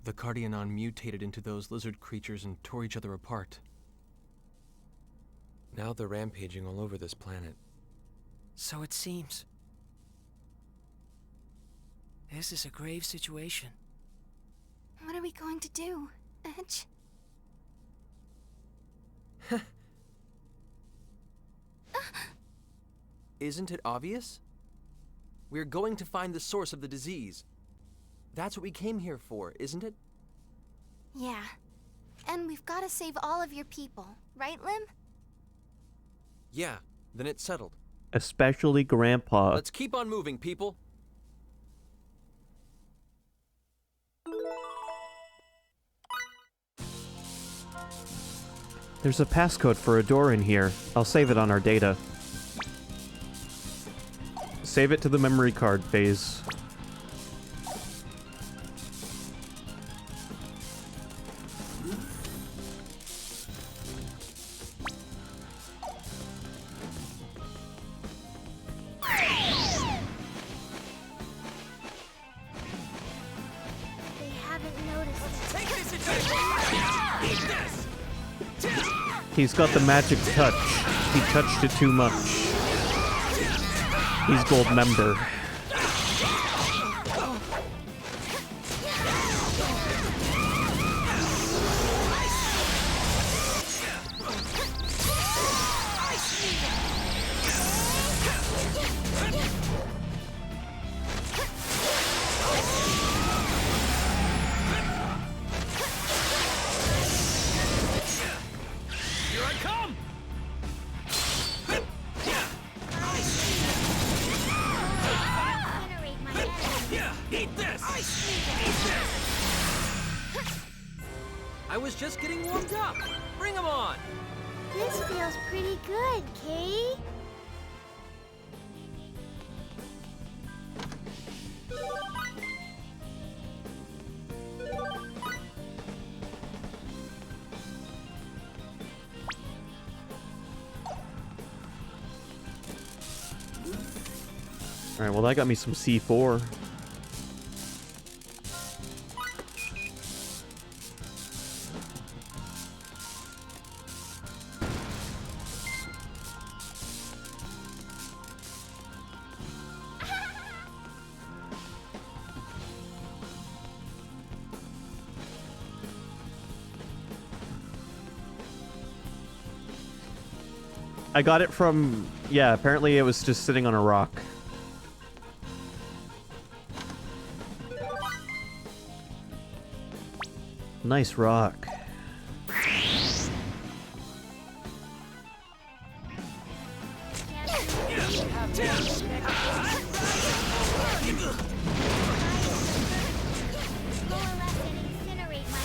The Cardionon mutated into those lizard creatures and tore each other apart. Now they're rampaging all over this planet. So it seems. This is a grave situation. What are we going to do, Edge? Isn't it obvious? We're going to find the source of the disease. That's what we came here for, isn't it? Yeah. And we've got to save all of your people, right, Lim? Yeah, then it's settled. Especially Grandpa. Let's keep on moving, people. There's a passcode for a door in here. I'll save it on our data. Save it to the memory card phase. They haven't noticed. He's got the magic touch. He touched it too much. He's gold member. Incinerate my enemy. I was just getting warmed up. Bring 'em on. This feels pretty good, Kay. Alright, well that got me some C4. I got it from... yeah, apparently it was just sitting on a rock. Nice rock. Coalesce and incinerate my enemy.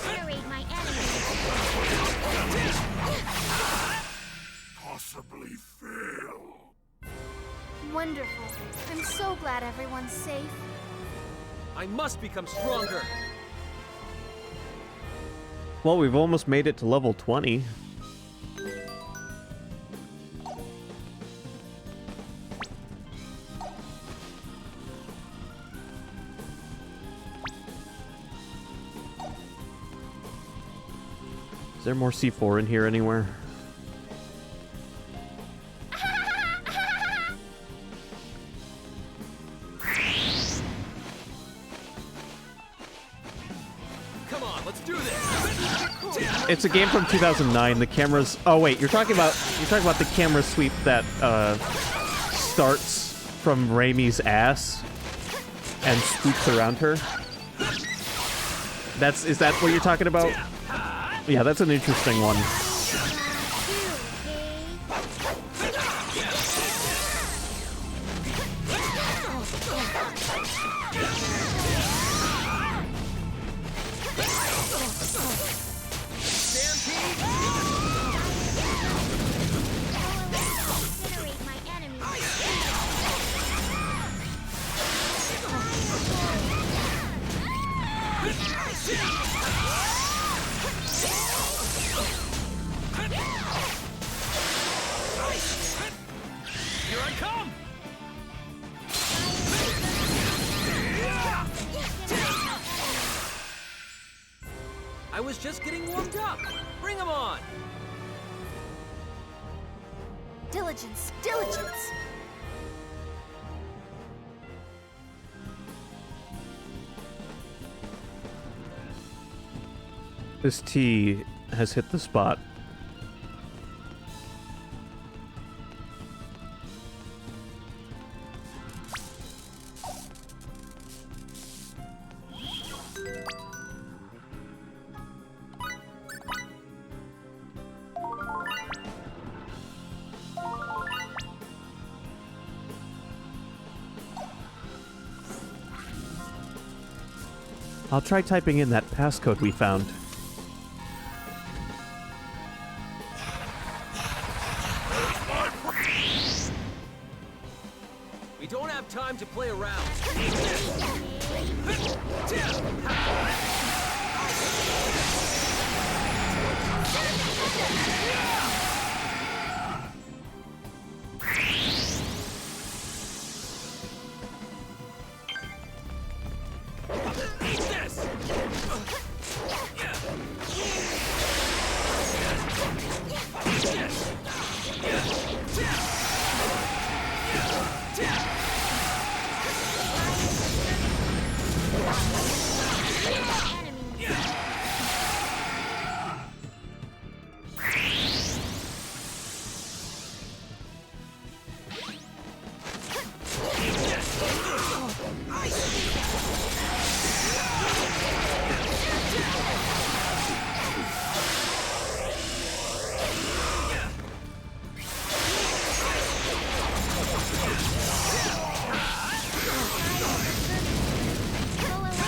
Incinerate my enemy. Possibly fail. Wonderful. I'm so glad everyone's safe. I must become stronger. Well, we've almost made it to level 20. Is there more C4 in here anywhere? Come on, let's do this. It's a game from 2009. The cameras... oh wait, you're talking about the camera sweep that starts from Raimi's ass and swoops around her. Is that what you're talking about? Yeah, that's an interesting one. Incinerate my enemy. Here I come. I was just getting warmed up. Bring 'em on. Diligence, diligence. This T has hit the spot. I'll try typing in that passcode we found. We don't have time to play around.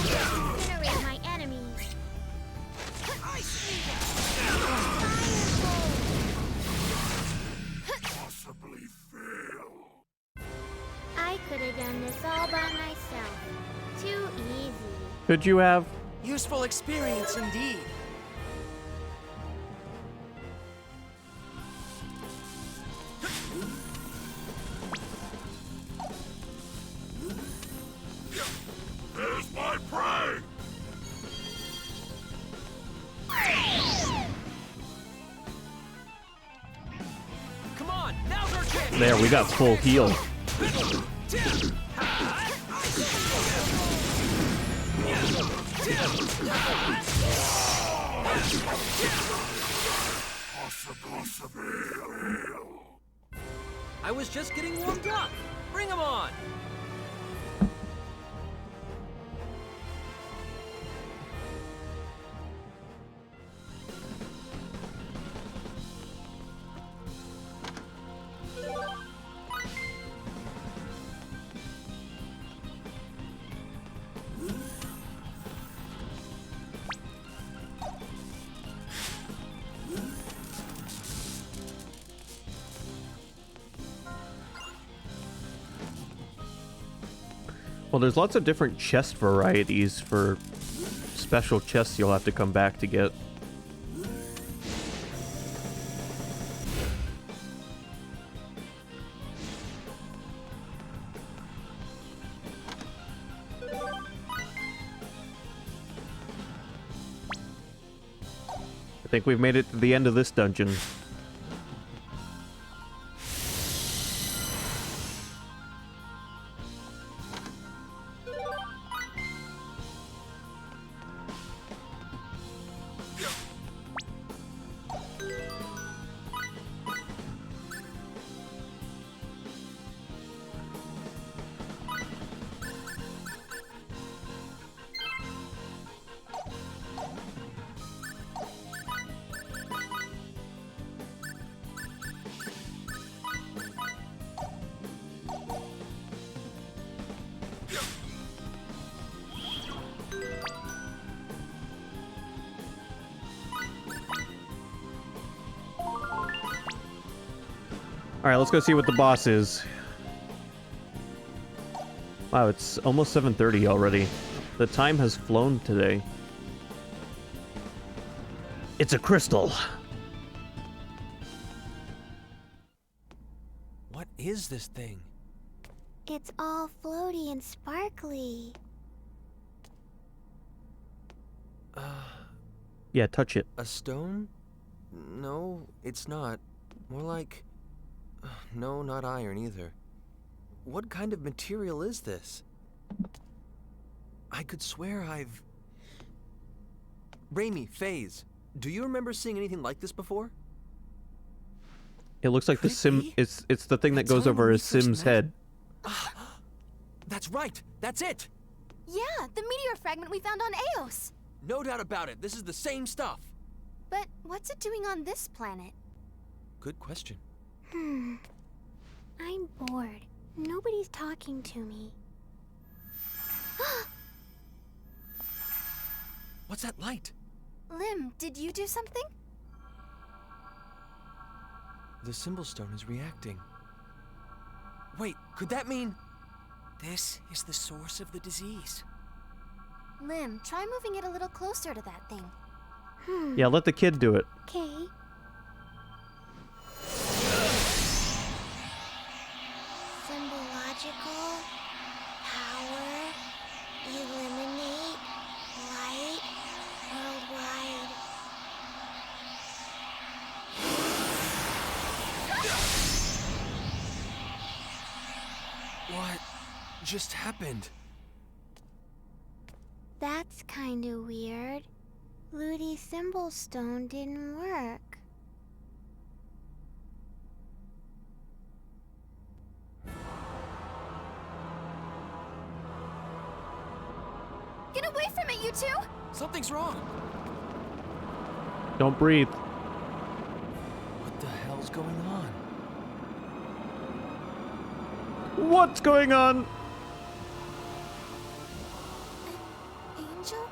Incinerate my enemies. Possibly fail. I could have done this all by myself. Too easy. Could you have? Useful experience indeed. There's my prey! Come on, now's our chance. There, we got full heal. I was just getting warmed up. Bring 'em on. Well, there's lots of different chest varieties for special chests you'll have to come back to get. I think we've made it to the end of this dungeon. Alright, let's go see what the boss is. Wow, it's almost 7:30 already. The time has flown today. It's a crystal. What is this thing? It's all floaty and sparkly. Yeah, touch it. A stone? No, it's not. More like... No, not iron either. What kind of material is this? I could swear I've... Raimi, FaZe, do you remember seeing anything like this before? It looks like the Could it sim. be? It's the thing that That goes time over when we a first sim's met? head. That's right! That's it! Yeah, the meteor fragment we found on Eos. No doubt about it, this is the same stuff! But what's it doing on this planet? Good question. I'm bored. Nobody's talking to me. What's that light? Lim, did you do something? The symbol stone is reacting. Wait, could that mean... This is the source of the disease. Lim, try moving it a little closer to that thing. Yeah, let the kid do it. Okay. Symbological, power, eliminate, light, worldwide. What just happened? That's kinda weird. Ludi's symbol stone didn't work. Get away from it, you two! Something's wrong. Don't breathe. What the hell's going on? What's going on? Angel?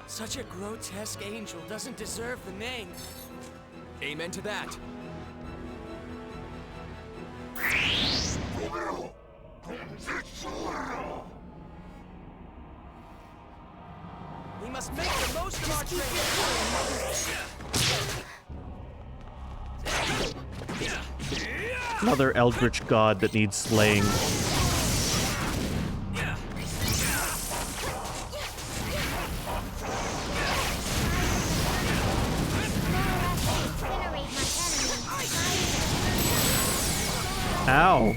Such a grotesque angel doesn't deserve the name. Amen to that. We must make the most of our training. Another eldritch god that needs slaying. Ow.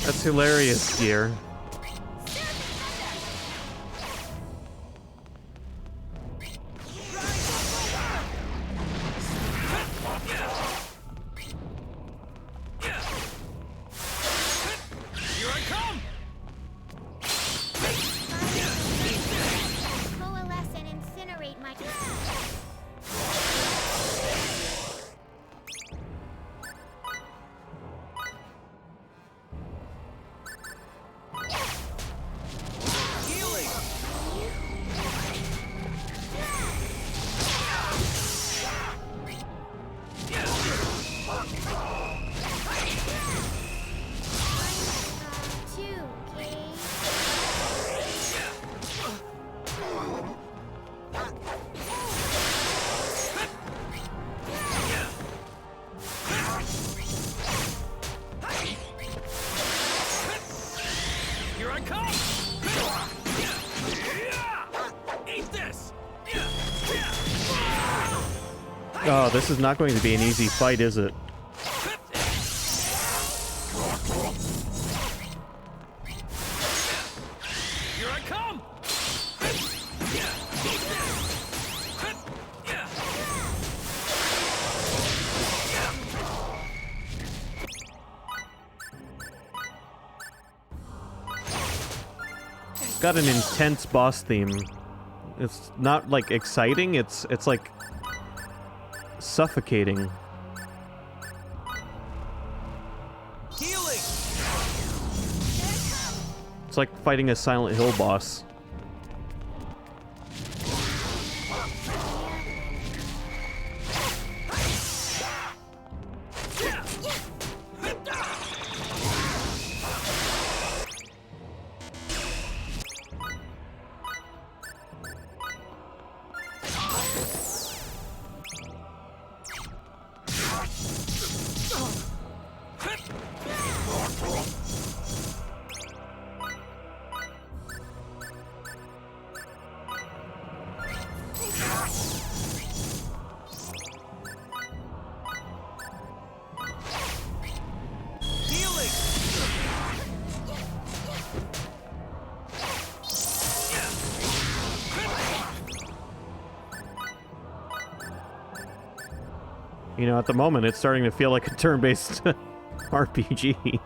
That's hilarious, dear. Coalesce and incinerate my Oh, this is not going to be an easy fight, is it? Here I come! It's got an intense boss theme. It's not like exciting, it's like suffocating. Healing! It's like fighting a Silent Hill boss. You know, at the moment, it's starting to feel like a turn-based RPG.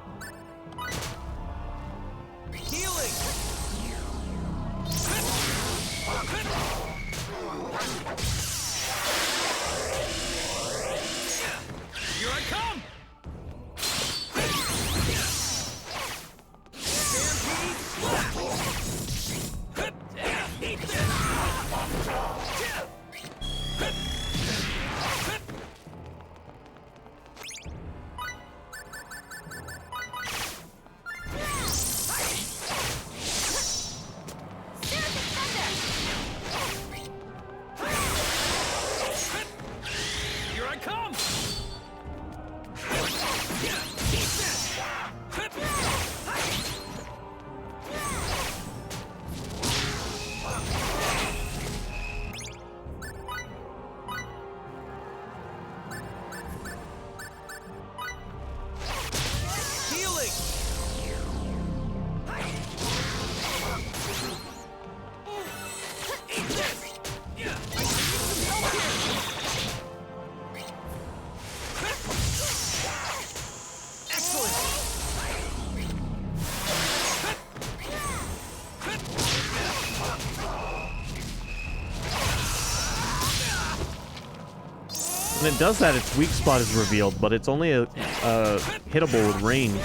When it does that, its weak spot is revealed, but it's only hittable with range.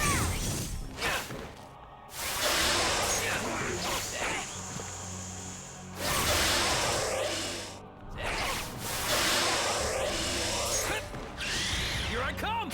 Here I come!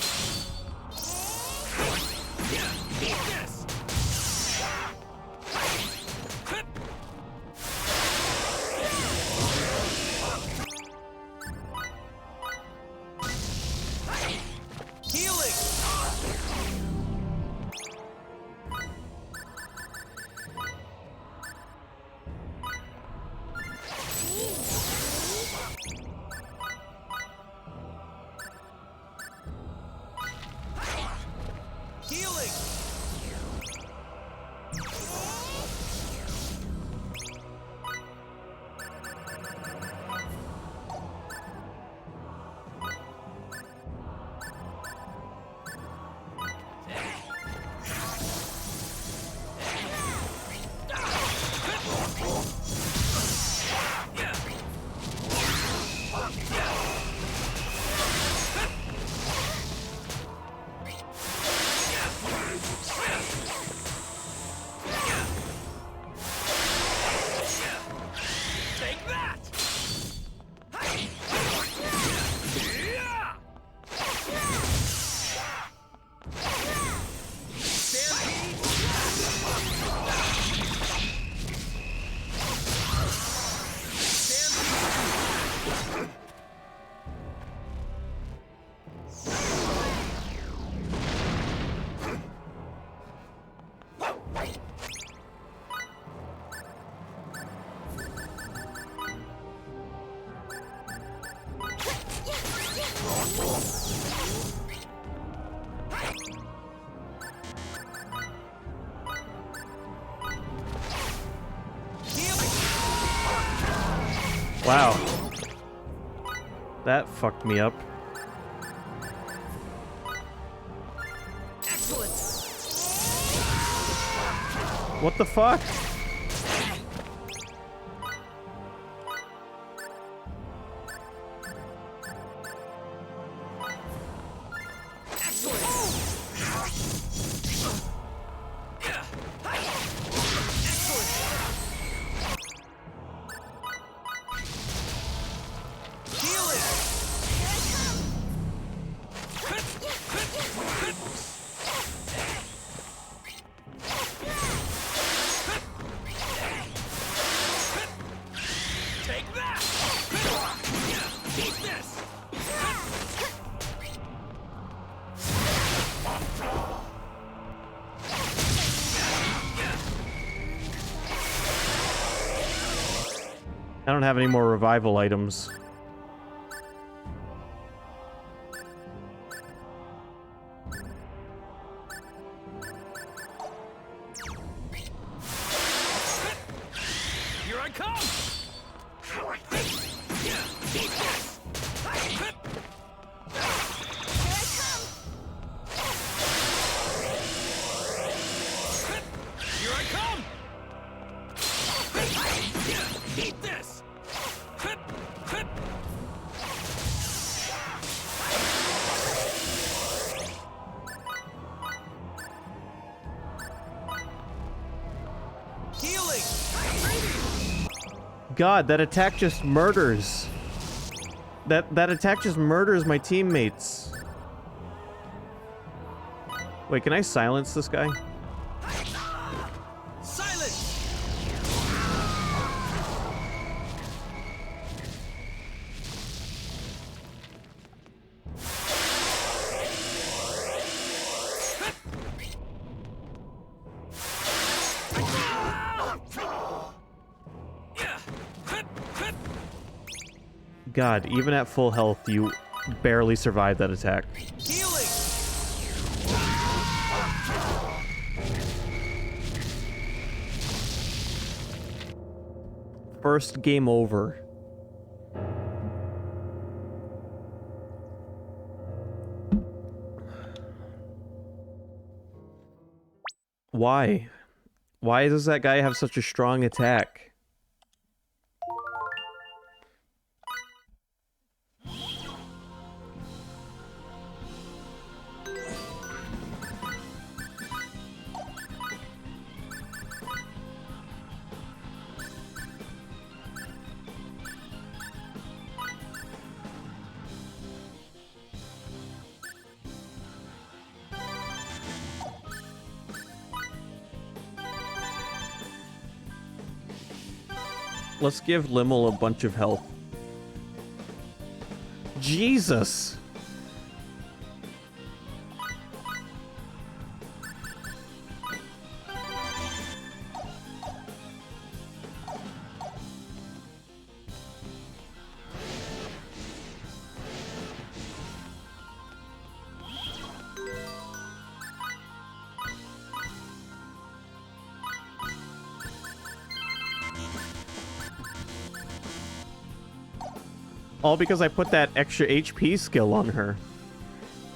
Wow. That fucked me up. Excellent. What the fuck? I don't have any more revival items. Here I come! Here I come! Eat this! Healing! God, that attack just murders. That attack just murders my teammates. Wait, can I silence this guy? Silence! God, even at full health, you barely survived that attack. Healing! First game over. Why? Why does that guy have such a strong attack? Let's give Limmel a bunch of health. Jesus! All because I put that extra HP skill on her.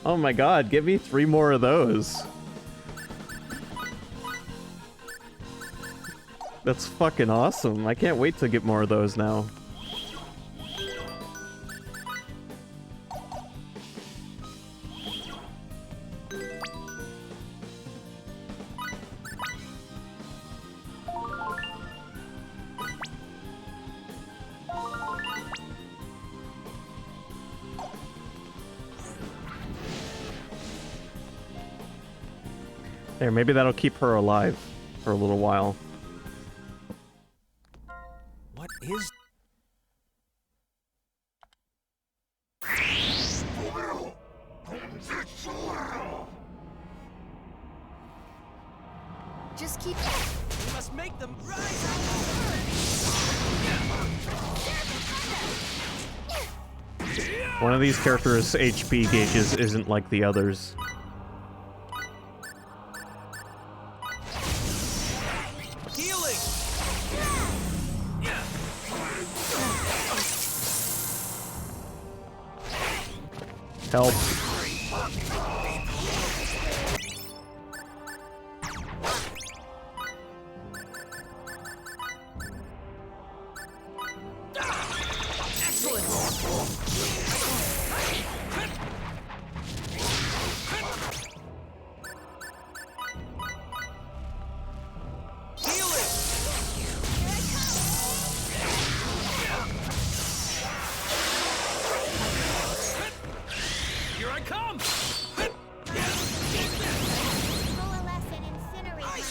Oh my god, give me 3 more of those. That's fucking awesome. I can't wait to get more of those now. There, maybe that'll keep her alive for a little while. What is... Just keep... We must make them rise One of these characters' HP gauges isn't like the others. Healing! Help. Here I come! Coalesce and incinerate.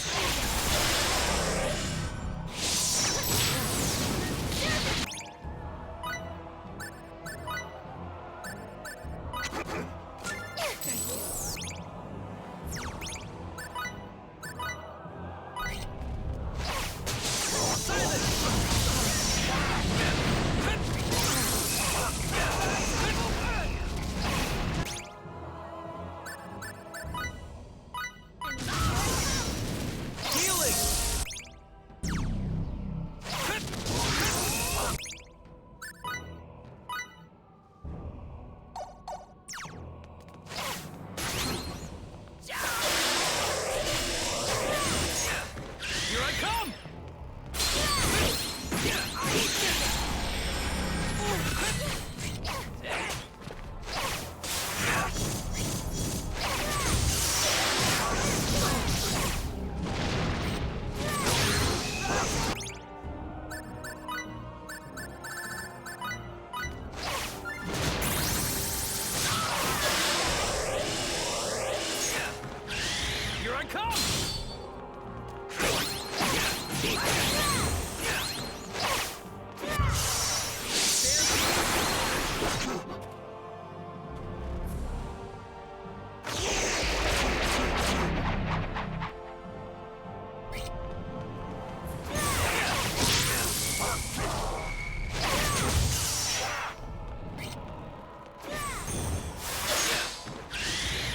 come!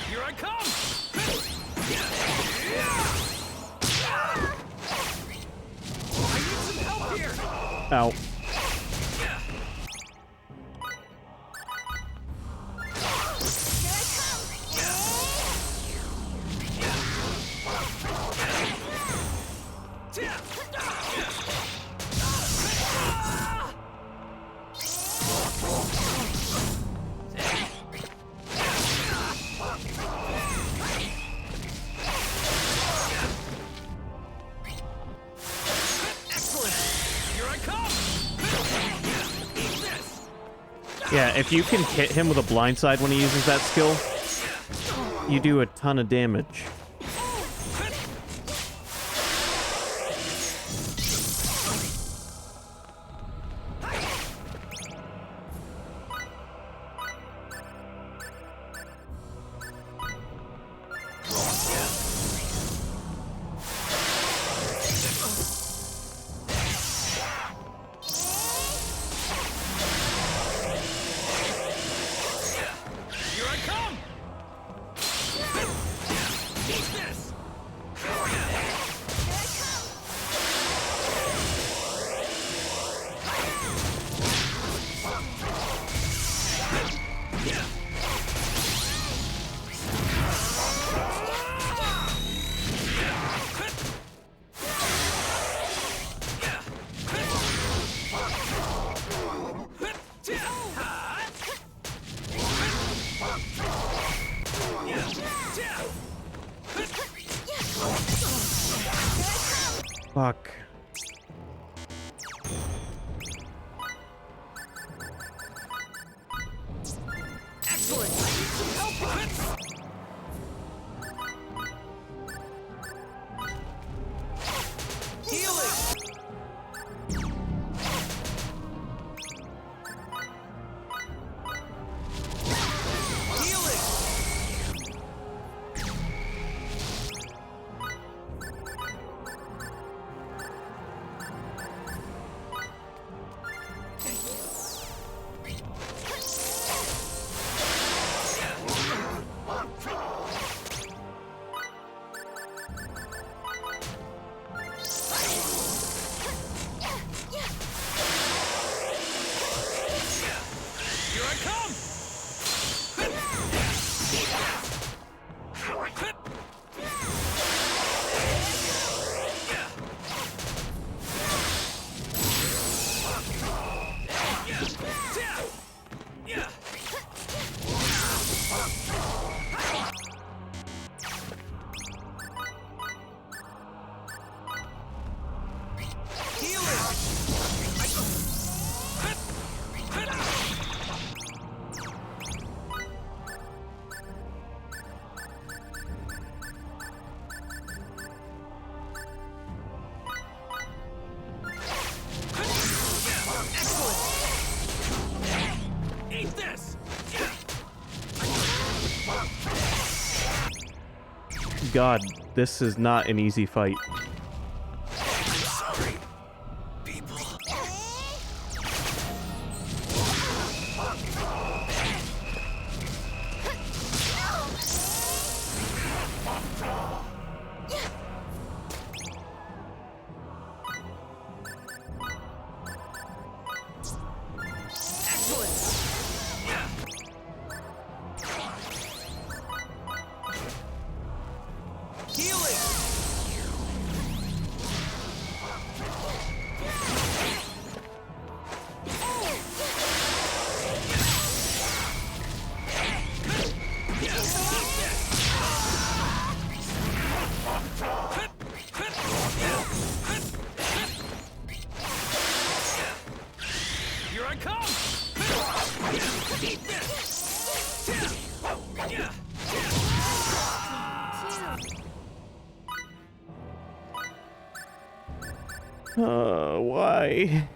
Here I come! I need some help here! Ow. Excellent! Here I come! Eat this! Yeah, if you can hit him with a blindside when he uses that skill, you do a ton of damage. Here I come! Eat this! Fuck. Excellent! I need some help here! Healing! Healing! Here I come! Eat this! God, this is not an easy fight. Sorry, people. Excellent! Healing! Why?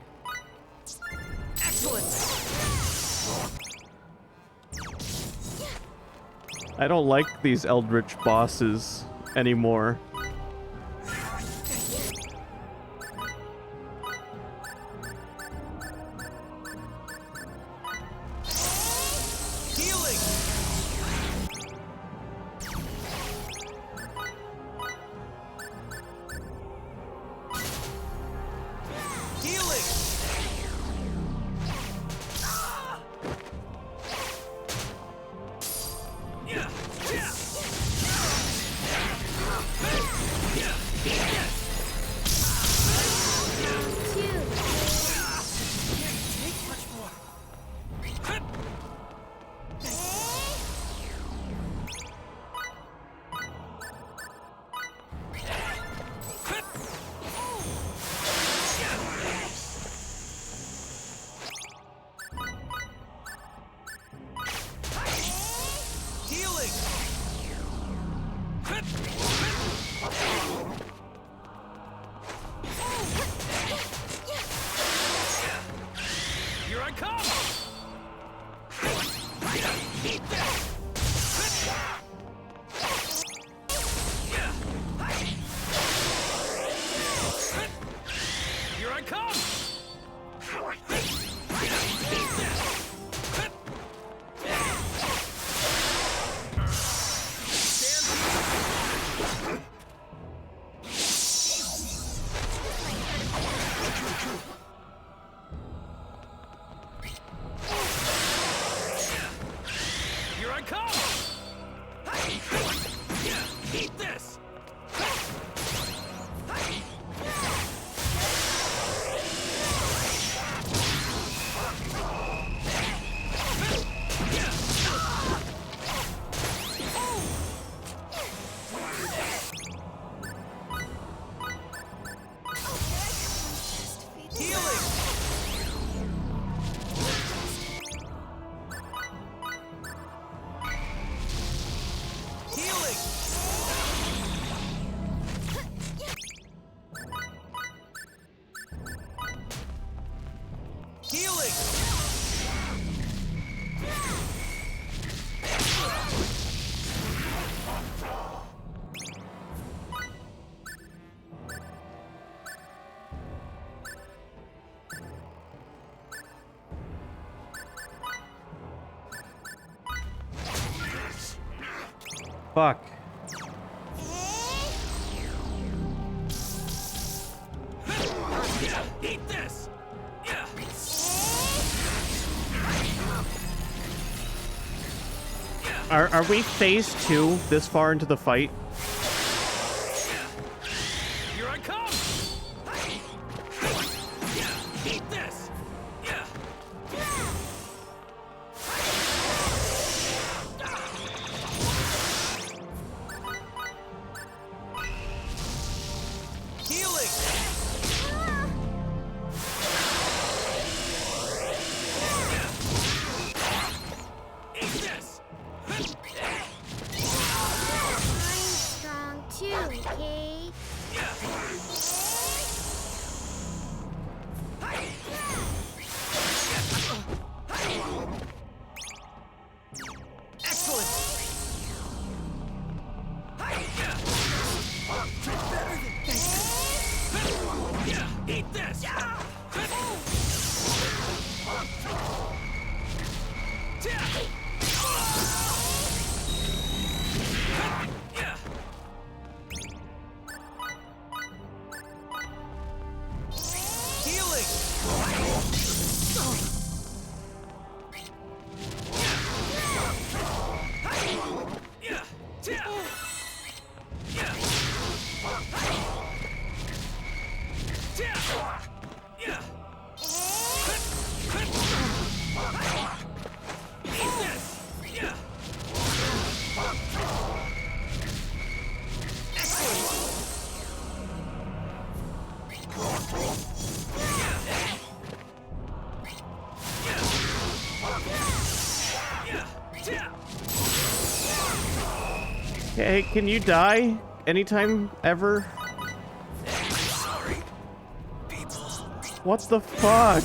I don't like these Eldritch bosses anymore. Fuck. Eat this! Are we phase 2 this far into the fight? Here I come! Eat this! Hey, can you die anytime ever? Sorry. What the fuck?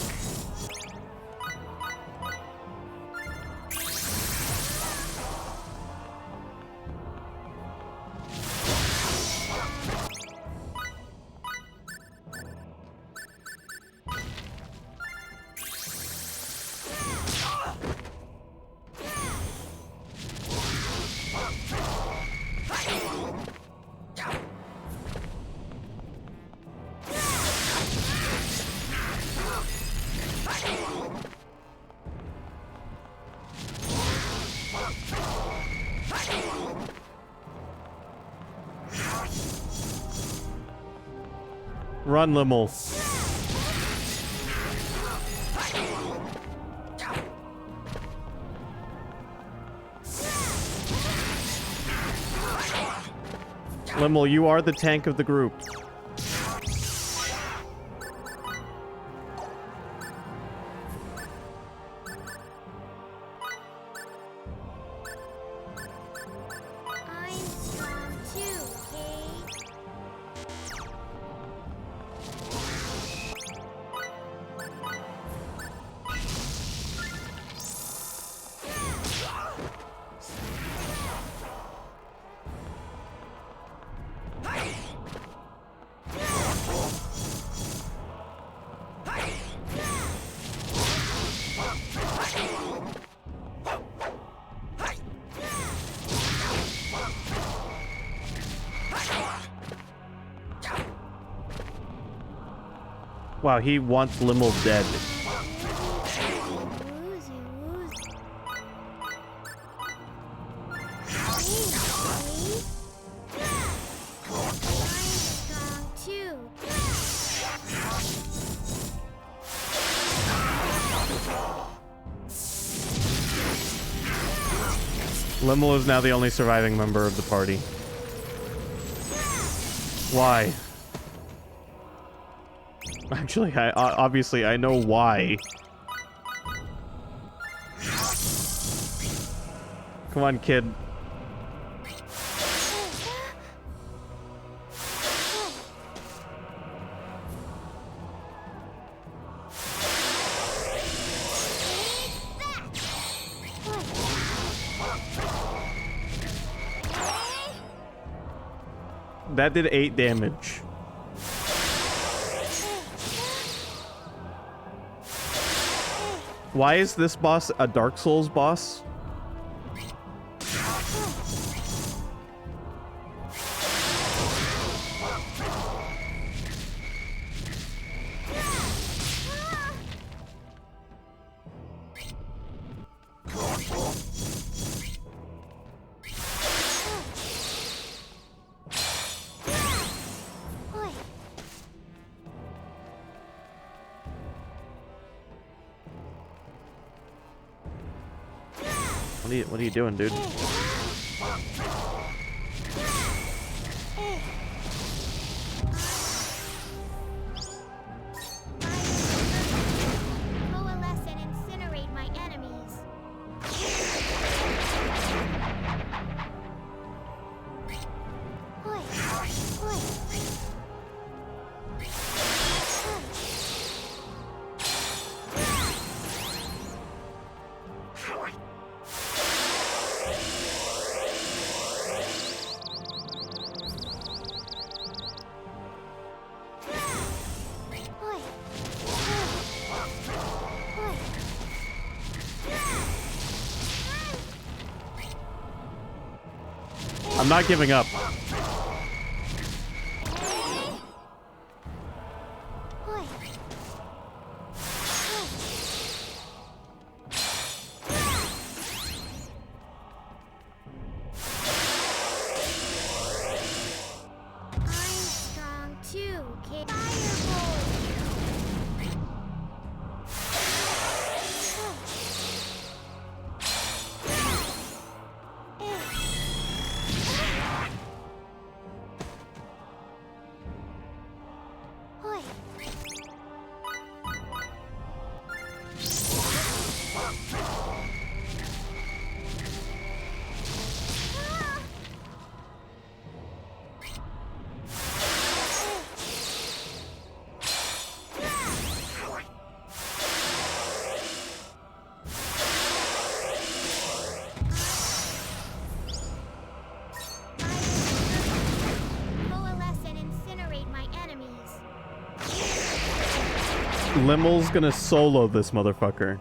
Run, Limmel. Limmel, you are the tank of the group. I'm strong too, Kate. Wow, he wants Limmel dead. Woozy, woozy. I'm strong too. Limmel is now the only surviving member of the party. Why? Actually, obviously I know why. Come on, kid. That did 8 damage. Why is this boss a Dark Souls boss? What are you doing, dude? Coalesce and incinerate my enemies. Oi, oi. I'm not giving up. I'm strong too, kid. Firebolt! Limel's gonna solo this motherfucker.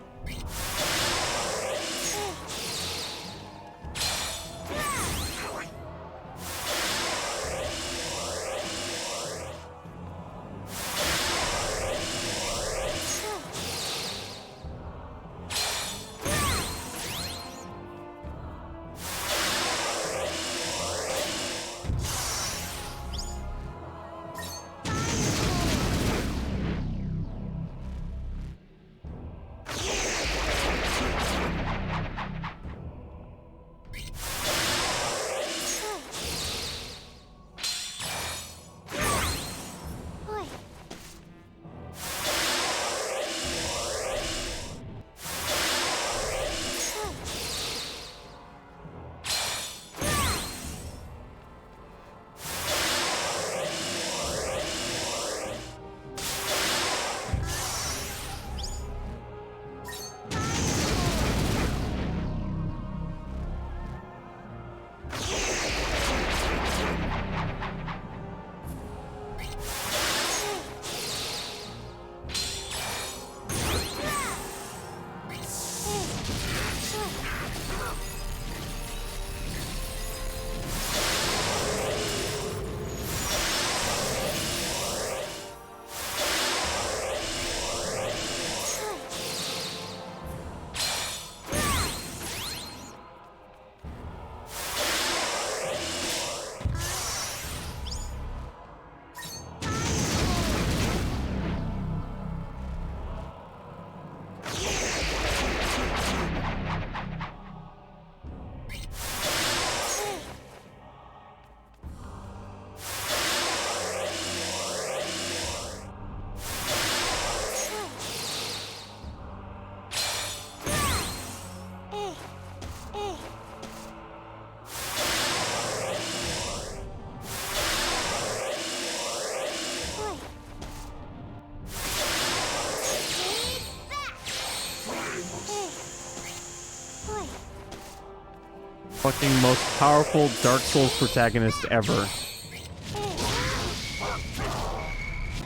Fucking most powerful Dark Souls protagonist ever.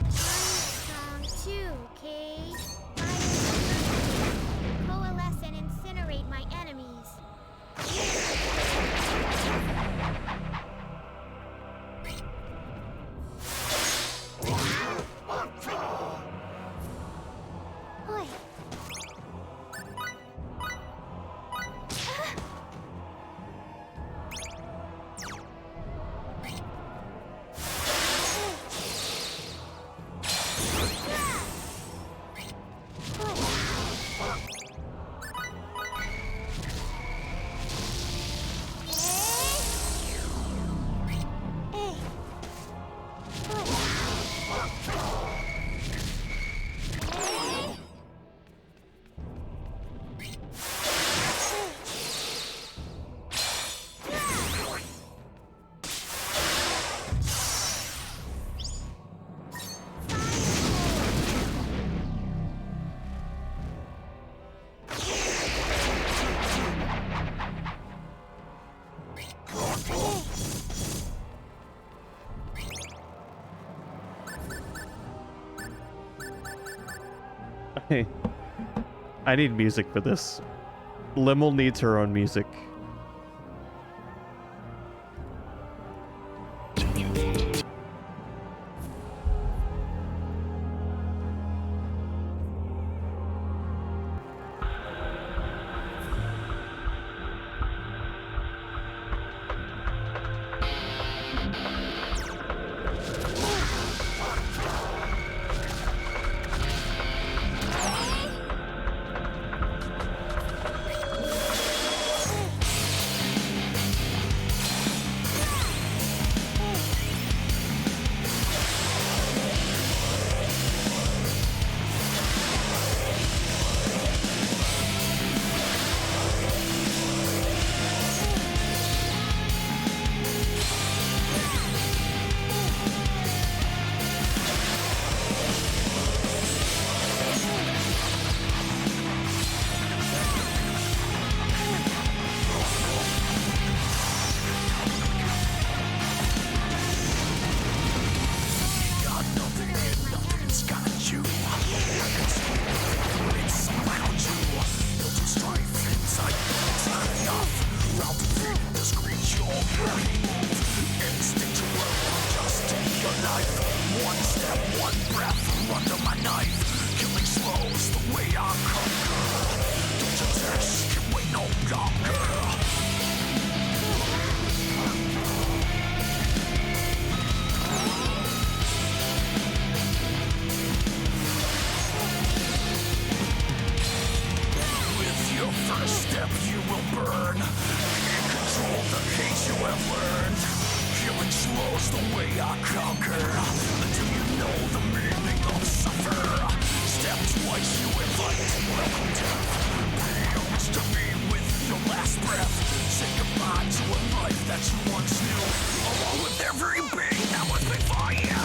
Song 2, Cade. Coalesce and incinerate my enemies. Oi. Hey, I need music for this. Limel needs her own music. is the way I conquer. Until you know the meaning of suffer. Step twice, you invite welcome death. Used to be with your last breath. Say goodbye to a life that you once knew, along with every being that was before you.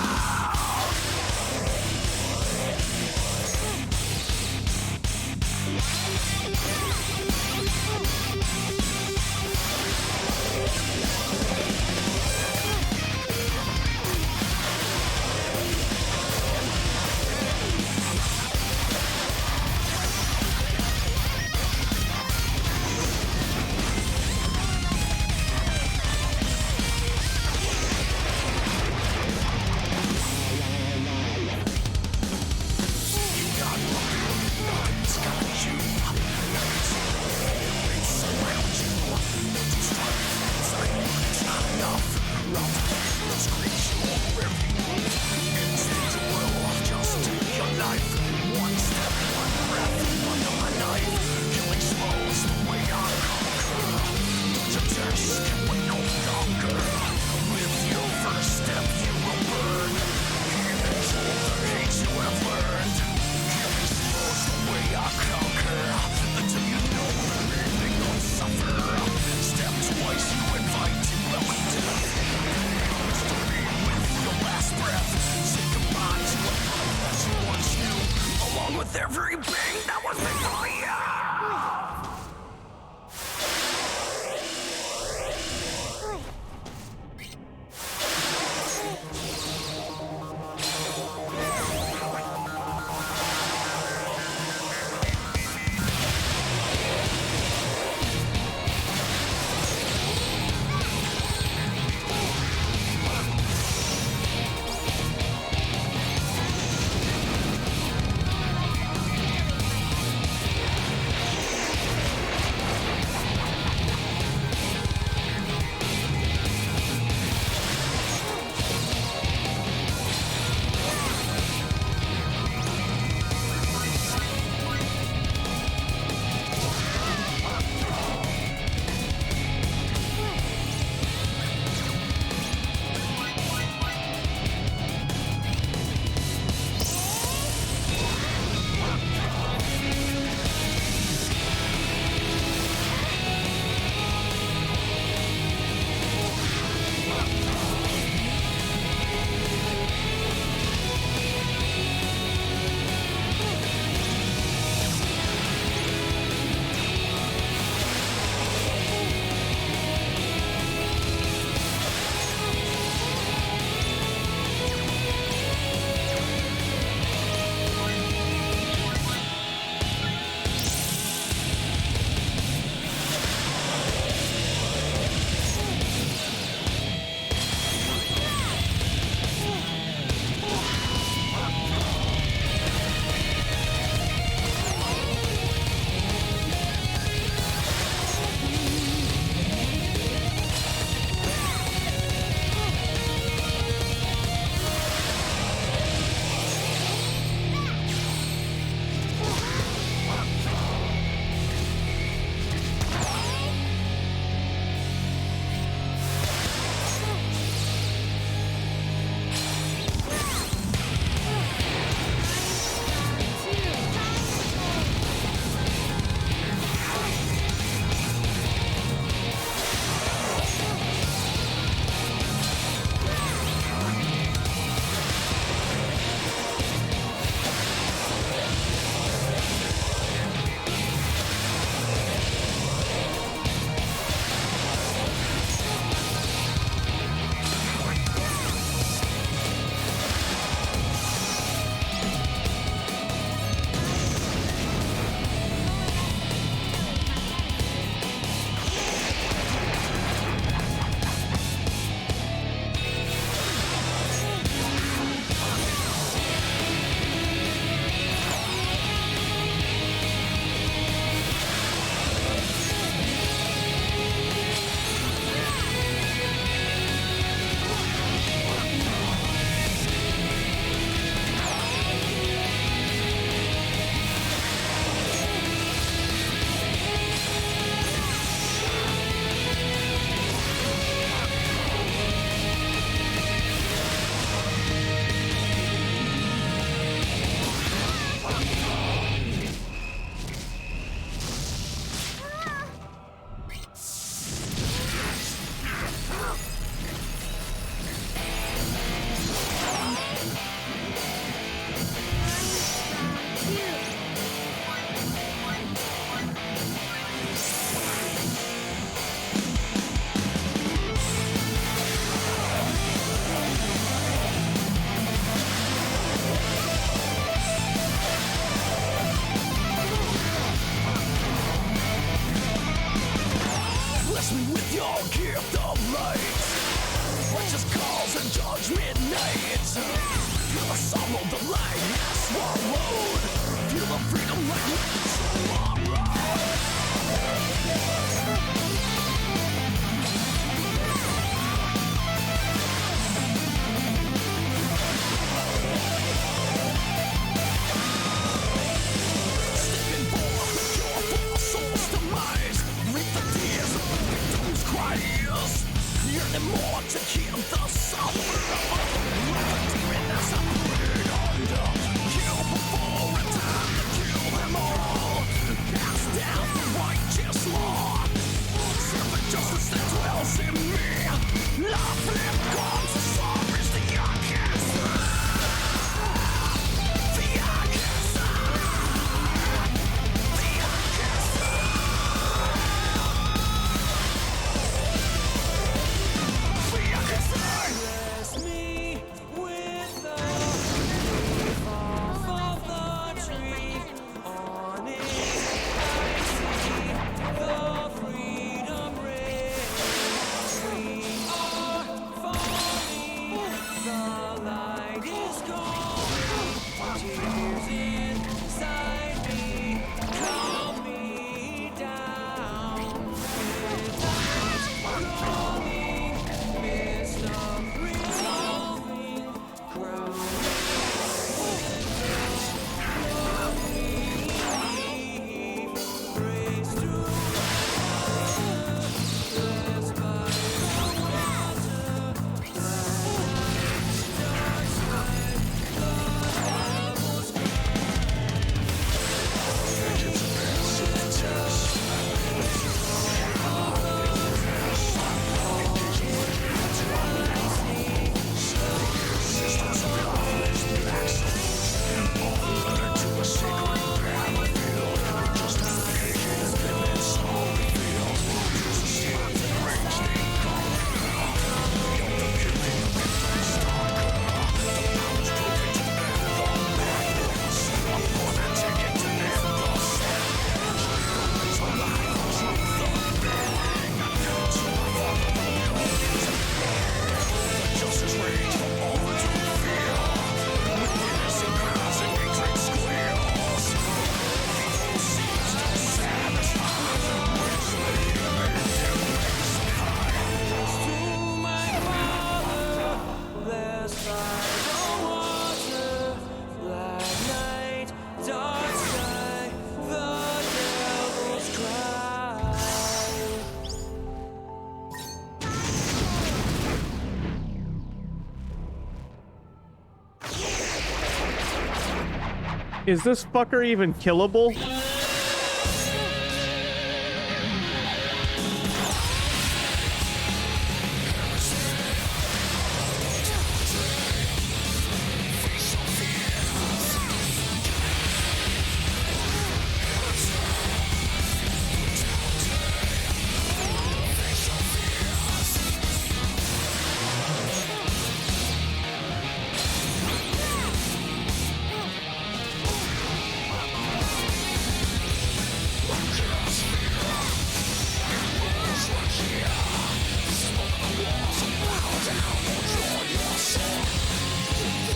Is this fucker even killable?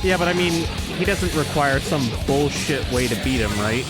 Yeah, but I mean, he doesn't require some bullshit way to beat him, right?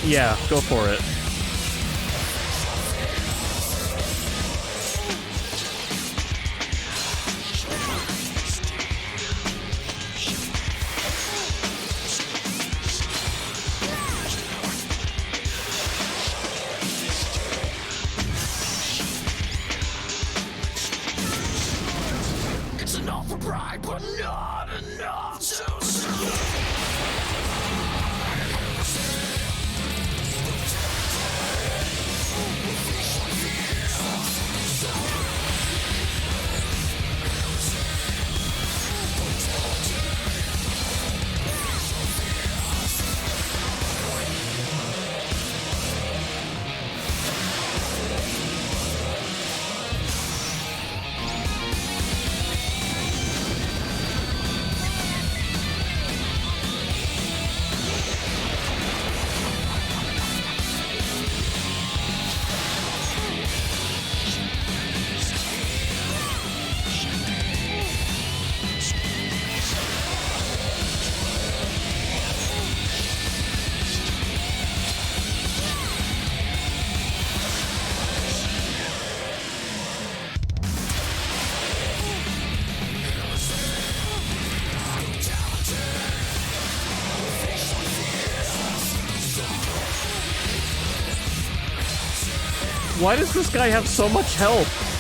Yeah, go for it. It's enough for pride, but not enough to survive. Why does this guy have so much health?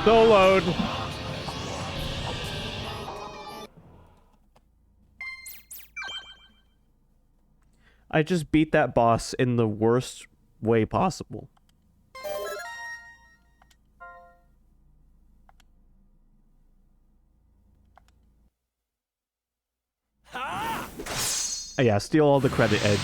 Soloed. I just beat that boss in the worst way possible. Yeah, steal all the credit, Edge.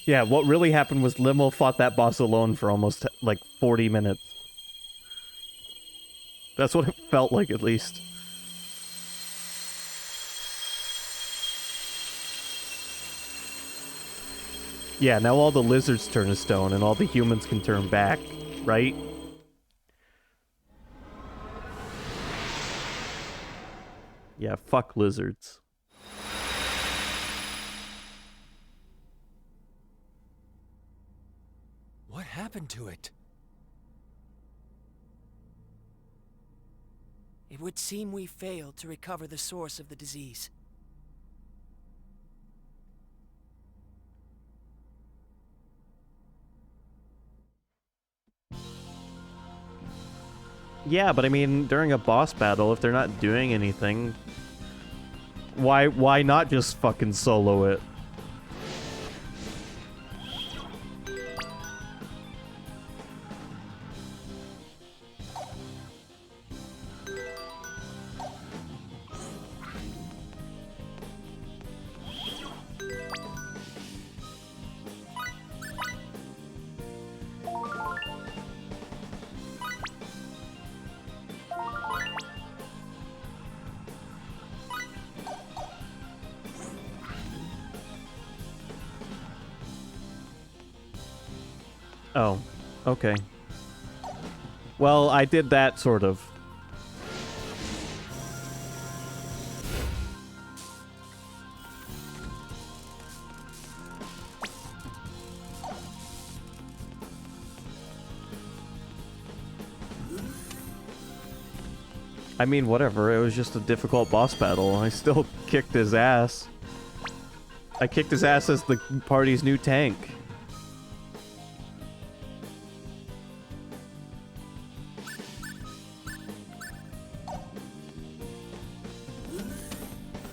Yeah, what really happened was Limo fought that boss alone for almost, like, 40 minutes. That's what it felt like, at least. Yeah, now all the lizards turn to stone and all the humans can turn back, right? Yeah, fuck lizards. What happened to it? It would seem we failed to recover the source of the disease. Yeah, but I mean, during a boss battle, if they're not doing anything, why not just fucking solo it? Oh, okay. Well, I did that, sort of. I mean, whatever, it was just a difficult boss battle. I still kicked his ass. I kicked his ass as the party's new tank.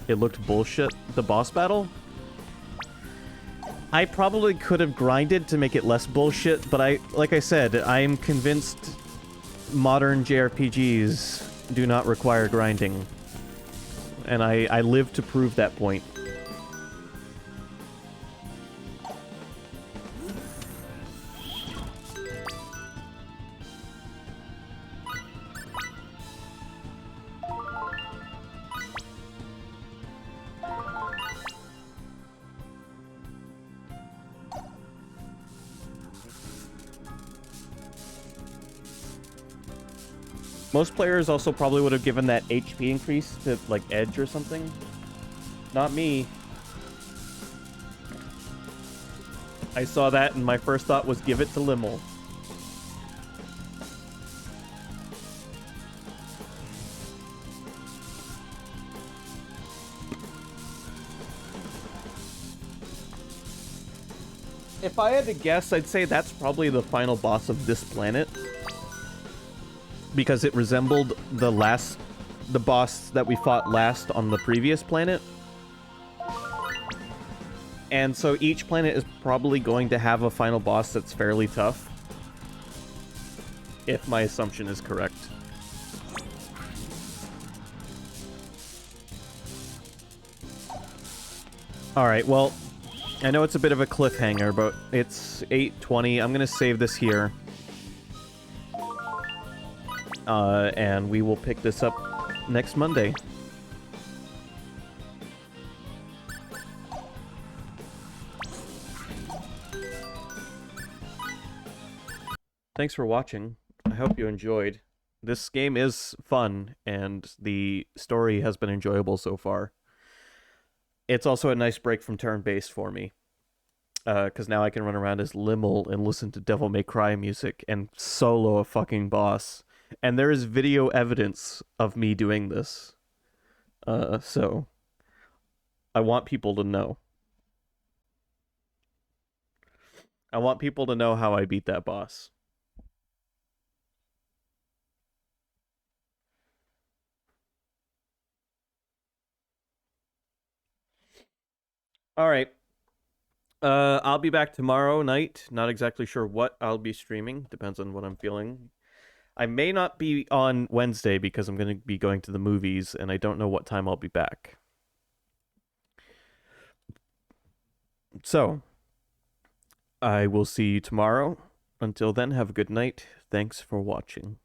It looked bullshit, the boss battle? I probably could have grinded to make it less bullshit, but like I said, I am convinced modern JRPGs do not require grinding. And I live to prove that point. Most players also probably would have given that HP increase to, like, Edge or something. Not me. I saw that and my first thought was give it to Limmel. If I had to guess, I'd say that's probably the final boss of this planet. Because it resembled the boss that we fought last on the previous planet. And so each planet is probably going to have a final boss that's fairly tough. If my assumption is correct. Alright, well, I know it's a bit of a cliffhanger, but it's 8:20. I'm gonna save this here. And we will pick this up next Monday. Thanks for watching. I hope you enjoyed. This game is fun, and the story has been enjoyable so far. It's also a nice break from turn-based for me. Because now I can run around as Limmel and listen to Devil May Cry music and solo a fucking boss. And there is video evidence of me doing this. So I want people to know. I want people to know how I beat that boss. All right. I'll be back tomorrow night. Not exactly sure what I'll be streaming. Depends on what I'm feeling. I may not be on Wednesday because I'm going to be going to the movies, and I don't know what time I'll be back. So, I will see you tomorrow. Until then, have a good night. Thanks for watching.